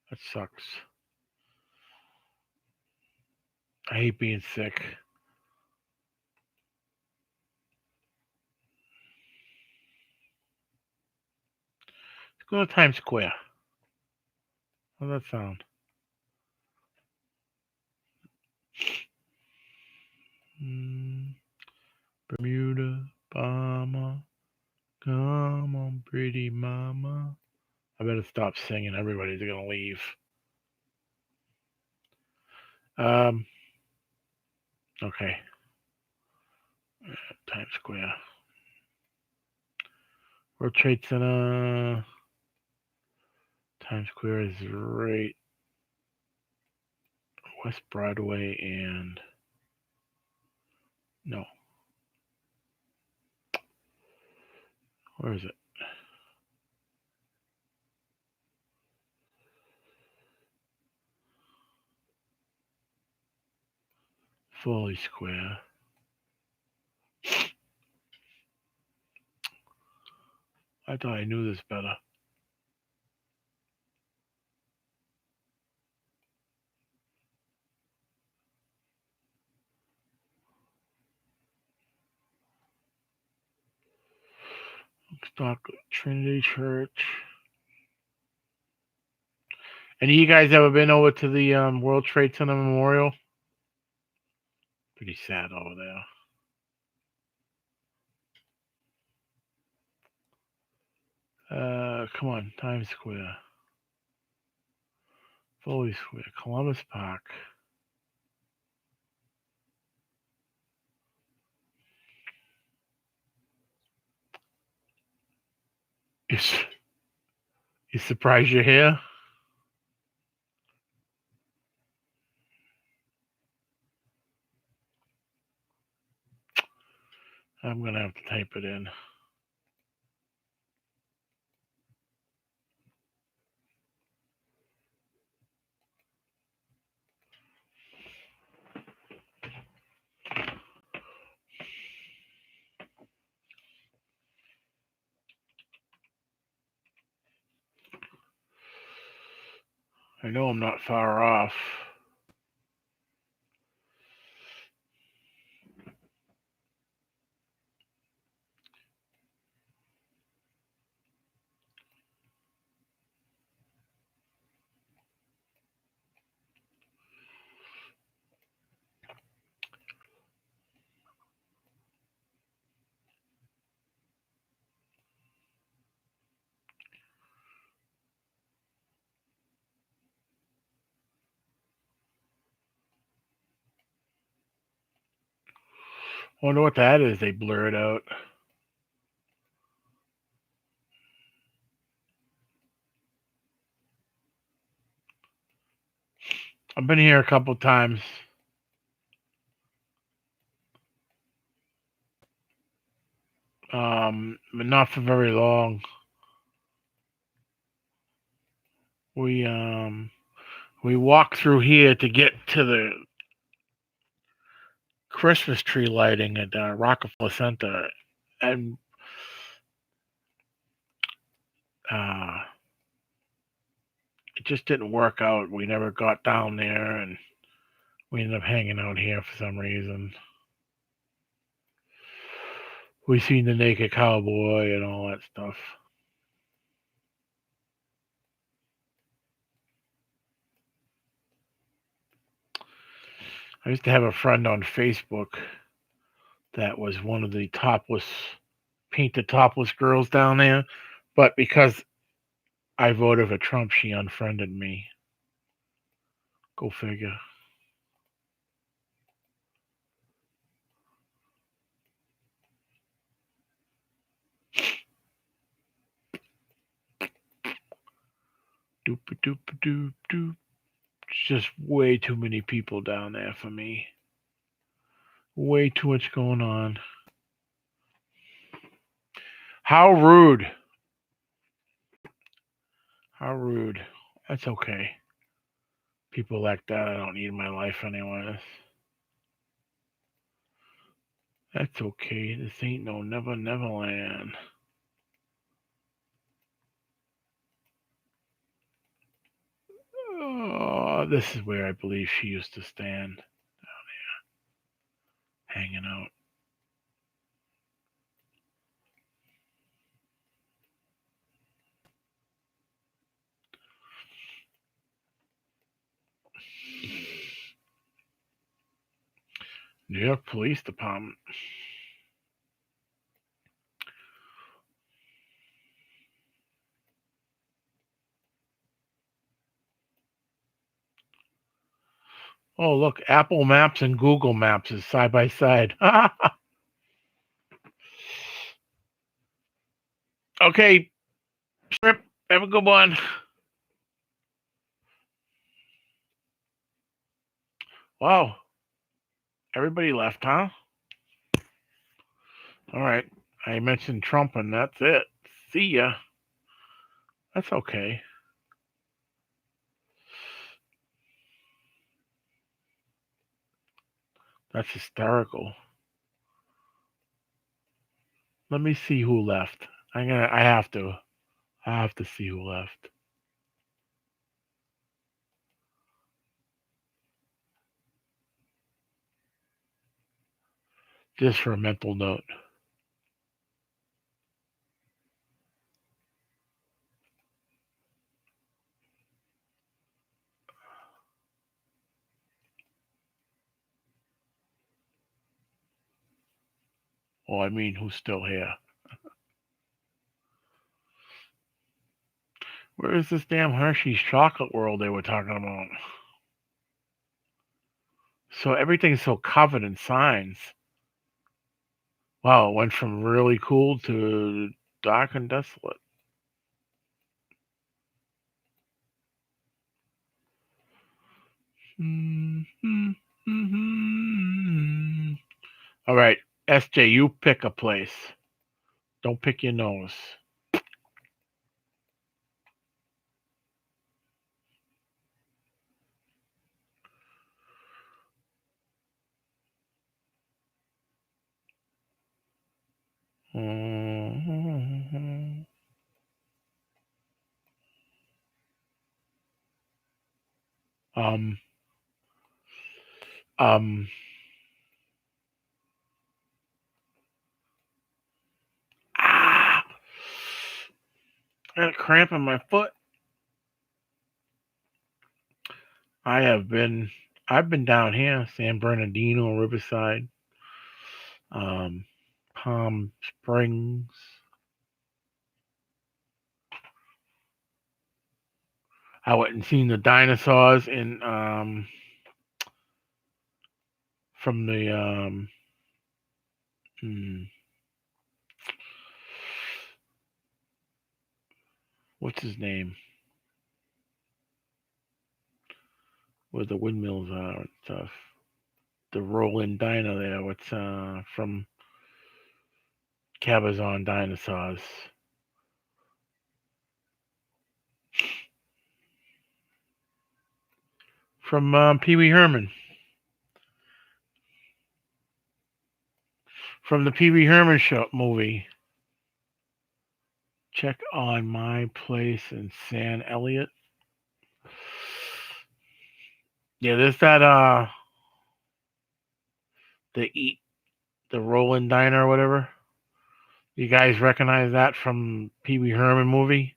That sucks. I hate being sick. Let's go to Times Square. How's that sound? Bermuda, Bahama. Come on, pretty mama. I better stop singing. Everybody's gonna leave. Okay. Times Square. World Trade Center. Times Square is right West Broadway and no. Where is it? Foley Square. I thought I knew this better. Stock Trinity Church. Any of you guys ever been over to the World Trade Center Memorial? Pretty sad over there. Come on, Times Square. Foley Square, Columbus Park. You surprised you're here? I'm gonna have to type it in. I know I'm not far off. I wonder what that is they blurred out. I've been here a couple times. But not for very long. We walked through here to get to the Christmas tree lighting at Rockefeller Center, and it just didn't work out. We never got down there, and we ended up hanging out here for some reason. We seen the naked cowboy and all that stuff. I used to have a friend on Facebook that was one of the painted topless girls down there, but because I voted for Trump, she unfriended me. Go figure. Doop doop doop doop. Just way too many people down there for me. Way too much going on. How rude. How rude. That's okay. People like that I don't need in my life anyways. That's okay. This ain't no Never Neverland. Oh, this is where I believe she used to stand. Down here. Hanging out. New York Police Department. Oh, look, Apple Maps and Google Maps is side by side. Okay, Strip, have a good one. Wow, everybody left, huh? All right, I mentioned Trump and that's it. See ya. That's okay. That's hysterical. Let me see who left. I have to. I have to see who left. Just for a mental note. Well, I mean, who's still here? Where is this damn Hershey's chocolate world they were talking about? So everything's so covered in signs. Wow, it went from really cool to dark and desolate. All right, SJ, you pick a place. Don't pick your nose. Um, um, ah, I got a cramp in my foot. I've been down here, San Bernardino, Riverside, um, Palm Springs. I went and seen the dinosaurs in from the What's his name? Where the windmills are and stuff. The Rolling Diner there. What's from Cabazon Dinosaurs? From Pee Wee Herman. From the Pee Wee Herman show movie. Check on my place in San Elliot. Yeah, there's that the Rolling Diner or whatever. You guys recognize that from Pee Wee Herman movie?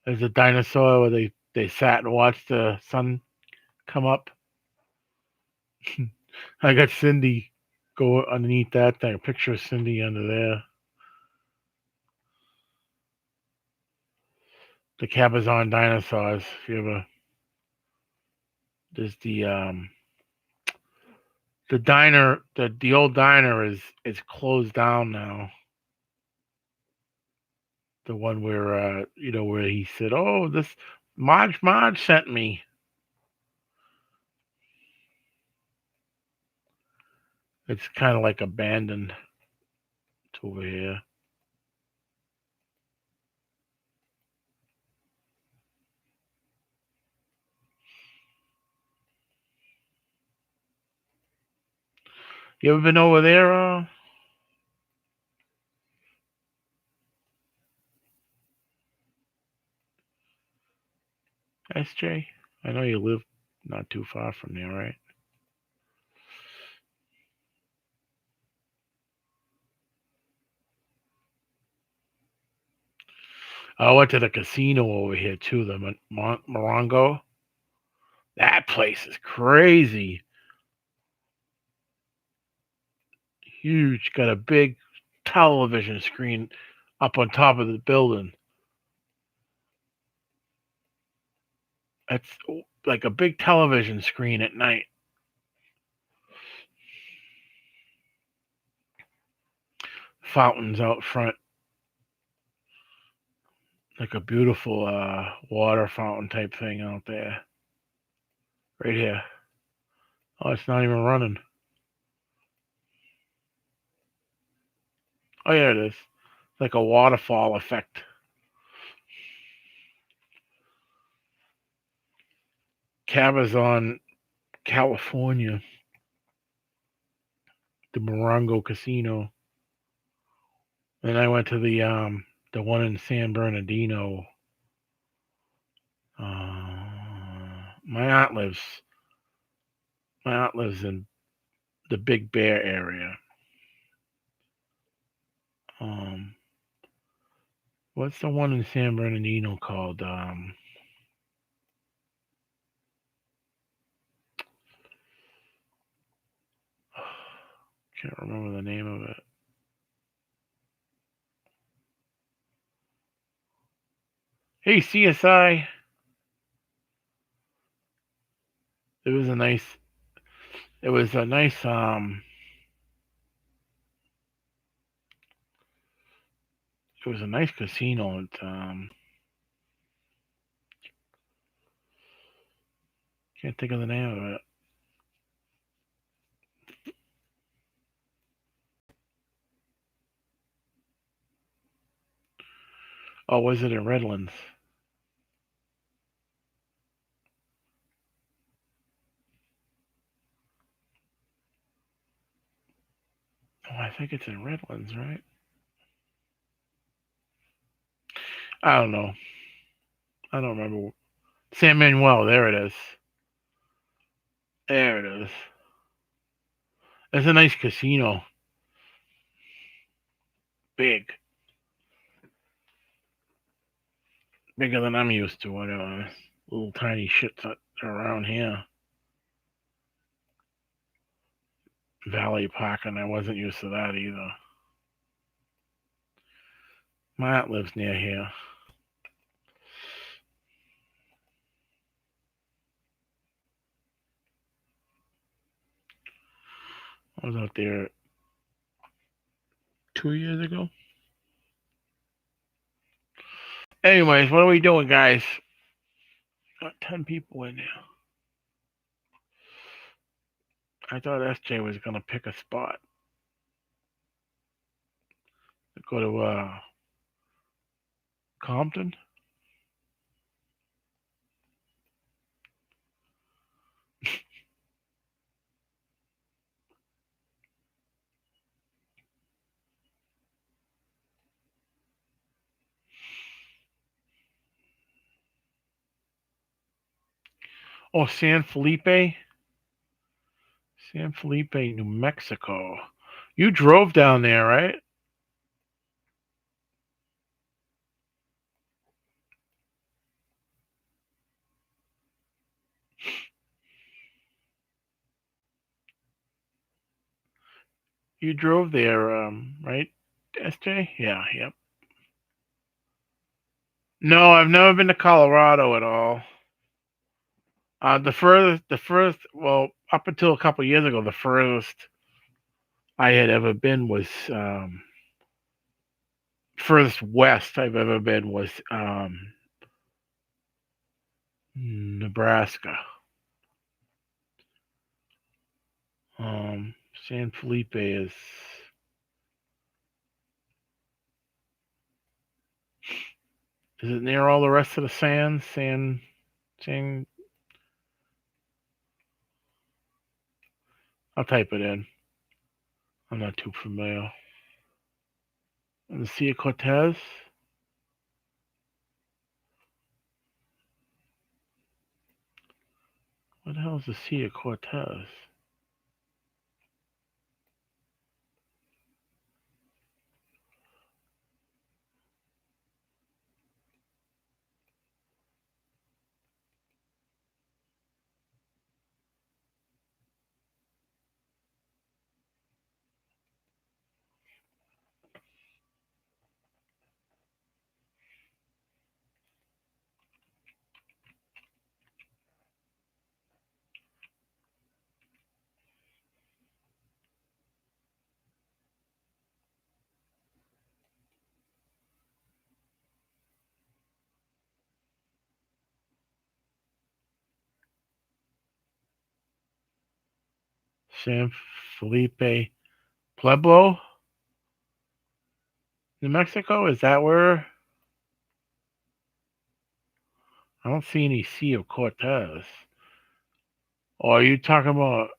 There's a dinosaur where they sat and watched the sun come up. I got Cindy go underneath that thing. A picture of Cindy under there. The Cabazon Dinosaurs. If you ever, there's the diner. The old diner is closed down now. The one where where he said, "Oh, this Marge sent me." It's kind of like abandoned. It's over here. You ever been over there, SJ? I know you live not too far from there, right? I went to the casino over here too, the Morongo. That place is crazy. Huge. Got a big television screen up on top of the building. It's like a big television screen at night. Fountains out front. Like a beautiful water fountain type thing out there. Right here. Oh, it's not even running. Oh, yeah, it is. It's like a waterfall effect. Cabazon, California. The Morongo Casino. Then I went to the one in San Bernardino. My aunt lives. My aunt lives in the Big Bear area. What's the one in San Bernardino called? Can't remember the name of it. Hey, CSI. It was a nice. It was a nice. It was a nice casino. Can't think of the name of it. Oh, was it in Redlands? Oh, I think it's in Redlands, right? I don't know. I don't remember. San Manuel. There it is. There it is. It's a nice casino. Big. Bigger than I'm used to. Whatever. Little tiny shits around here. Valley Park, and I wasn't used to that either. My aunt lives near here. I was out there 2 years ago. Anyways, what are we doing, guys? Got 10 people in there. I thought SJ was gonna pick a spot to go to Compton. Oh, San Felipe, New Mexico. You drove down there, right? You drove there, right, SJ? Yeah, yep. No, I've never been to Colorado at all. Well, up until a couple years ago, the furthest I had ever been was furthest west I've ever been was Nebraska. San Felipe is it near all the rest of the sands? San. I'll type it in. I'm not too familiar. And the Sea of Cortez. What the hell is the Sea of Cortez? San Felipe Pueblo, New Mexico? Is that where? I don't see any Sea of Cortez. Or are you talking about?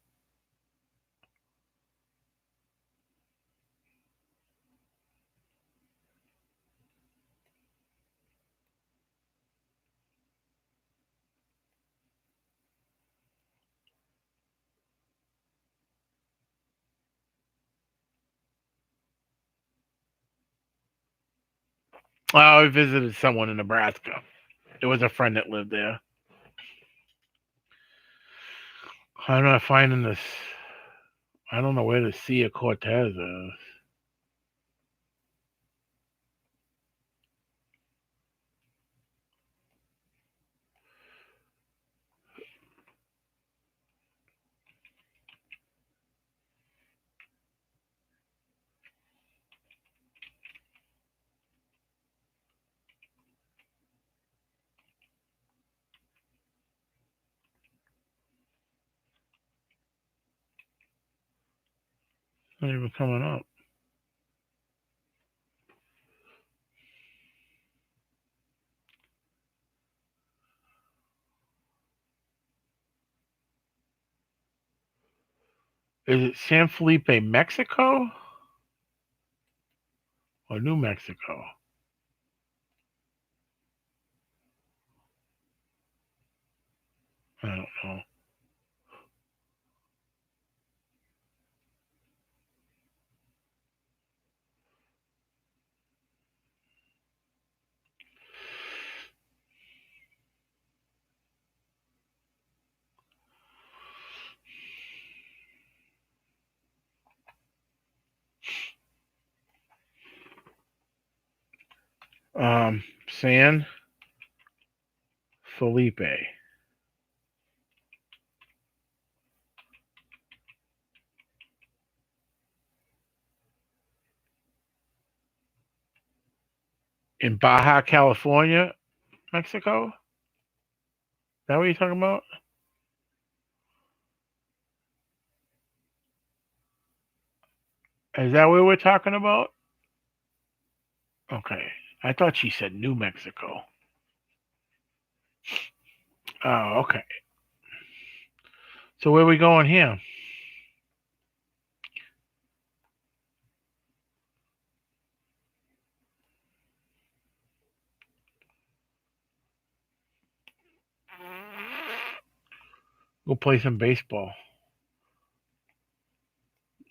Oh, I visited someone in Nebraska. There was a friend that lived there. I'm not finding this. I don't know where the Sea of Cortez is. It's not even coming up. Is it San Felipe, Mexico? Or New Mexico? I don't know. San Felipe. in Baja California, Mexico. Is that what you're talking about? Is that what we're talking about? Okay. I thought she said New Mexico. Oh, okay. So where are we going here? Go play some baseball.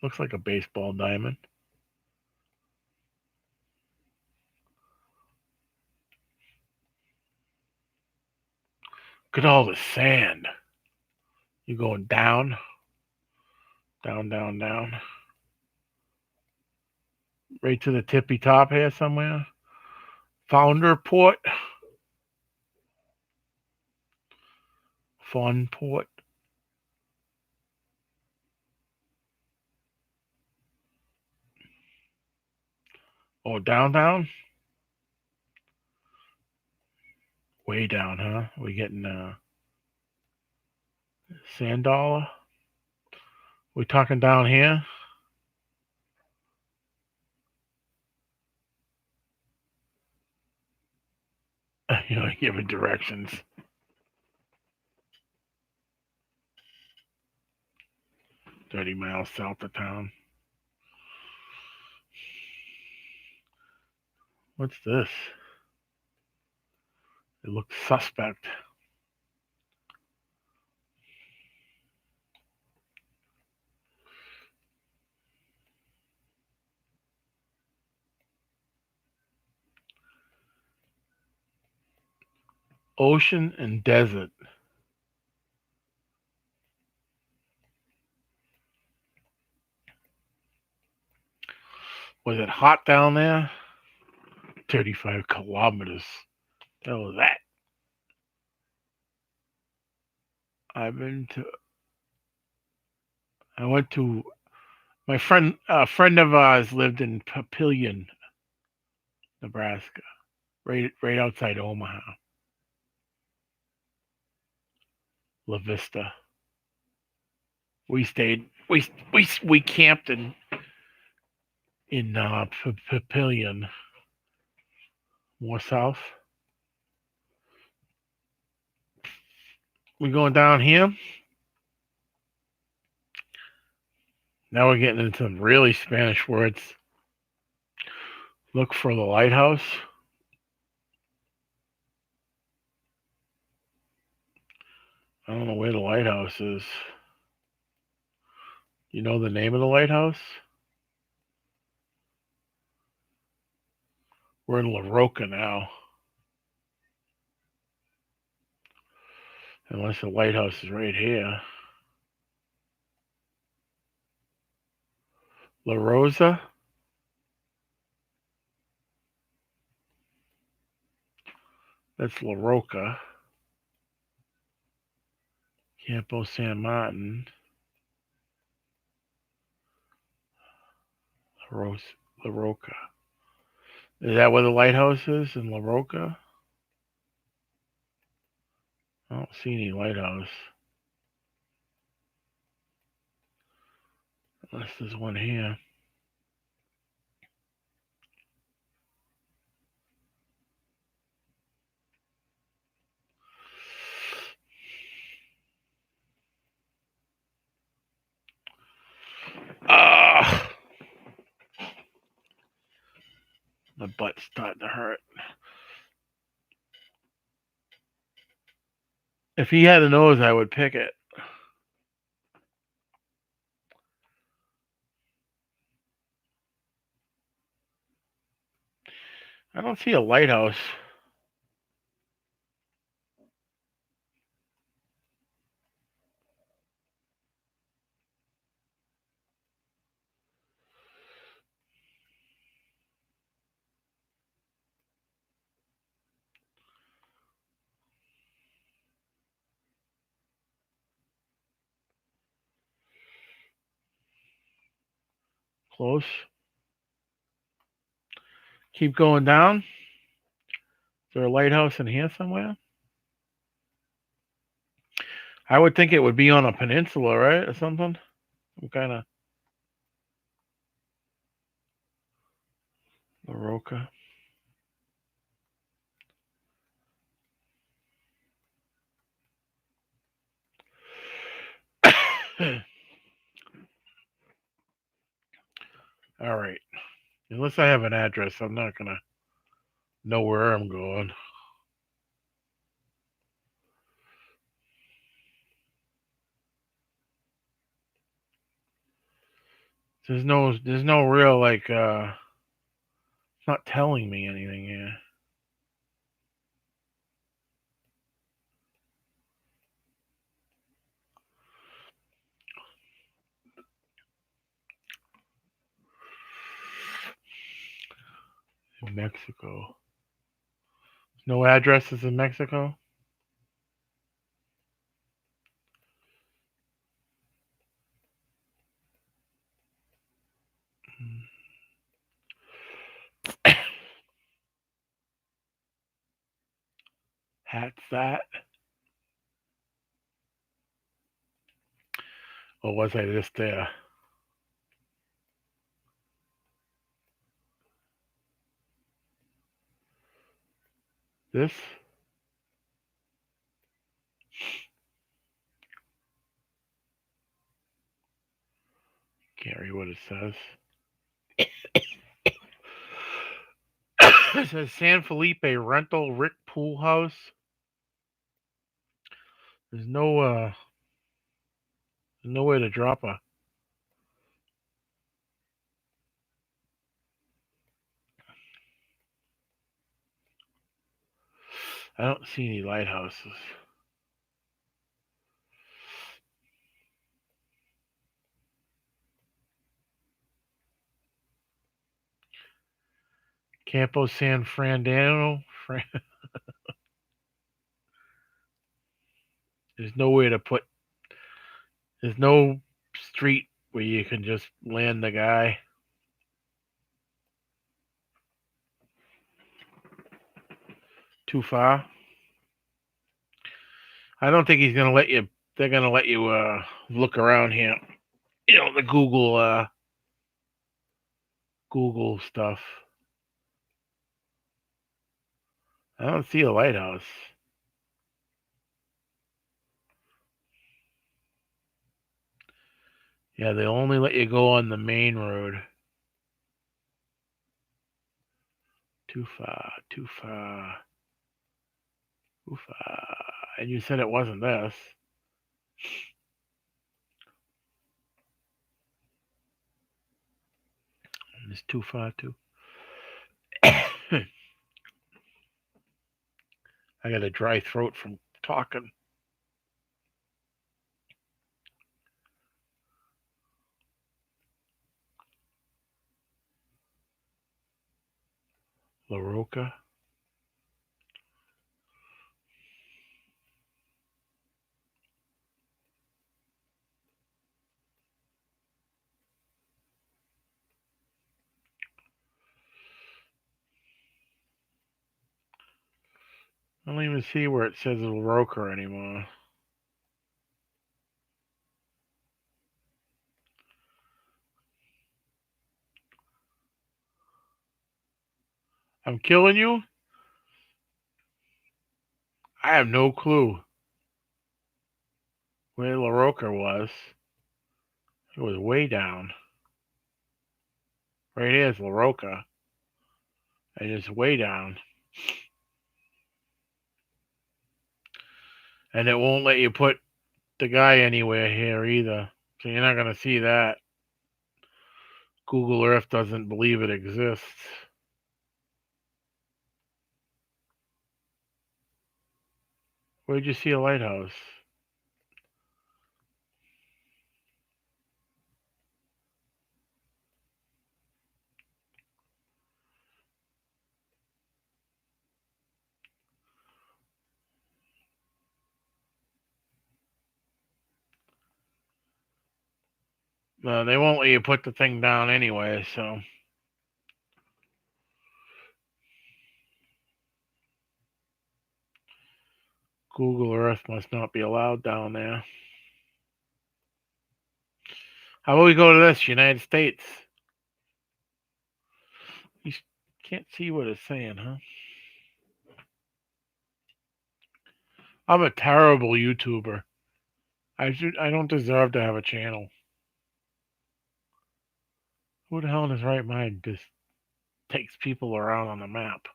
Looks like a baseball diamond. Look at all the sand. You're going down, down, down, down. Right to the tippy top here somewhere. Founder Port. Fun Port. Oh, down, down? Way down, huh? We getting sand dollar? We talking down here? You know, giving directions. $30 miles south of town. What's this? It looks suspect. Ocean and desert. Was it hot down there? 35 kilometers. The hell was that? I went to my friend. A friend of ours lived in Papillion, Nebraska, right outside Omaha, La Vista. We stayed. We camped in Papillion, more south. We going down here. Now we're getting into some really Spanish words. Look for the lighthouse. I don't know where the lighthouse is. You know the name of the lighthouse? We're in La Roca now. Unless the lighthouse is right here. La Rosa? That's La Roca. Campo San Martin. La Roca. Is that where the lighthouse is in La Roca? I don't see any lighthouse. Unless there's one here. Ah, my butt's starting to hurt. If he had a nose, I would pick it. I don't see a lighthouse. Close. Keep going down. there a lighthouse in here somewhere? I would think it would be on a peninsula, right, or something. Some kind of Laroca. All right. Unless I have an address, I'm not gonna know where I'm going. There's no real like it's not telling me anything here. In Mexico. No addresses in Mexico? Hat's that? Or was I just there? This? Can't read what it says. It says San Felipe rental Rick Pool House. There's no way to drop a. I don't see any lighthouses. Campo San Fernando. There's no way to put. There's no street where you can just land the guy. Too far. I don't think he's gonna let you. They're gonna let you look around here. You know, the Google stuff. I don't see a lighthouse. Yeah, they only let you go on the main road. Too far, too far, too far. And you said it wasn't this. It's too far, too. I got a dry throat from talking. La Roca. I don't even see where it says La Roca anymore. I'm killing you? I have no clue where La Roca was. It was way down. Right here's La Roca. And it's way down. And it won't let you put the guy anywhere here either. So you're not going to see that. Google Earth doesn't believe it exists. Where'd you see a lighthouse? No, they won't let you put the thing down anyway, so. Google Earth must not be allowed down there. How about we go to this, United States? You can't see what it's saying, huh? I'm a terrible YouTuber. I don't deserve to have a channel. Who the hell in his right mind just takes people around on the map?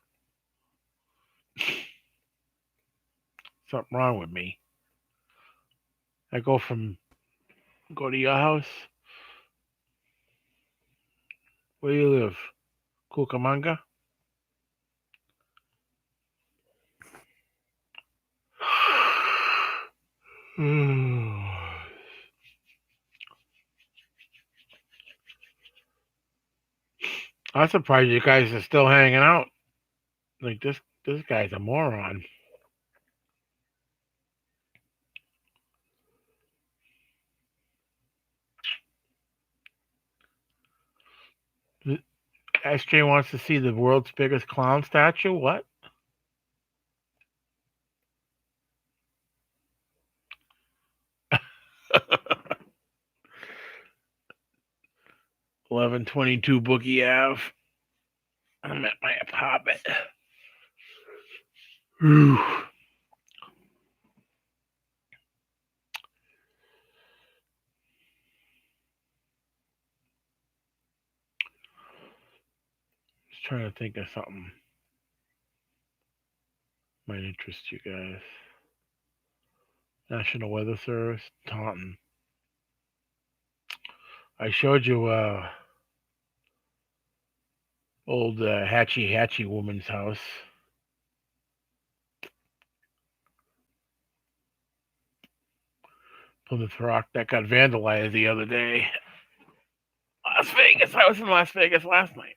Something wrong with me. I go to your house. Where you live? Cucamonga? I'm surprised you guys are still hanging out. Like this guy's a moron. SJ wants to see the world's biggest clown statue. What? $1122 Boogie Ave. I'm at my apartment. Whew. Just trying to think of something might interest you guys. National Weather Service, Taunton. I showed you old Hatchie woman's house. Plymouth Rock that got vandalized the other day. Las Vegas. I was in Las Vegas last night.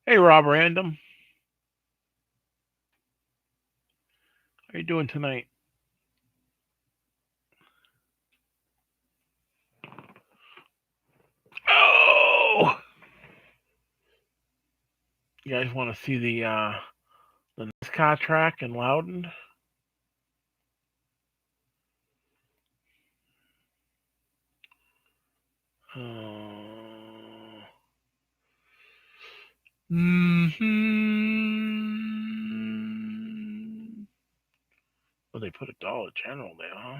Hey, Rob Random. How you doing tonight? Oh! You guys want to see the NASCAR track in Loudon? Well, they put a Dollar General there, huh?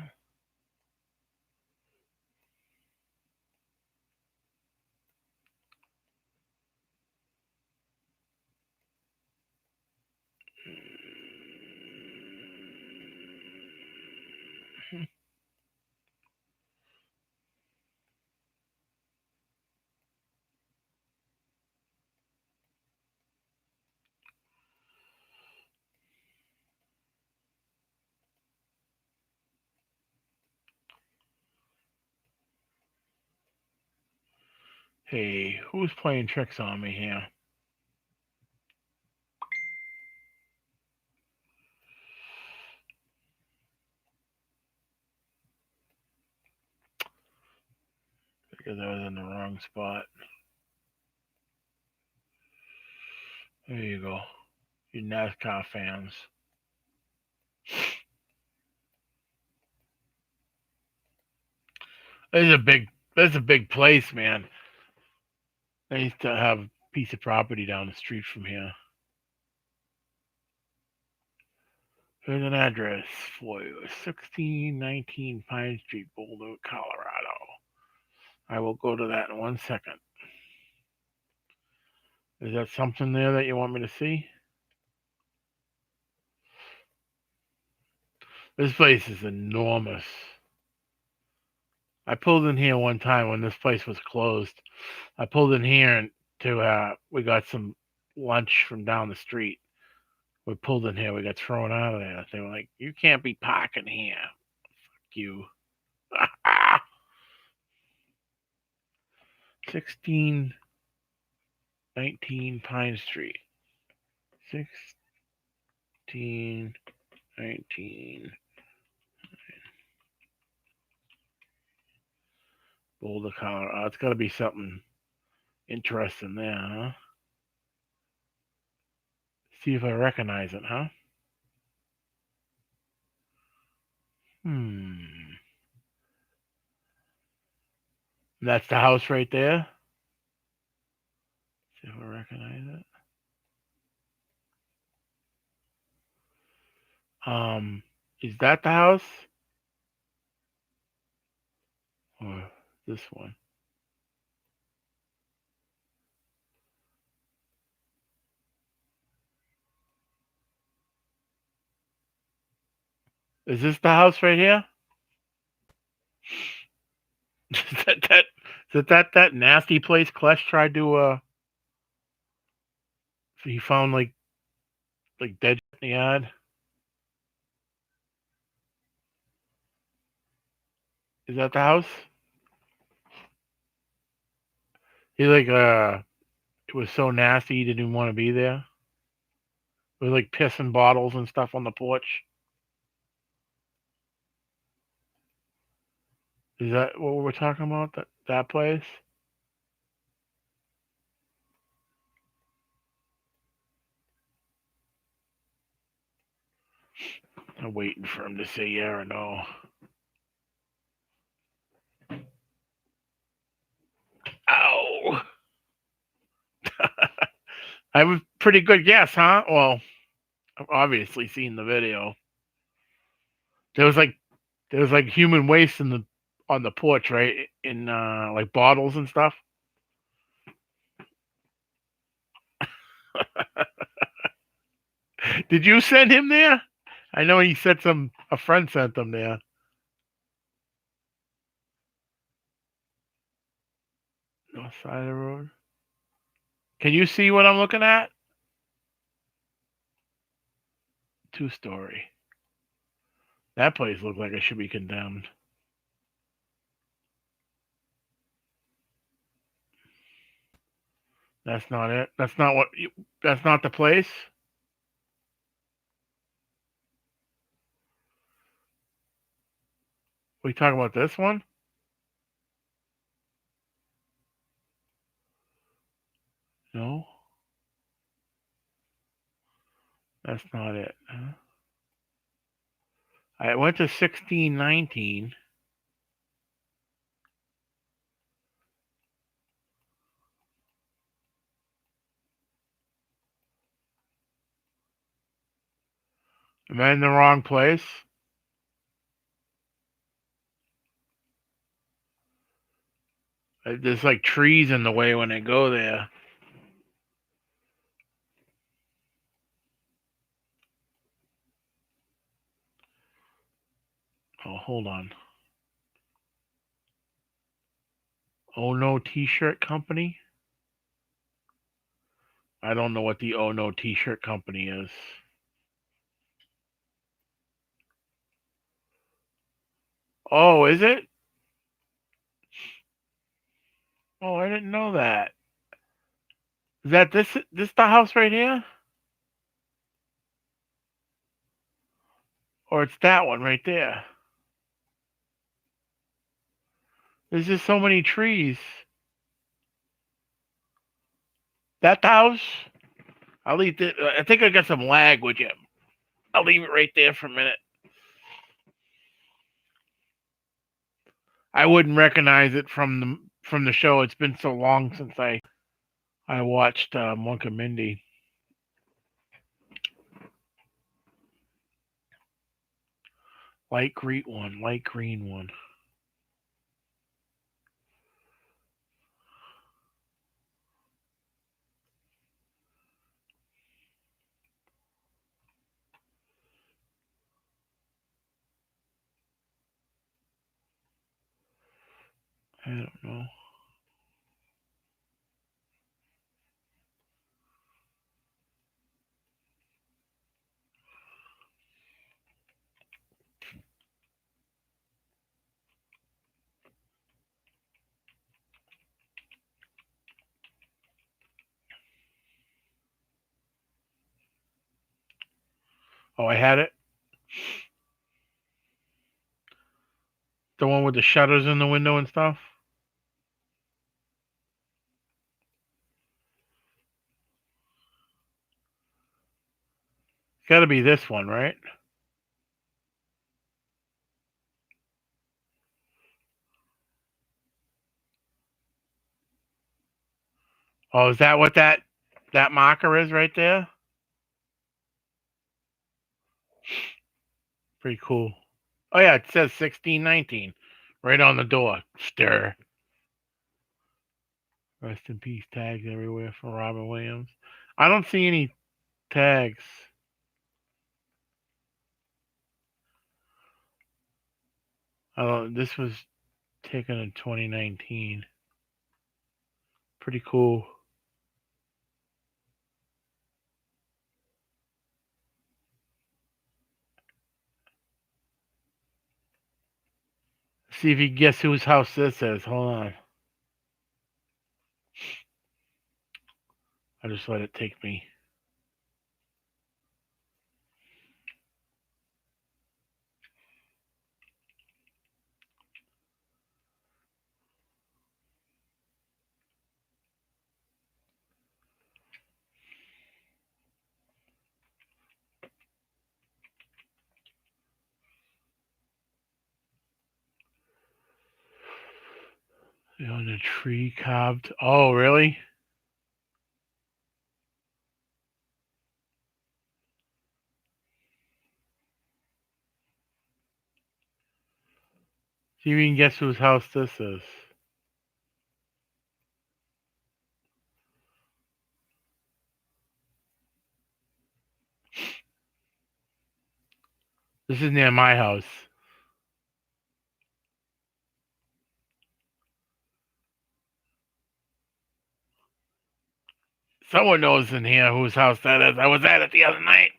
Hey, who's playing tricks on me here? Because I was in the wrong spot. There you go. You NASCAR fans. This is a big place, man. I used to have a piece of property down the street from here. Here's an address for you. 1619 Pine Street, Boulder, Colorado. I will go to that in 1 second. Is that something there that you want me to see? This place is enormous. I pulled in here one time when this place was closed. I pulled in here we got some lunch from down the street. We pulled in here. We got thrown out of there. They were like, "You can't be parking here." Fuck you. 1619 Pine Street. 1619 Boulder, Colorado. It's got to be something interesting there, huh? See if I recognize it, huh? That's the house right there. See if I recognize it. Is that the house? Or this one? Is this the house right here? Is that nasty place Klesh tried to he found like dead in the yard? Is that the house? He like it was so nasty he didn't even want to be there. It was like pissing bottles and stuff on the porch. Is that what we're talking about? That place? I'm waiting for him to say yeah or no. Ow! I was pretty good guess, huh? Well, I've obviously seen the video. There was like human waste on the porch, right? In like bottles and stuff. Did you send him there? I know he said a friend sent him there. North side of the road. Can you see what I'm looking at? 2-story. That place looks like it should be condemned. That's not it. That's not the place. We talking about this one? No. That's not it. Huh? I went to 1619. Am I in the wrong place? There's like trees in the way when I go there. Oh, hold on. Oh No T-shirt company? I don't know what the Oh No T-shirt company is. Oh, is it? Oh, I didn't know that. Is that this the house right here? Or it's that one right there? There's just so many trees. That the house? I'll leave it. I think I got some lag with you. I'll leave it right there for a minute. I wouldn't recognize it from the show. It's been so long since I watched Monk and Mindy. Light green one. I don't know. Oh, I had it. The one with the shutters in the window and stuff. Got to be this one, right? Oh, is that what that marker is right there? Pretty cool. Oh yeah, it says 1619 right on the door. Stir. Rest in peace tags everywhere for Robin Williams. I don't see any tags. Oh, this was taken in 2019. Pretty cool. See if you can guess whose house this is. Hold on. I just let it take me. On the tree carved. Oh, really? See if you can guess whose house this is. This is near my house. Someone knows in here whose house that is. I was at it the other night.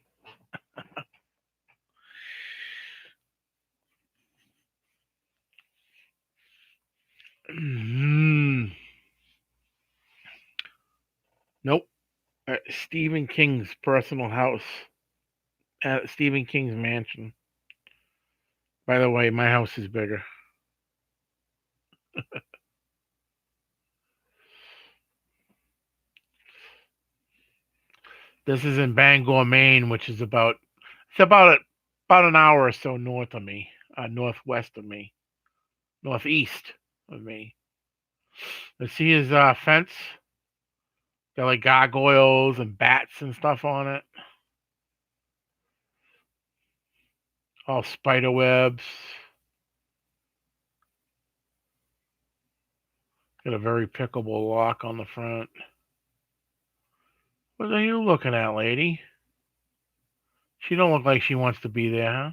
Nope. Stephen King's personal house. At Stephen King's mansion. By the way, my house is bigger. This is in Bangor, Maine, which is about an hour or so north of me, northwest of me, northeast of me. Let's see his fence. Got like gargoyles and bats and stuff on it. All spider webs. Got a very pickable lock on the front. What are you looking at, lady? She don't look like she wants to be there, huh?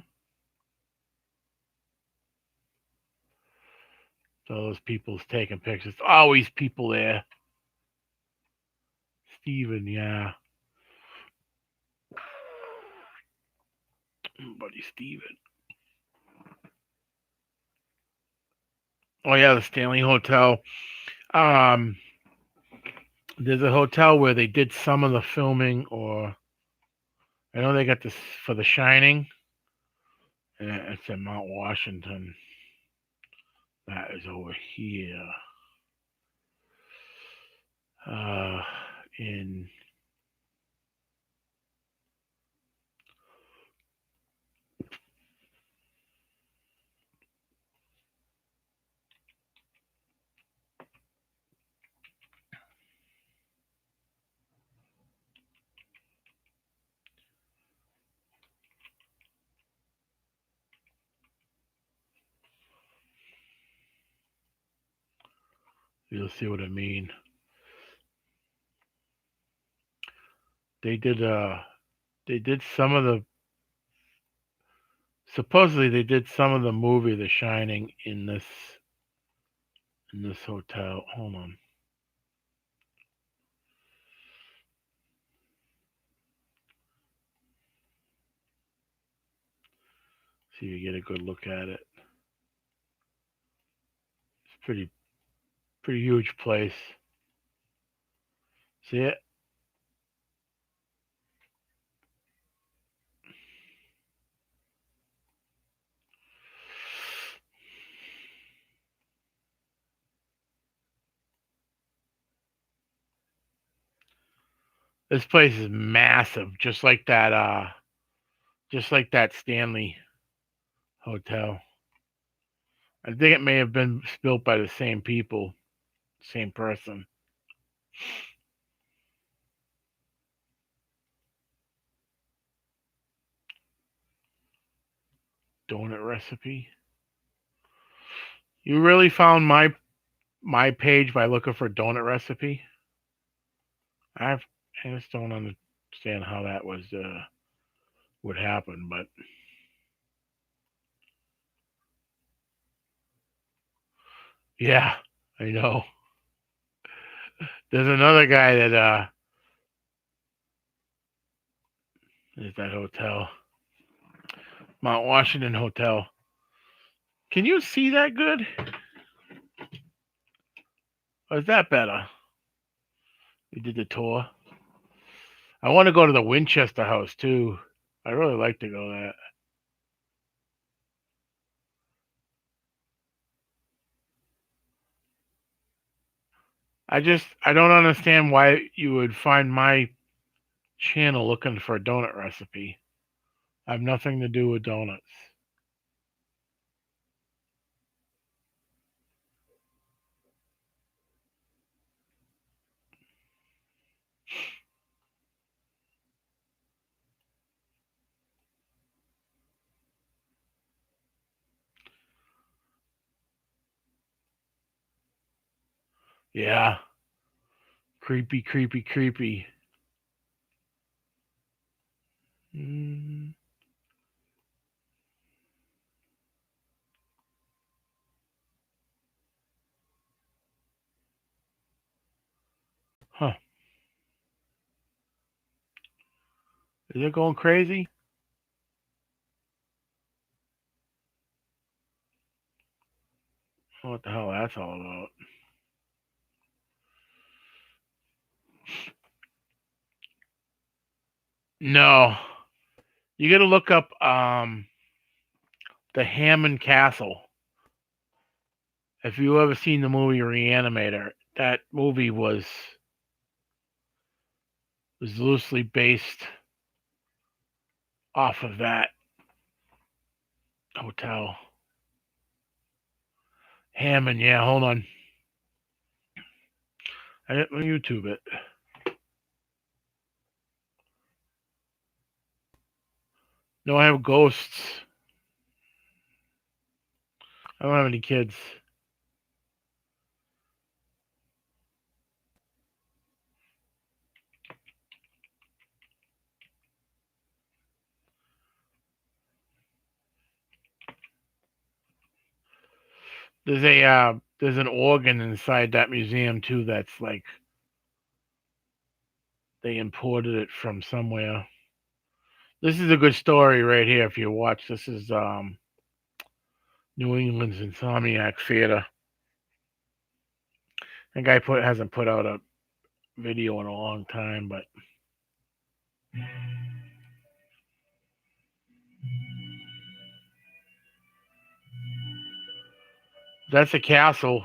So those people's taking pictures. Always people there. Steven, yeah. Buddy Steven. Oh yeah, the Stanley Hotel. There's a hotel where they did some of the filming, or I know they got this for The Shining. And it's in Mount Washington. That is over here. In you'll see what I mean. They did some of the supposedly they did some of the movie The Shining in this hotel. Hold on. See if you get a good look at it. It's pretty huge place. See it? This place is massive, just like that Stanley Hotel. I think it may have been built by the same people, same person. Donut recipe. You really found my page by looking for donut recipe? I just don't understand how that was would happen, but yeah, I know. There's another guy that is that hotel, Mount Washington Hotel. Can you see that good? Or is that better? We did the tour. I want to go to the Winchester House too. I really like to go that. I don't understand why you would find my channel looking for a donut recipe. I have nothing to do with donuts. Yeah. Creepy, creepy, creepy. Mm. Huh. Is it going crazy? What the hell that's all about? No. You gotta look up the Hammond Castle. If you ever seen the movie Reanimator, that movie was loosely based off of that hotel. Hammond, yeah, hold on. I didn't YouTube it. No, I have ghosts. I don't have any kids. There's an organ inside that museum too that's like they imported it from somewhere. This is a good story right here if you watch. This is New England's Insomniac Theater. The guy hasn't put out a video in a long time, but that's a castle.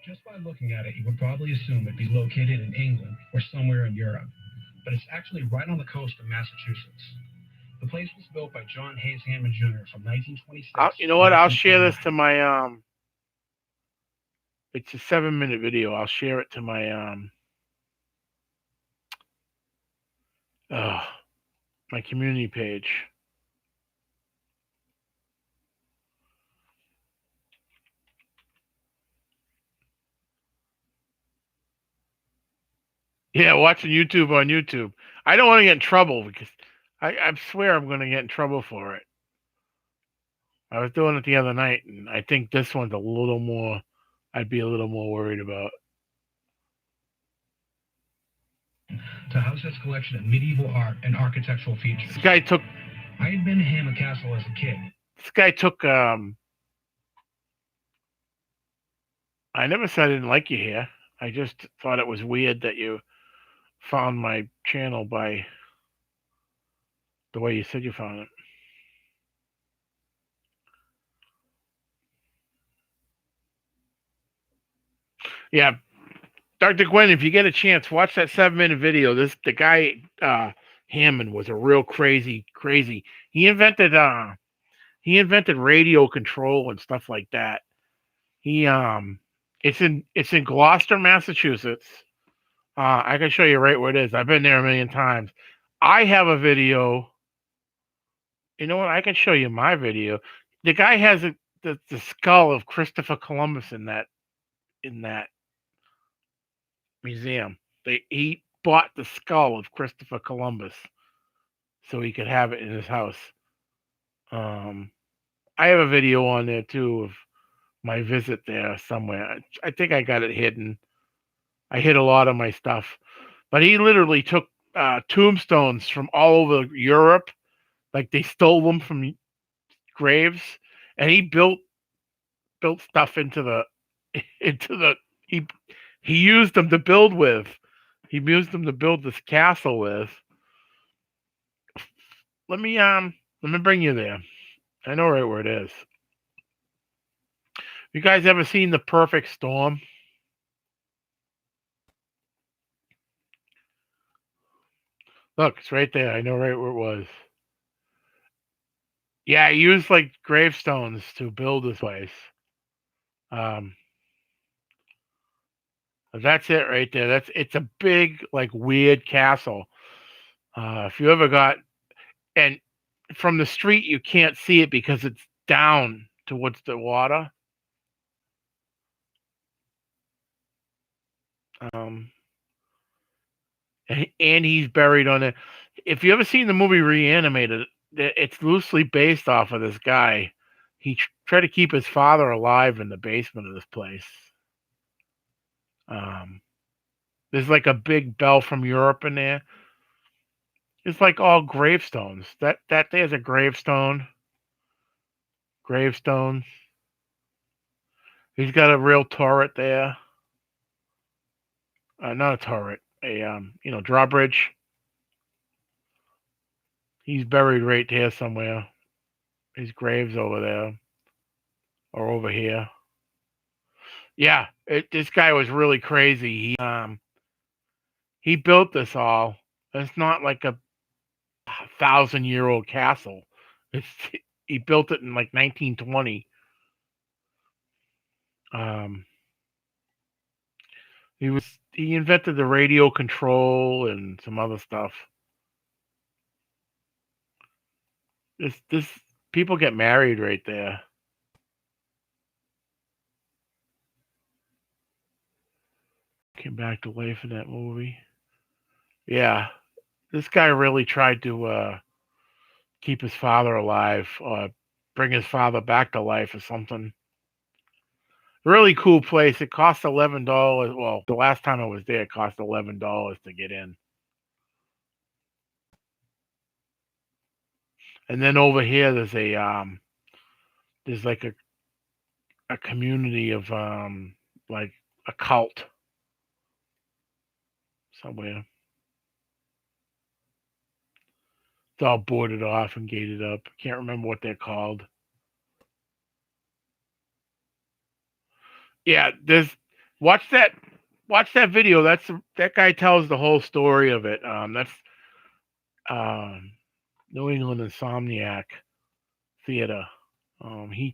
Just by looking at it, you would probably assume it'd be located in England or somewhere in Europe, but it's actually right on the coast of Massachusetts. The place was built by John Hayes Hammond Jr. from 1926. You know what? I'll share this to my It's a 7-minute video. I'll share it to my my community page. Yeah, watching YouTube on YouTube. I don't want to get in trouble because I swear I'm going to get in trouble for it. I was doing it the other night, and I think this one's a little more. I'd be a little more worried about. To house its collection of medieval art and architectural features. This guy took. I had been to Hammond Castle as a kid. This guy took. I never said I didn't like you here. I just thought it was weird that you found my channel by the way you said you found it. Yeah, Dr. Gwen, if you get a chance, watch that 7-minute video. The guy Hammond was a real crazy. He invented radio control and stuff like that. He it's in Gloucester, Massachusetts. I can show you right where it is. I've been there a million times. I have a video. You know what? I can show you my video. The guy has the skull of Christopher Columbus in that museum. He bought the skull of Christopher Columbus so he could have it in his house. I have a video on there too of my visit there somewhere. I think I got it hidden. I hid a lot of my stuff, but he literally took tombstones from all over Europe, like they stole them from graves, and he built stuff into the he he used them to build with. He used them to build this castle with. Let me bring you there. I know right where it is. You guys ever seen The Perfect Storm? Look, it's right there. I know right where it was. Yeah, he used like gravestones to build this place. That's it right there. It's a big, like, weird castle. If you ever got, and from the street you can't see it because it's down towards the water. And he's buried on it. If you ever seen the movie Reanimated, it's loosely based off of this guy. He tried to keep his father alive in the basement of this place. There's like a big bell from Europe in there. It's like all gravestones. That there's a gravestone. Gravestones. He's got a real turret there. Not a turret. A drawbridge. He's buried right there somewhere. His grave's over there. Or over here. Yeah, this guy was really crazy. He built this all. It's not like a 1,000-year-old castle. He built it in like 1920. He invented the radio control and some other stuff. This people get married right there. Came back to life in that movie. Yeah, this guy really tried to keep his father alive, or bring his father back to life or something. Really cool place. It cost $11. Well, the last time I was there, it cost $11 to get in. And then over here, there's like a community of like a cult somewhere. It's all boarded off and gated up. Can't remember what they're called. Yeah, watch that video. That guy tells the whole story of it. That's New England Insomniac Theater. He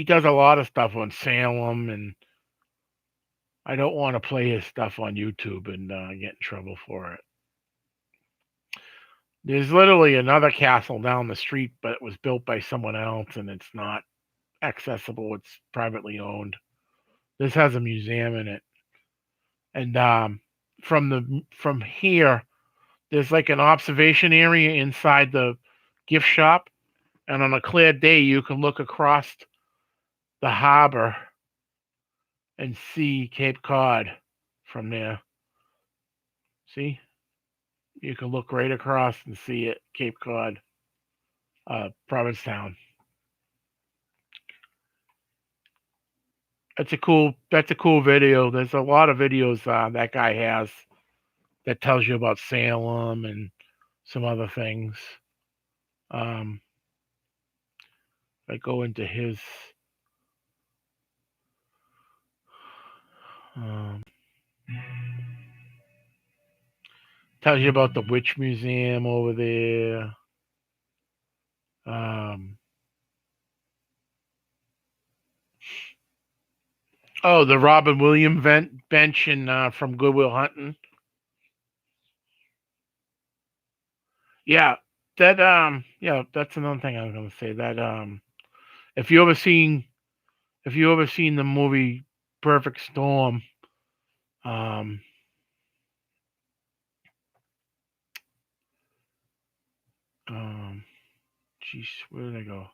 does a lot of stuff on Salem, and I don't want to play his stuff on YouTube and get in trouble for it. There's literally another castle down the street, but it was built by someone else, and it's not accessible. It's privately owned. This has a museum in it, and from here, there's like an observation area inside the gift shop, and on a clear day, you can look across the harbor and see Cape Cod from there. See? You can look right across and see it, Cape Cod, Provincetown. That's a cool video. There's a lot of videos that guy has that tells you about Salem and some other things. I go into his Tells you about the Witch Museum over there. Oh, the Robin Williams bench from Goodwill Hunting. Yeah, that's another thing I was gonna say. That if you ever seen the movie Perfect Storm, um, jeez, where did I go?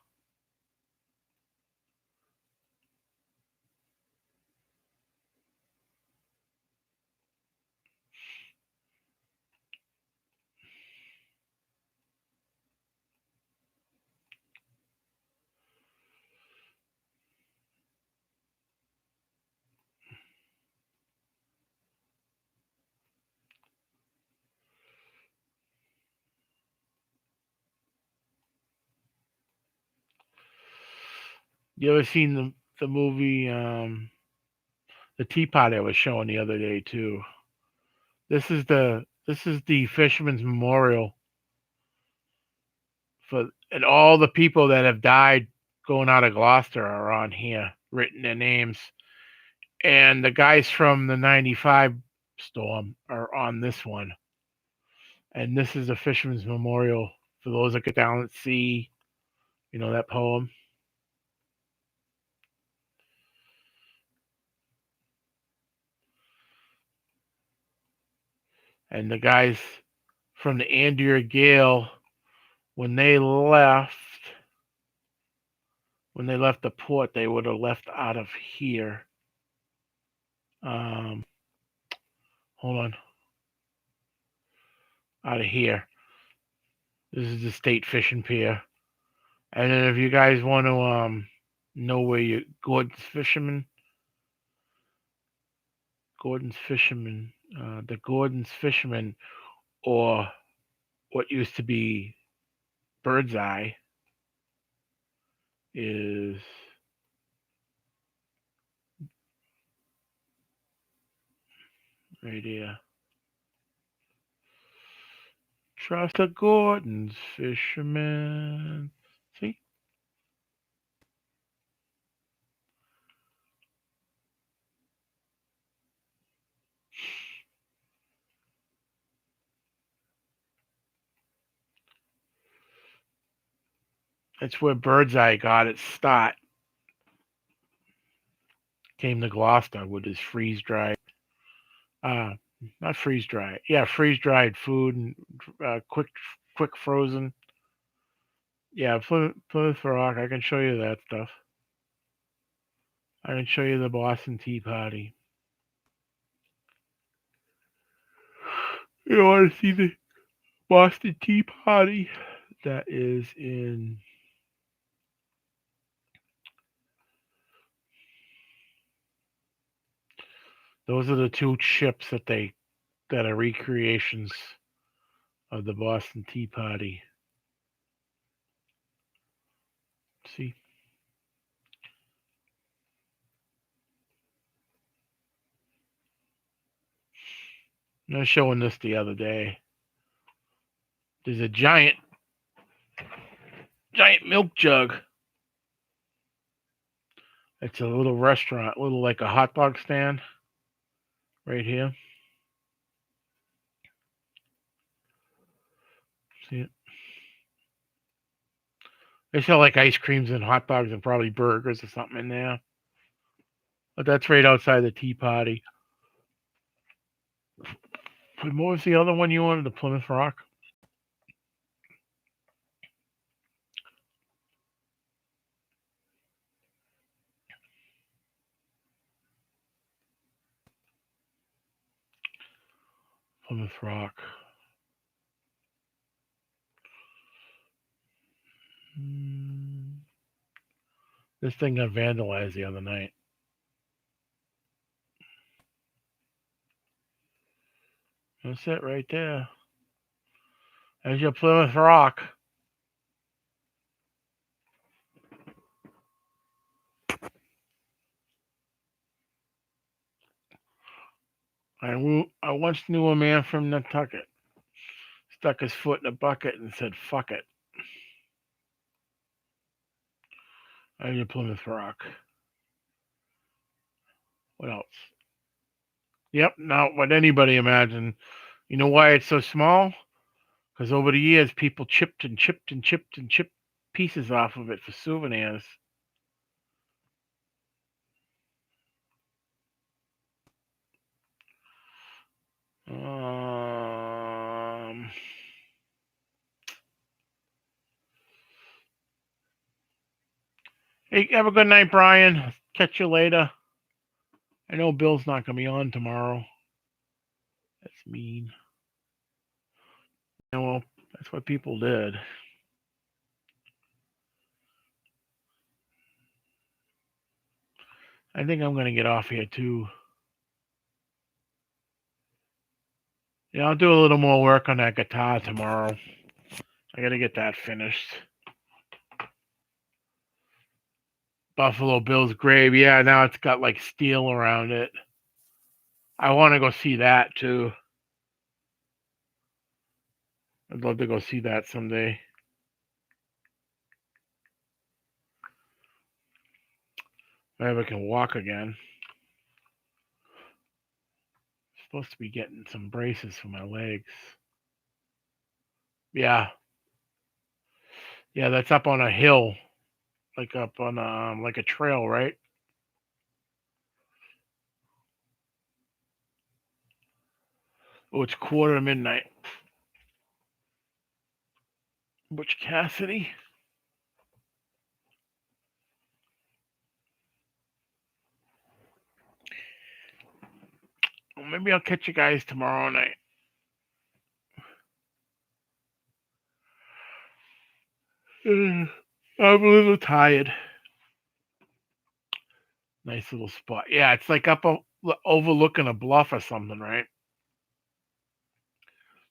You ever seen the movie the Teapot I was showing the other day too? This is the Fisherman's Memorial and all the people that have died going out of Gloucester are on here, written their names. And the guys from the 95 storm are on this one. And this is a Fisherman's Memorial for those that get down at sea. You know that poem? And the guys from the Andrea Gale, when they left the port, they would have left out of here. Hold on. Out of here. This is the State Fishing Pier. And then if you guys want to know where Gordon's Fisherman, the Gordon's Fisherman, or what used to be Birdseye, is right here. Trust the Gordon's Fisherman. See? That's where Birdseye got its start. Came to Gloucester with his freeze-dried, not freeze-dried, yeah, freeze-dried food and quick frozen. Yeah, Plymouth Rock. I can show you that stuff. I can show you the Boston Tea Party. You want to see the Boston Tea Party? That is in. Those are the two ships that are recreations of the Boston Tea Party. See? I was showing this the other day. There's a giant milk jug. It's a little restaurant, little like a hot dog stand right here. See it? They sell like ice creams and hot dogs and probably burgers or something in there. But that's right outside the Tea Party. What was the other one you wanted? The Plymouth Rock? Plymouth Rock. This thing got vandalized the other night. That's it right there. There's your Plymouth Rock. I once knew a man from Nantucket. Stuck his foot in a bucket and said, "Fuck it." I need a Plymouth Rock. What else? Yep, not what anybody imagined. You know why it's so small? Because over the years, people chipped and chipped and chipped and chipped pieces off of it for souvenirs. Hey, have a good night, Brian. Catch you later. I know Bill's not going to be on tomorrow. That's mean. Yeah, well, that's what people did. I think I'm going to get off here too. Yeah, I'll do a little more work on that guitar tomorrow. I got to get that finished. Buffalo Bill's grave. Yeah, now it's got like steel around it. I want to go see that too. I'd love to go see that someday. Maybe I can walk again. Supposed to be getting some braces for my legs. Yeah. Yeah, that's up on a hill. Like up on like a trail, right? Oh, it's 1:45. Butch Cassidy. Well, maybe I'll catch you guys tomorrow night. I'm a little tired. Nice little spot. Yeah, it's like up overlooking a bluff or something, right?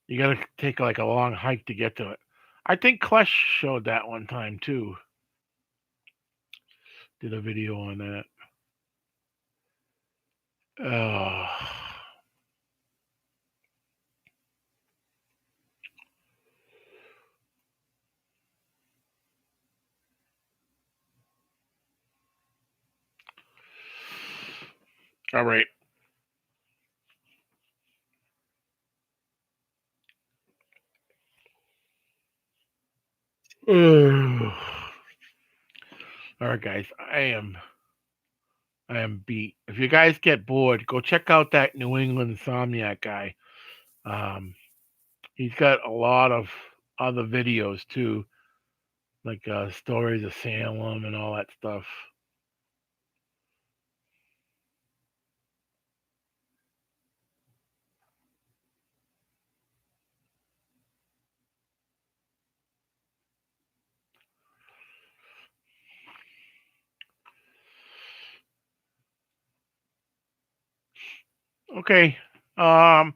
You got to take like a long hike to get to it. I think Klesh showed that one time too. Did a video on that. Oh. All right. All right, guys. I am beat. If you guys get bored, go check out that New England Insomniac guy. He's got a lot of other videos too, like stories of Salem and all that stuff. Okay. I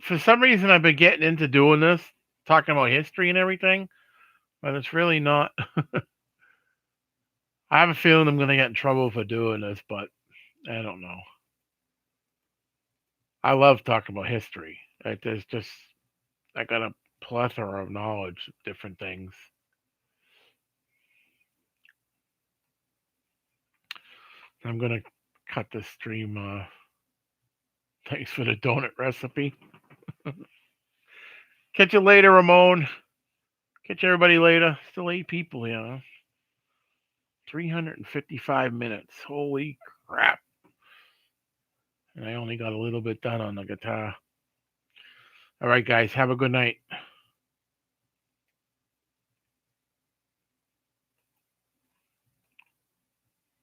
for some reason I've been getting into doing this, talking about history and everything, but it's really not. I have a feeling I'm going to get in trouble for doing this, but I don't know. I love talking about history. There's just I got a plethora of knowledge of different things. I'm gonna cut this stream. Thanks for the donut recipe. Catch you later, Ramon. Catch everybody later. Still 8 people here. Huh? 355 minutes. Holy crap. And I only got a little bit done on the guitar. All right, guys. Have a good night.